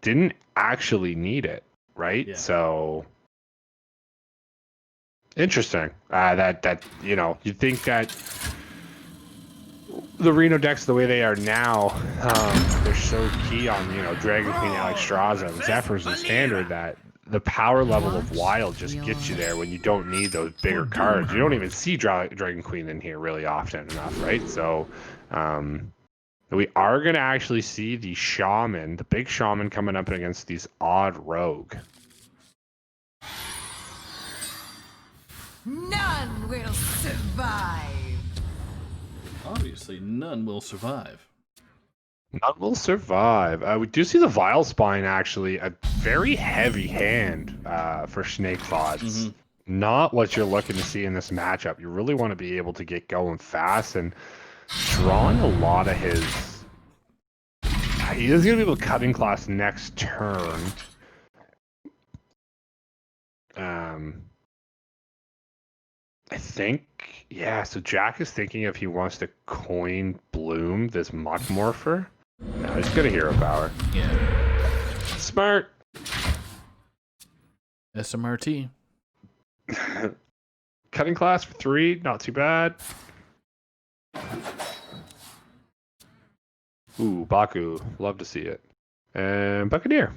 didn't actually need it, right? Yeah. So interesting. That you'd think that the Reno decks the way they are now, they're so key on Dragon Queen, Alexstrasza, and Zephyrs and Standard that the power level of Wild just gets you there when you don't need those bigger cards. You don't even see Dragon Queen in here really often enough, right? So we are going to actually see the Shaman, the big Shaman, coming up against these odd Rogue. None will survive. Obviously, none will survive. None will survive. We do see the Vile Spine, actually. A very heavy hand for SnakeFawdz. Not what you're looking to see in this matchup. You really want to be able to get going fast and drawing a lot of his... He is going to be able to cutting class next turn. I think... Yeah, so Jack is thinking if he wants to coin Bloom, this Muck Morpher. No, he's gonna hero power. Yeah. Smart. SMRT. Cutting class for 3, not too bad. Ooh, Baku. Love to see it. And Buccaneer.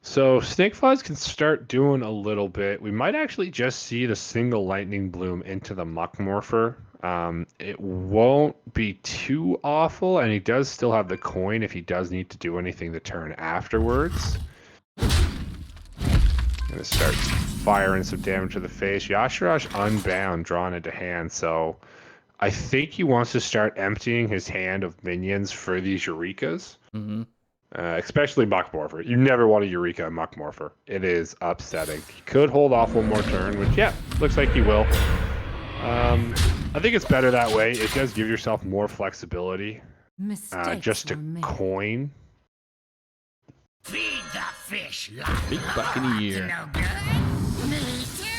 So SnakeFawdz can start doing a little bit. We might actually just see the single Lightning Bloom into the Muck Morpher. It won't be too awful, and he does still have the coin if he does need to do anything the turn afterwards. Gonna start firing some damage to the face. Yashira's Unbound drawn into hand, so I think he wants to start emptying his hand of minions for these Eurekas. Especially Muck Morpher. You never want a Eureka and Muck Morpher. It is upsetting. He could hold off one more turn, which, yeah, looks like he will. I think it's better that way. It does give yourself more flexibility. Just to coin. Feed the fish. Big Buccaneer.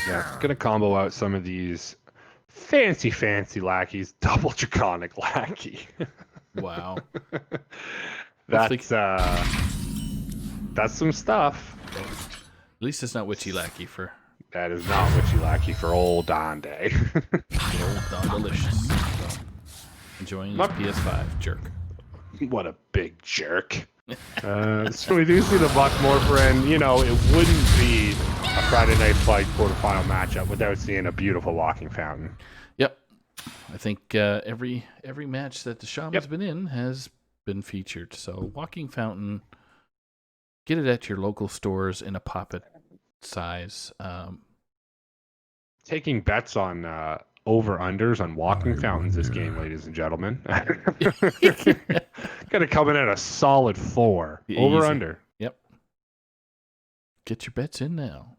Yeah, it's gonna combo out some of these fancy lackeys. Double Draconic Lackey. Wow. That's some stuff. least it's not witchy lackey for That is not what you lackey for old Donde. the old Don Delicious. So, enjoying his PS5 jerk. What a big jerk. So we do see the Buckmore friend. You know, it wouldn't be a Friday Night Fight quarterfinal matchup without seeing a beautiful walking fountain. Yep. I think every match that the Shaman's been in has been featured. So walking fountain, get it at your local stores in a poppet size. Taking bets on over-unders on walking fountains this game, ladies and gentlemen. Gonna come in at a solid 4. Over-under. Yep. Get your bets in now.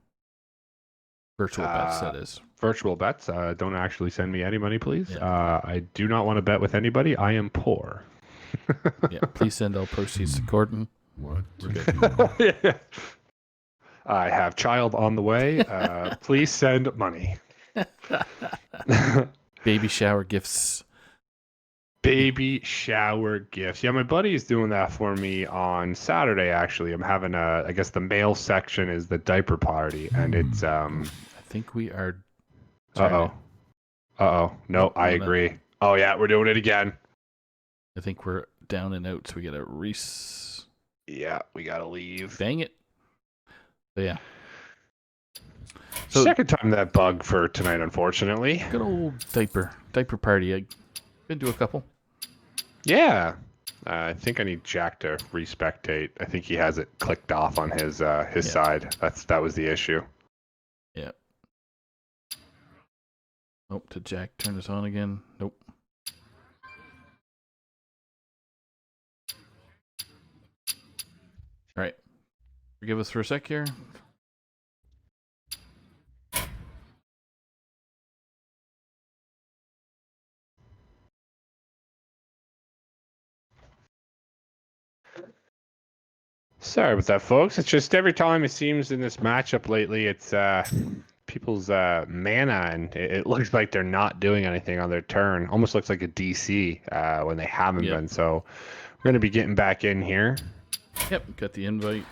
Virtual bets, that is. Virtual bets. Don't actually send me any money, please. Yeah. I do not want to bet with anybody. I am poor. Yeah, please send all proceeds to Koroden. What? We're good. Yeah. I have child on the way. Please send money. Baby shower gifts. Baby shower gifts. Yeah, my buddy is doing that for me on Saturday, actually. I'm having I guess the male section is the diaper party, and it's I think we are. No, I agree. Oh yeah, we're doing it again. I think we're down and out, so we gotta Yeah, we gotta leave. Dang it. But yeah. Second time that bug for tonight, unfortunately. Good old diaper party. I've been to a couple. Yeah. I think I need Jack to respectate. I think he has it clicked off on his side. That was the issue. Yeah. Oh, did Jack turn this on again? Nope. All right. Forgive us for a sec here. Sorry about that, folks. It's just every time it seems in this matchup lately, it's people's mana, and it looks like they're not doing anything on their turn. Almost looks like a DC when they haven't been. So we're going to be getting back in here. Yep, got the invite.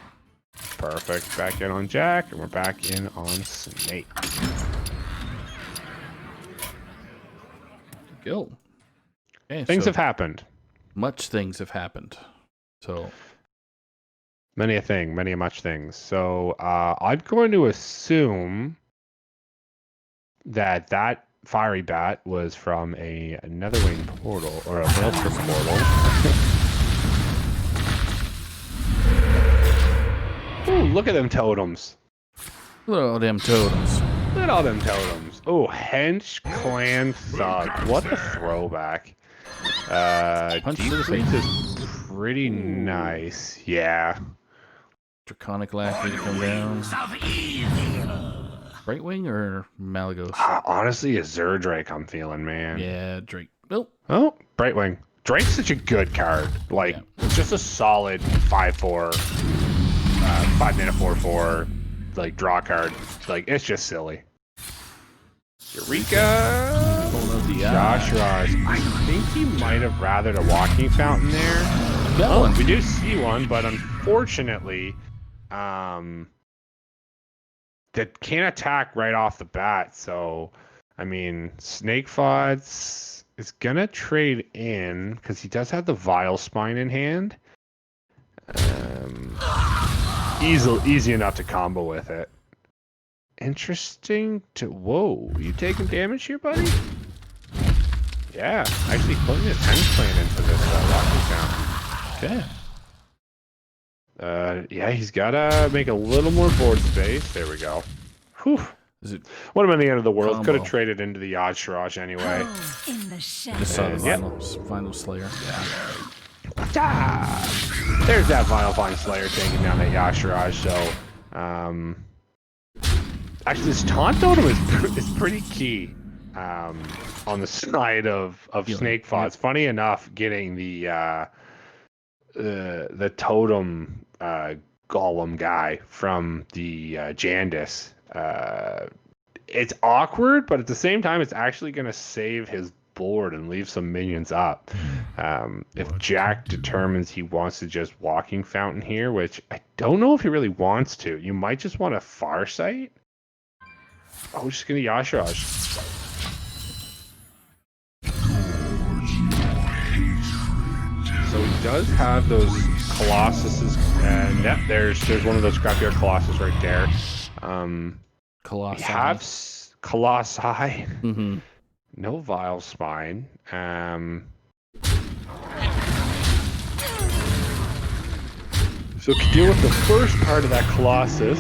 Perfect. Back in on Jack, and we're back in on Snake. Go. Okay, Things have happened. Much things have happened. So many a much things. So I'm going to assume that fiery bat was from a Netherwing portal or a Maelstrom portal. Ooh, look at them totems. Look at all them totems. Look at all them totems. Oh, Hench Clan Thug. What a throwback. Decrease is pretty nice. Yeah. Draconic Lackey to come down. Brightwing or Malagos? Honestly, a Zerdrake I'm feeling, man. Yeah, Drake. Nope. Oh, Brightwing. Drake's such a good card. Like, just a solid 5/4, 5 mana 4/4, like, draw card. Like, it's just silly. Eureka! Josh-rah. I think he might have rathered a walking fountain there. Got one. We do see one, but unfortunately, that can't attack right off the bat. So, I mean, SnakeFawdz is gonna trade in because he does have the Vile Spine in hand. Easy enough to combo with it. Interesting to... Whoa, you taking damage here, buddy? Yeah, actually putting his Hench Clan into this walking fountain. Okay. Yeah, he's got to make a little more board space. There we go. Whew. Is it Would have been the end of the world. combo? Could have traded into the Yaj Shiraj anyway. In the shadow. just saw the Yep. Vinyl Slayer? Yeah. Ah, there's that Vinyl Vine Slayer taking down that Yaj Shiraj. So, actually, this taunt totem is pretty key on the side of SnakeFawdz. Funny enough, getting the totem golem guy from the Jandis. It's awkward, but at the same time, it's actually going to save his board and leave some minions up. If Jack determines he wants to just Walking Fountain here, which I don't know if he really wants to. You might just want a Farsight. Oh, just gonna Yashirash. So he does have those Colossuses, and yep, there's one of those Scrapyard Colossus right there. Colossi. We have Colossi. Mm-hmm. No Vile Spine. So to deal with the first part of that Colossus.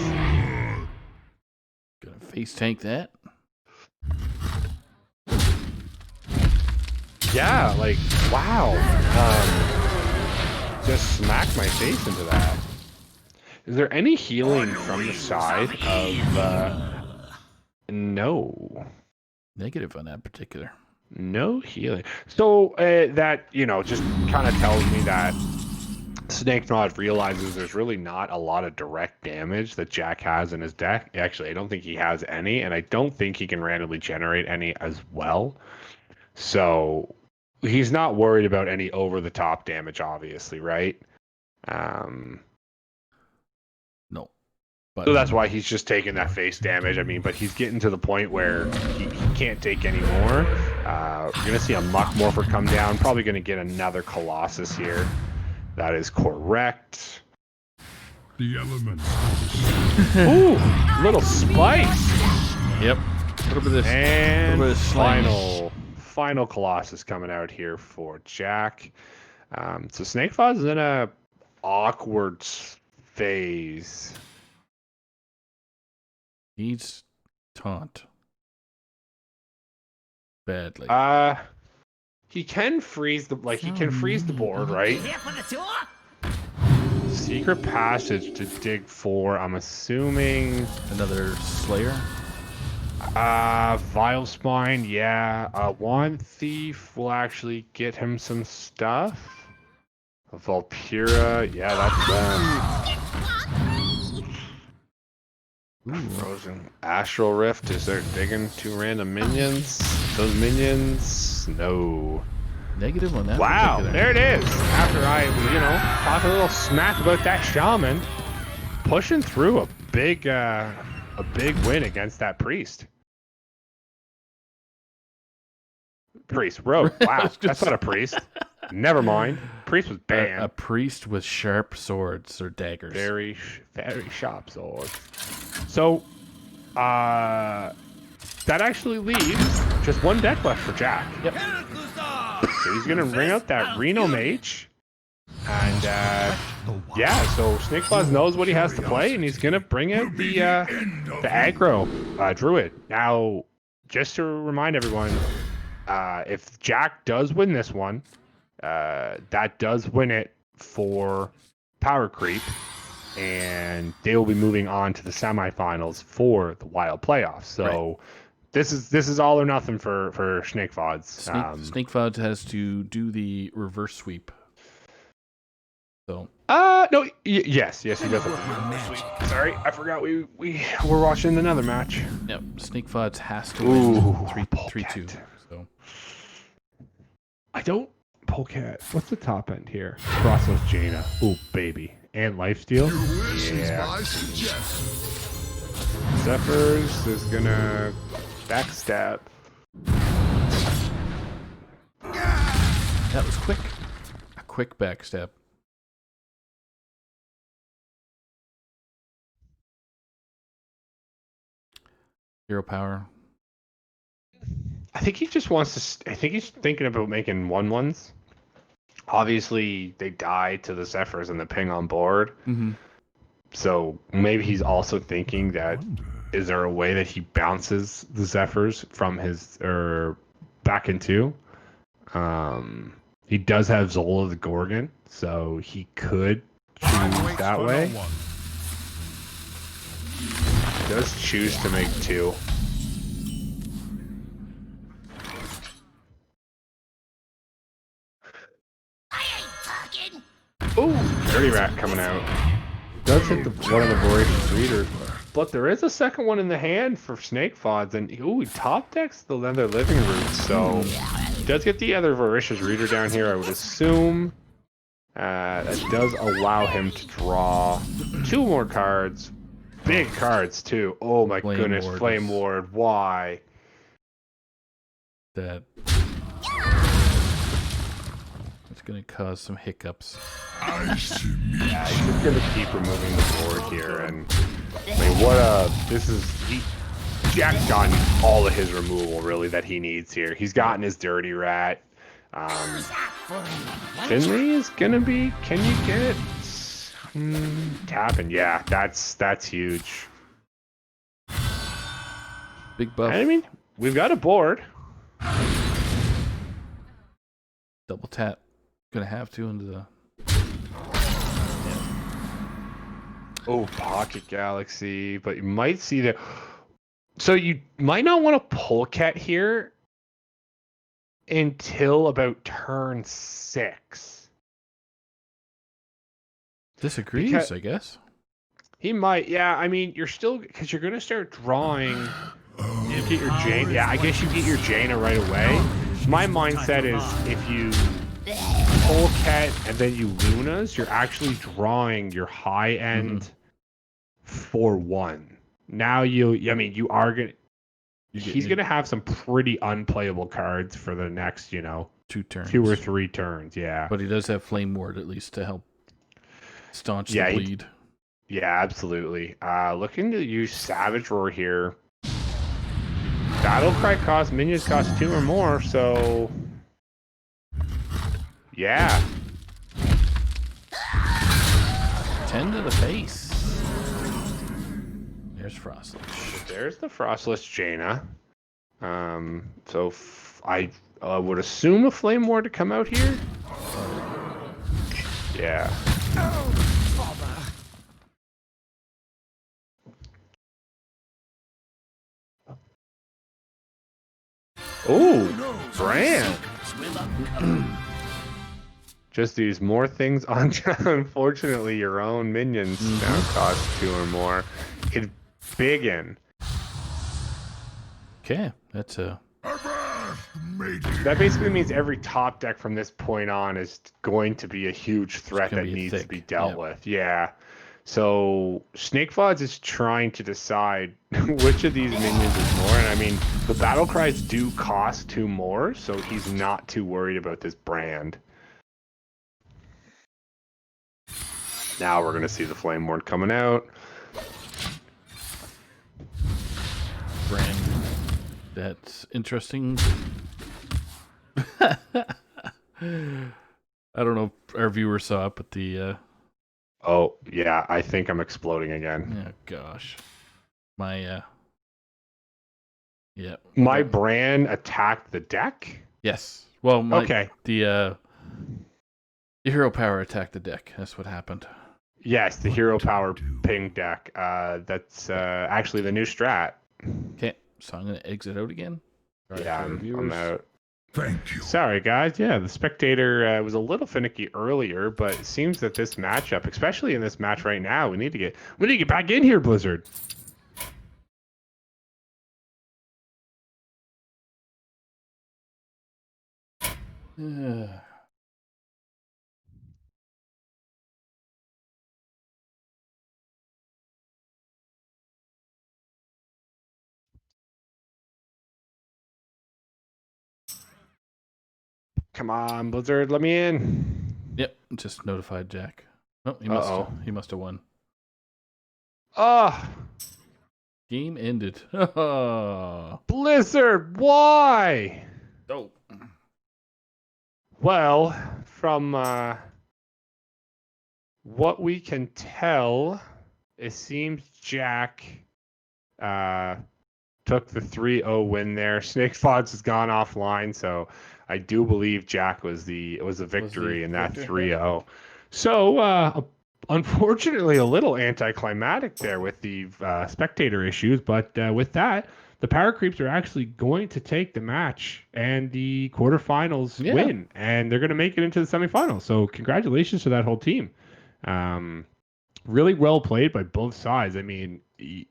Gonna face tank that. Yeah, like, wow. Just smacked my face into that. Is there any healing from the side of... No. Negative on that particular. No healing. So that, just kind of tells me that SnakeFawdz realizes there's really not a lot of direct damage that Jack has in his deck. Actually, I don't think he has any, and I don't think he can randomly generate any as well. So he's not worried about any over-the-top damage, obviously, right? No. But So that's why he's just taking that face damage. I mean, but he's getting to the point where he can't take any more. You're going to see a Muck Morpher come down. Probably going to get another Colossus here. That is correct. The elements. Ooh, little spice. Yep. A little bit of this. And little bit of slime. final Colossus coming out here for Jack. So SnakeFawdz is in a awkward phase. Needs taunt. Badly. He can freeze the board, right? Secret passage to dig 4. I'm assuming Another Slayer. Vile Spine, yeah. One Thief will actually get him some stuff. A Valpyra, yeah, that's Frozen Astral Rift to start digging 2 random minions. Those minions, no. Negative on that. Wow, particular. there it is. After I, talk a little smack about that shaman, pushing through a big win against that priest. Rogue. Wow, that's not a priest. Never mind. Priest was banned. A priest with sharp swords or daggers. Very sharp swords. So, that actually leaves just one deck left for Jack. Yep. So he's gonna bring out that Reno Mage, and yeah. So SnakeFawdz knows what he has to play, and he's gonna bring out the aggro Druid. Now, just to remind everyone, if Jack does win this one, that does win it for Power Creep, and they will be moving on to the semifinals for the Wild Playoffs. So. Right. This is all or nothing for SnakeFawdz. SnakeFawdz has to do the reverse sweep. So. No. Yes, he does. Sorry, I forgot we were watching another match. Yep. SnakeFawdz has to win 3-2. So. I don't. Polecat. What's the top end here? Crossless Jaina. Ooh, baby. And lifesteal. Yeah. Zephyrs is gonna backstab. That was quick. A quick backstab. Hero power. I think he just wants to. I think he's thinking about making 1/1s. Obviously, they die to the Zephyrs and the ping on board. Mm-hmm. So maybe he's also thinking that is there a way that he bounces the Zephyrs from his back into? He does have Zola the Gorgon, so he could choose that way. He does choose to make 2. Ooh, Dirty Rat coming out. Does hit one of the Voracious Readers, but there is a second one in the hand for SnakeFawdz, and ooh, he top decks the Leather Living Roots, so He does get the other Voracious Reader down here, I would assume. That does allow him to draw 2 more cards. Big cards, too. Oh my goodness, Flame Ward. Why? That... It's going to cause some hiccups. Yeah, he's just going to keep removing the board here. And I mean, what a... This is... Jack's gotten all of his removal, really, that he needs here. He's gotten his Dirty Rat. Finley is going to be... Can you get... tapping? Yeah, that's huge. Big buff. I mean, we've got a board. Double tap. Gonna have to into the... Oh, Pocket Galaxy, but you might see that. So you might not want to Polecat here until about turn 6. Disagrees, I guess. He might, yeah. I mean, you're still, because you're gonna start drawing. You get your Jaina. Yeah, I guess you get your Jaina right away. My mindset is if you Polecat and then you Lunas, you're actually drawing your high end for 1. Now I mean, you are gonna. He's gonna have some pretty unplayable cards for the next, 2 turns, 2 or 3 turns. Yeah, but he does have Flame Ward at least to help staunch the bleed. Yeah, absolutely. Looking to use Savage Roar here. Battle Cry costs minions cost 2 or more, so yeah. 10 to the face. There's Frostlich. There's the Frostlich Jaina. So I would assume a Flame Ward to come out here. Yeah. Oh, Brand. Just use more things on. Unfortunately, your own minions now cost 2 or more. It's biggin. Okay, that's a... That basically means every top deck from this point on is going to be a huge threat that needs to be dealt with. Yeah. So SnakeFawdz is trying to decide which of these minions is more. And I mean, the battle cries do cost 2 more, so he's not too worried about this Brand. Now we're going to see the Flame Ward coming out. Brand. That's interesting. I don't know if our viewers saw it, but the... Oh, yeah, I think I'm exploding again. Oh, gosh. My, yeah. My Brand attacked the deck? Yes. Well, okay. The hero power attacked the deck. That's what happened. Yes, the hero power ping deck. That's actually the new strat. Okay, so I'm going to exit out again. Sorry, yeah, I'm out. Thank you. Sorry, guys. Yeah, the spectator was a little finicky earlier, but it seems that this matchup, especially in this match right now, we need to get back in here, Blizzard. Come on, Blizzard, let me in. Yep, just notified Jack. Oh, he must have won. Oh, game ended. Blizzard, why? Oh. Well, from what we can tell, it seems Jack took the 3-0 win there. SnakeFawdz has gone offline, so I do believe Jack was the victory in that 3-0. So unfortunately, a little anticlimactic there with the spectator issues, but with that, the Power Creeps are actually going to take the match and the quarterfinals win, and they're going to make it into the semifinals. So congratulations to that whole team. Really well played by both sides. I mean, you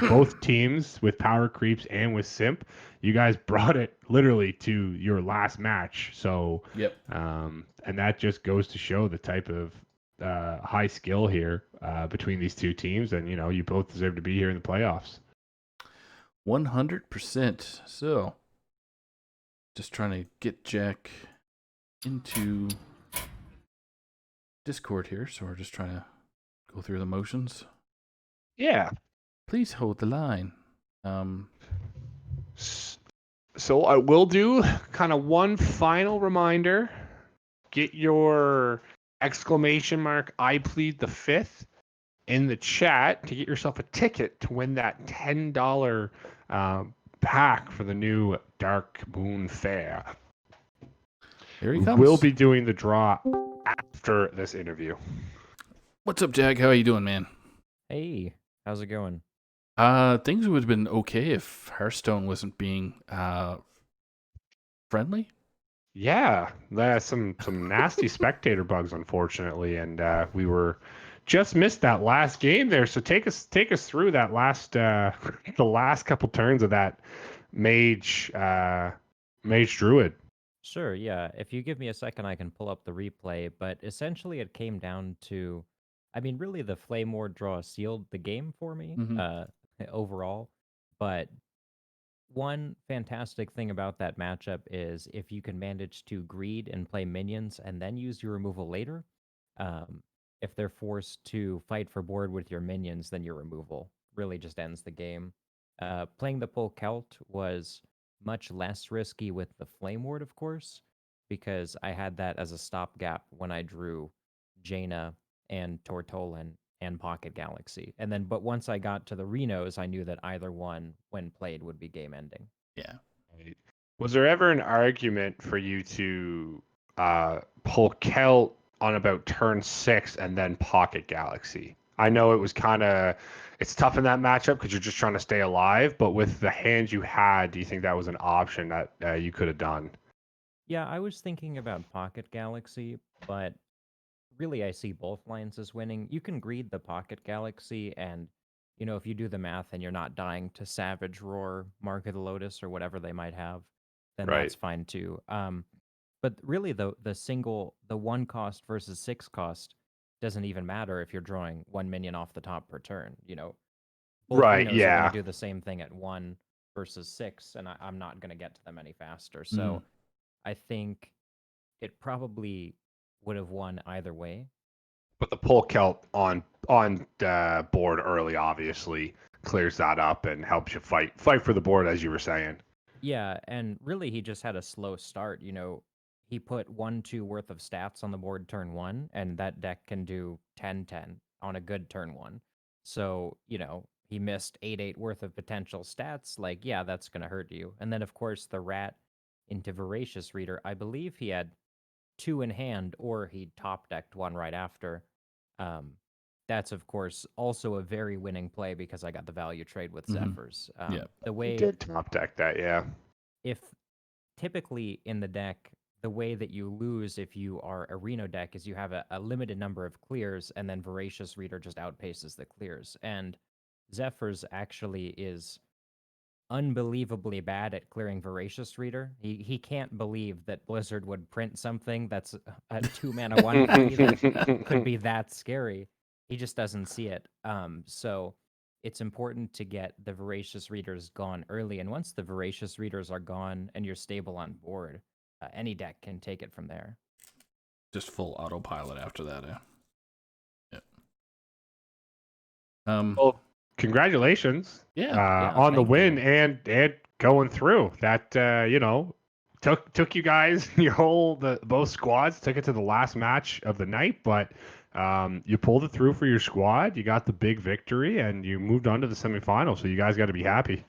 both teams with power creeps and with simp, you guys brought it literally to your last match. So, Yep. And that just goes to show the type of high skill here between these two teams, and you both deserve to be here in the playoffs. 100%. So, just trying to get Jack into Discord here. So we're just trying to go through the motions. Yeah. Please hold the line. So I will do kind of one final reminder. Get your exclamation mark I plead the fifth in the chat to get yourself a ticket to win that $10 pack for the new Dark Moon Fair. Here he comes. We'll be doing the draw after this interview. What's up, Jack? How are you doing, man? Hey, how's it going? Things would have been okay if Hearthstone wasn't being friendly. Yeah, there's some nasty spectator bugs, unfortunately, and we were just missed that last game there. So take us through that last the last couple turns of that mage druid. Sure, yeah. If you give me a second, I can pull up the replay. But essentially, it came down to, I mean, really, the Flame Ward draw sealed the game for me overall. But one fantastic thing about that matchup is if you can manage to greed and play minions and then use your removal later, if they're forced to fight for board with your minions, then your removal really just ends the game. Playing the Pole Celt was much less risky with the Flame Ward, of course, because I had that as a stopgap when I drew Jaina and Tortolan and Pocket Galaxy. And then, but once I got to the Renos, I knew that either one, when played, would be game ending. Yeah. Was there ever an argument for you to pull Celt on about turn 6 and then Pocket Galaxy? I know it was it's tough in that matchup because you're just trying to stay alive, but with the hands you had, do you think that was an option that you could have done? Yeah, I was thinking about Pocket Galaxy, but really I see both lines as winning. You can greed the Pocket Galaxy, and if you do the math and you're not dying to Savage Roar, Mark of the Lotus, or whatever they might have, then that's fine too. But really, the one cost versus 6 cost doesn't even matter if you're drawing one minion off the top per turn. Both Renos are going to do the same thing at 1 versus 6, and I'm not going to get to them any faster. So I think it probably would have won either way. But the Pole Celt on board early obviously clears that up and helps you fight for the board, as you were saying. Yeah, and really he just had a slow start. He put 1-2 worth of stats on the board turn 1, and that deck can do 10-10 on a good turn 1. So, he missed 8-8 worth of potential stats. Like, yeah, that's going to hurt you. And then, of course, the rat into Voracious Reader. I believe he had 2 in hand, or he top decked 1 right after. That's, of course, also a very winning play because I got the value trade with Zephyrs. The way you did top deck that, yeah. If typically in the deck, the way that you lose if you are a Reno deck is you have a limited number of clears, and then Voracious Reader just outpaces the clears. And Zephyrs actually is unbelievably bad at clearing Voracious Reader. He can't believe that Blizzard would print something that's a 2-mana 1/3 that could be that scary. He just doesn't see it. So it's important to get the Voracious Readers gone early. And once the Voracious Readers are gone and you're stable on board, any deck can take it from there. Just full autopilot after that, Yeah. Well, congratulations. On the win and going through. That took you guys both squads took it to the last match of the night, but you pulled it through for your squad. You got the big victory and you moved on to the semifinals. So you guys got to be happy.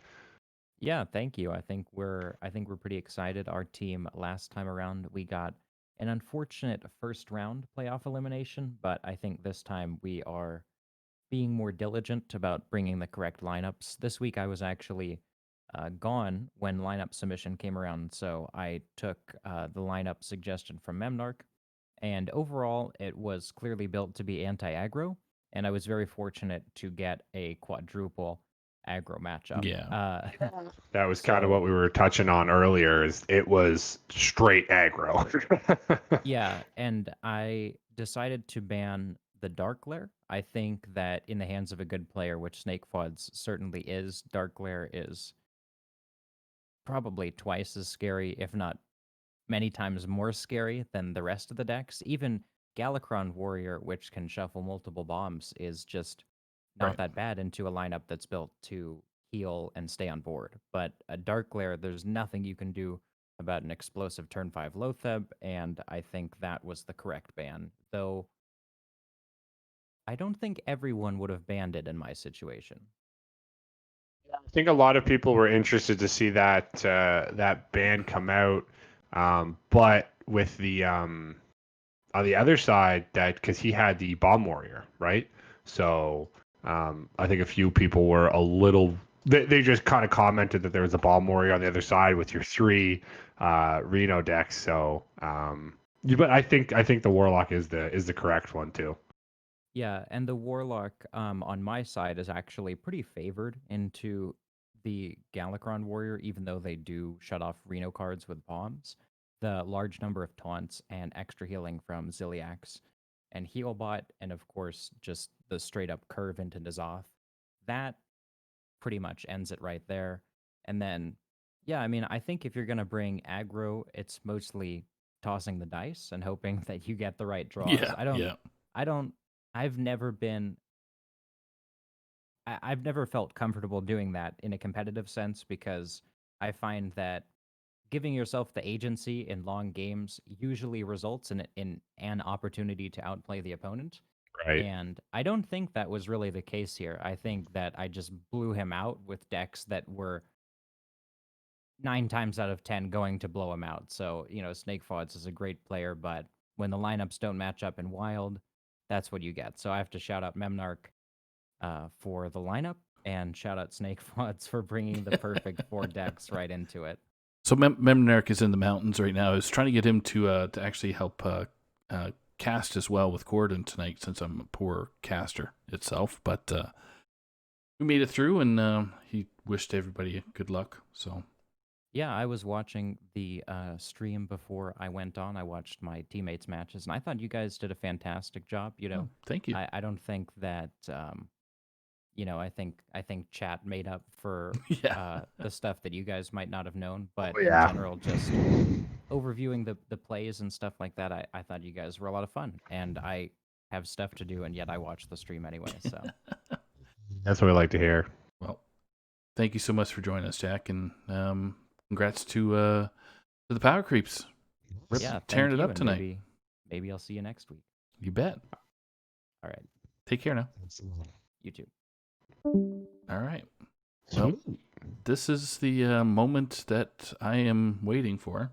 Yeah, thank you. I think we're pretty excited. Our team last time around, we got an unfortunate first round playoff elimination, but I think this time we are being more diligent about bringing the correct lineups. This week I was actually gone when lineup submission came around, so I took the lineup suggestion from Memnarch, and overall it was clearly built to be anti-aggro. and I was very fortunate to get a quadruple aggro matchup. Yeah. That was kind of what we were touching on earlier. Is it was straight aggro. Yeah, and I decided to ban the Dark Glare. I think that in the hands of a good player, which SnakeFawdz certainly is, Dark Glare is probably twice as scary, if not many times more scary than the rest of the decks. Even Galakron Warrior, which can shuffle multiple bombs, is just not that bad into a lineup that's built to heal and stay on board. But a Dark Glare, there's nothing you can do about an explosive turn 5 Lotheb, and I think that was the correct ban. Though I don't think everyone would have banned it in my situation. I think a lot of people were interested to see that that ban come out, but with the on the other side, that because he had the bomb warrior, right? So I think a few people were a little. They just kind of commented that there was a bomb warrior on the other side with your 3 Reno decks. So, but I think the warlock is the correct one too. Yeah, and the Warlock on my side is actually pretty favored into the Galakron Warrior, even though they do shut off Reno cards with bombs. The large number of taunts and extra healing from Ziliax and Healbot, and of course, just the straight up curve into N'Zoth. That pretty much ends it right there. And then, yeah, I mean, I think if you're going to bring aggro, it's mostly tossing the dice and hoping that you get the right draws. I've never been I've never felt comfortable doing that in a competitive sense because I find that giving yourself the agency in long games usually results in an opportunity to outplay the opponent. Right. And I don't think that was really the case here. I think that I just blew him out with decks that were 9 times out of 10 going to blow him out. So, SnakeFawdz is a great player, but when the lineups don't match up in Wild, that's what you get. So I have to shout out Memnarch for the lineup and shout out SnakeFawdz for bringing the perfect 4 decks right into it. So Memnarch is in the mountains right now. I was trying to get him to actually help cast as well with Koroden tonight, since I'm a poor caster itself. But we made it through, and he wished everybody good luck. So yeah, I was watching the stream before I went on. I watched my teammates' matches, and I thought you guys did a fantastic job. Thank you. I don't think that. I think chat made up for the stuff that you guys might not have known, but in general, just overviewing the plays and stuff like that, I thought you guys were a lot of fun, and I have stuff to do, and yet I watch the stream anyway. So that's what we like to hear. Well, thank you so much for joining us, Jack, and congrats to the Power Creeps. Yeah, tearing it up tonight. Maybe I'll see you next week. You bet. All right. Take care now. You too. All right. Well, this is the moment that I am waiting for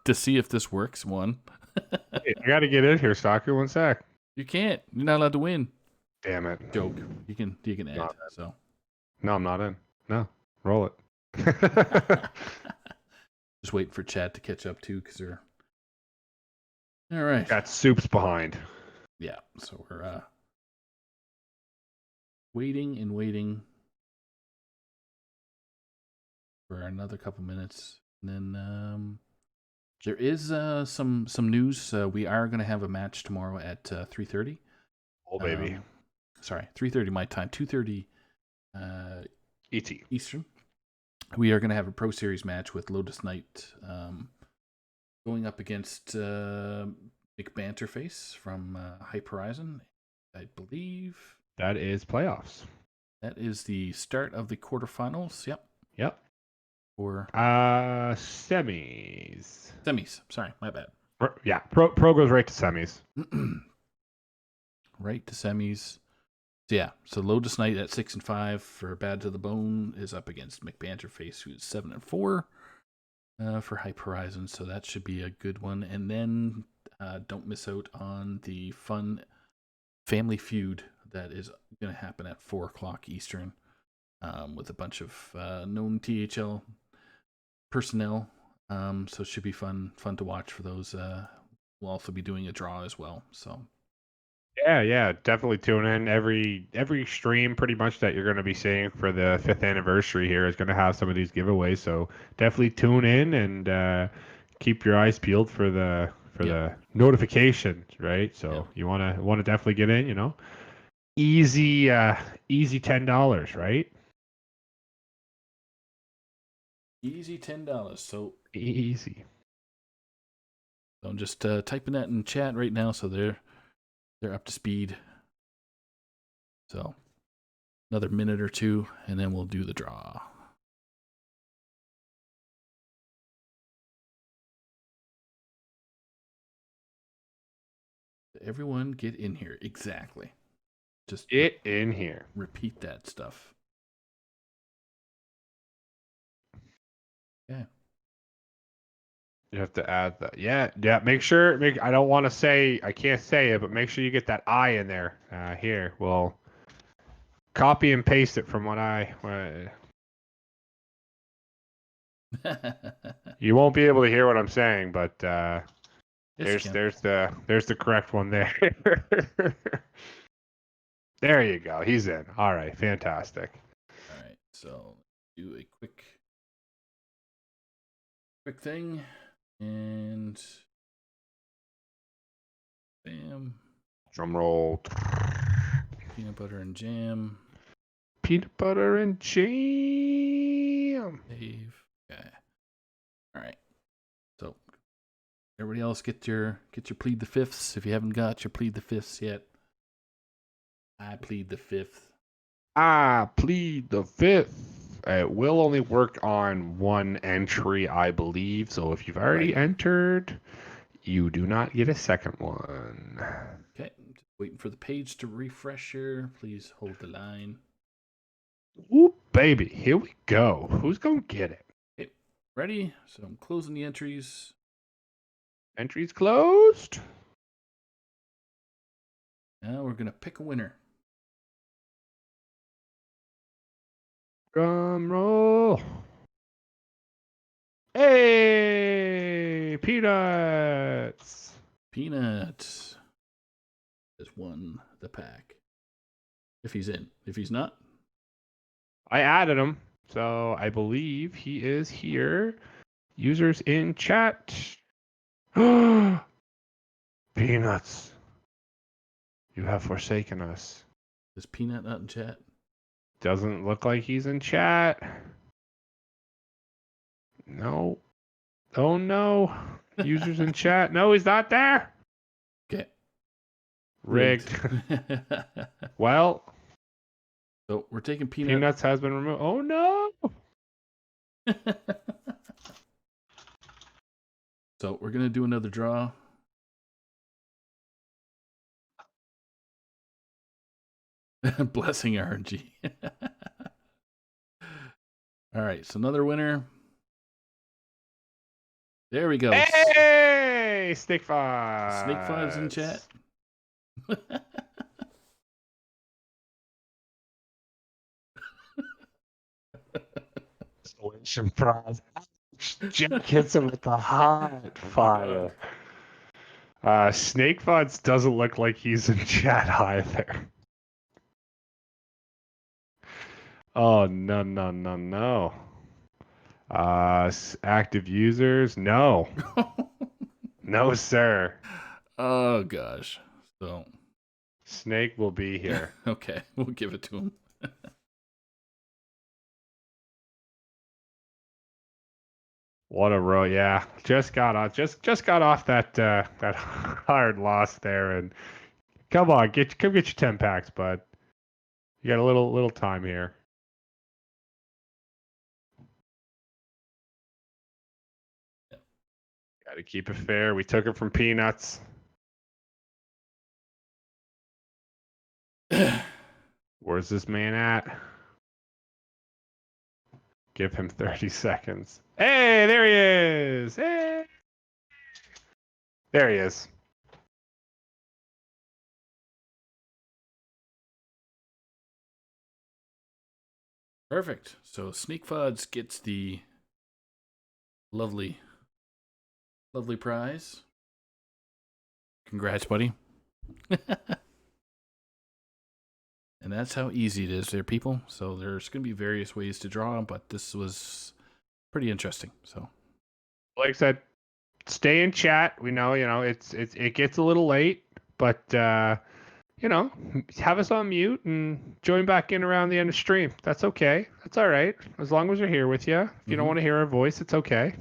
to see if this works. One. Hey, I got to get in here, Saku. 1 sec. You can't. You're not allowed to win. Damn it. Joke. You can add. So. No, I'm not in. No. Roll it. Just waiting for Chad to catch up too, because they're all right. Got Soup's behind. Yeah. So we're waiting and waiting for another couple minutes, and then there is some news. We are going to have a match tomorrow at 3:30. Oh baby! Sorry, 3:30 my time, 2:30 ET Eastern. We are going to have a Pro Series match with Lotus Knight going up against McBanterface from Hype Horizon. I believe that is playoffs. That is the start of the quarterfinals. Yep. Or semis. Semis. Sorry, my bad. Pro goes right to semis. Right to semis. So Lotus Knight at 6-5 for Bad to the Bone is up against McBanterface, who's 7-4 for Hype Horizon. So that should be a good one. And then don't miss out on the fun Family Feud that is going to happen at 4 o'clock Eastern with a bunch of known THL personnel. So it should be fun to watch for those. We'll also be doing a draw as well. So Yeah, definitely tune in. Every stream pretty much that you're going to be seeing for the 5th anniversary here is going to have some of these giveaways. So definitely tune in and keep your eyes peeled for the notifications, right? So you want to definitely get in, Easy easy $10, right? Easy $10. So easy. So I'm just typing that in chat right now, so they're up to speed. So another minute or two, and then we'll do the draw. Everyone get in here. Exactly. Just get in here. Repeat that stuff. Yeah. You have to add that. Yeah. Make sure. I don't want to say. I can't say it, but make sure you get that I in there. Here, we'll copy and paste it from what I. You won't be able to hear what I'm saying, but there's the correct one there. There you go. He's in. All right. Fantastic. All right. So do a quick thing, and bam. Drum roll. Peanut butter and jam. Peanut butter and jam. Save. Okay. All right. So everybody else get your plead the fifths. If you haven't got your plead the fifths yet, I plead the fifth. I plead the fifth. It will only work on one entry, I believe. So if you've already entered, you do not get a second one. Okay. Just waiting for the page to refresh here. Please hold the line. Ooh, baby. Here we go. Who's going to get it? Okay. Ready? So I'm closing the entries. Entries closed. Now we're going to pick a winner. Drum roll. Hey, Peanuts. Peanuts has won the pack. If he's in. If he's not, I added him, so I believe he is here. Users in chat. Peanuts. You have forsaken us. is Peanut not in chat? Doesn't look like he's in chat. No. Oh no. Users in chat. No, he's not there. Okay. Rigged. Well. So we're taking Peanuts has been removed. Oh no. So we're going to do another draw. Blessing RNG. All right, so another winner. There we go. Hey, SnakeFawdz. SnakeFawdz in chat. Surprise. Jack hits him with the hot fire. SnakeFawdz doesn't look like he's in chat either. Oh, no. Active users? No. No, sir. Oh, gosh. So Snake will be here. Okay, we'll give it to him. What a row, yeah. Just got off that that hard loss there, and come on, come get your 10 packs, bud. You got a little time here. Got to keep it fair. We took it from Peanuts. Where's this man at? Give him 30 seconds. Hey, there he is. Hey. There he is. Perfect. So SnakeFawdz gets the lovely prize. Congrats, buddy. And that's how easy it is there, people. So there's going to be various ways to draw, but this was pretty interesting. So, like I said, stay in chat. We know, it gets a little late, but have us on mute and join back in around the end of stream. That's okay. That's all right. As long as we're here with you. If you don't want to hear our voice, it's okay.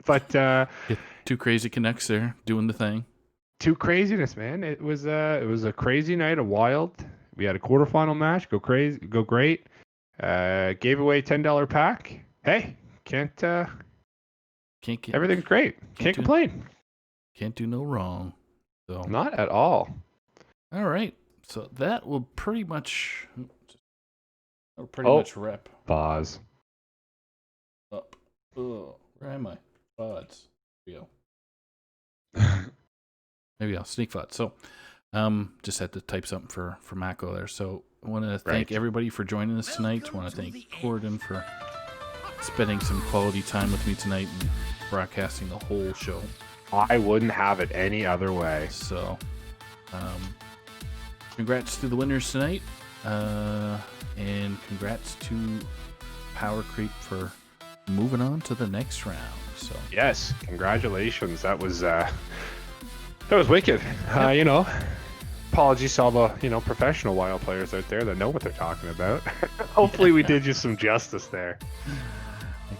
But two crazy connects there doing the thing. Two craziness, man. It was a crazy night, a wild. We had a quarterfinal match. Go crazy, go great. Gave away $10 pack. Hey, can't get everything's great. Can't complain. Can't do no wrong. So not at all. All right. So that will pretty much much wrap. Pause. Up. Oh, where am I? Fawdz. Here we go. There we go. SnakeFawdz. So just had to type something for Mako there. So I want to thank everybody for joining us tonight. I want to thank Koroden for spending some quality time with me tonight and broadcasting the whole show. I wouldn't have it any other way. So congrats to the winners tonight. And congrats to Power Creep for moving on to the next round. So yes, congratulations. That was wicked. Apologies to all the professional WoW players out there that know what they're talking about. Hopefully we did you some justice there.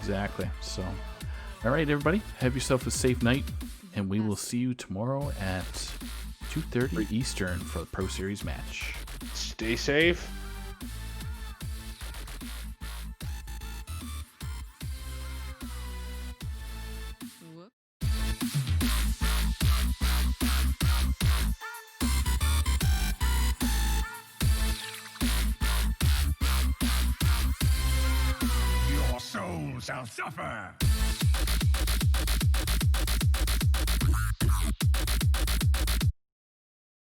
Exactly. So, all right, everybody, have yourself a safe night, and we will see you tomorrow at 2:30 Eastern for the Pro Series match. Stay safe. Your soul shall suffer.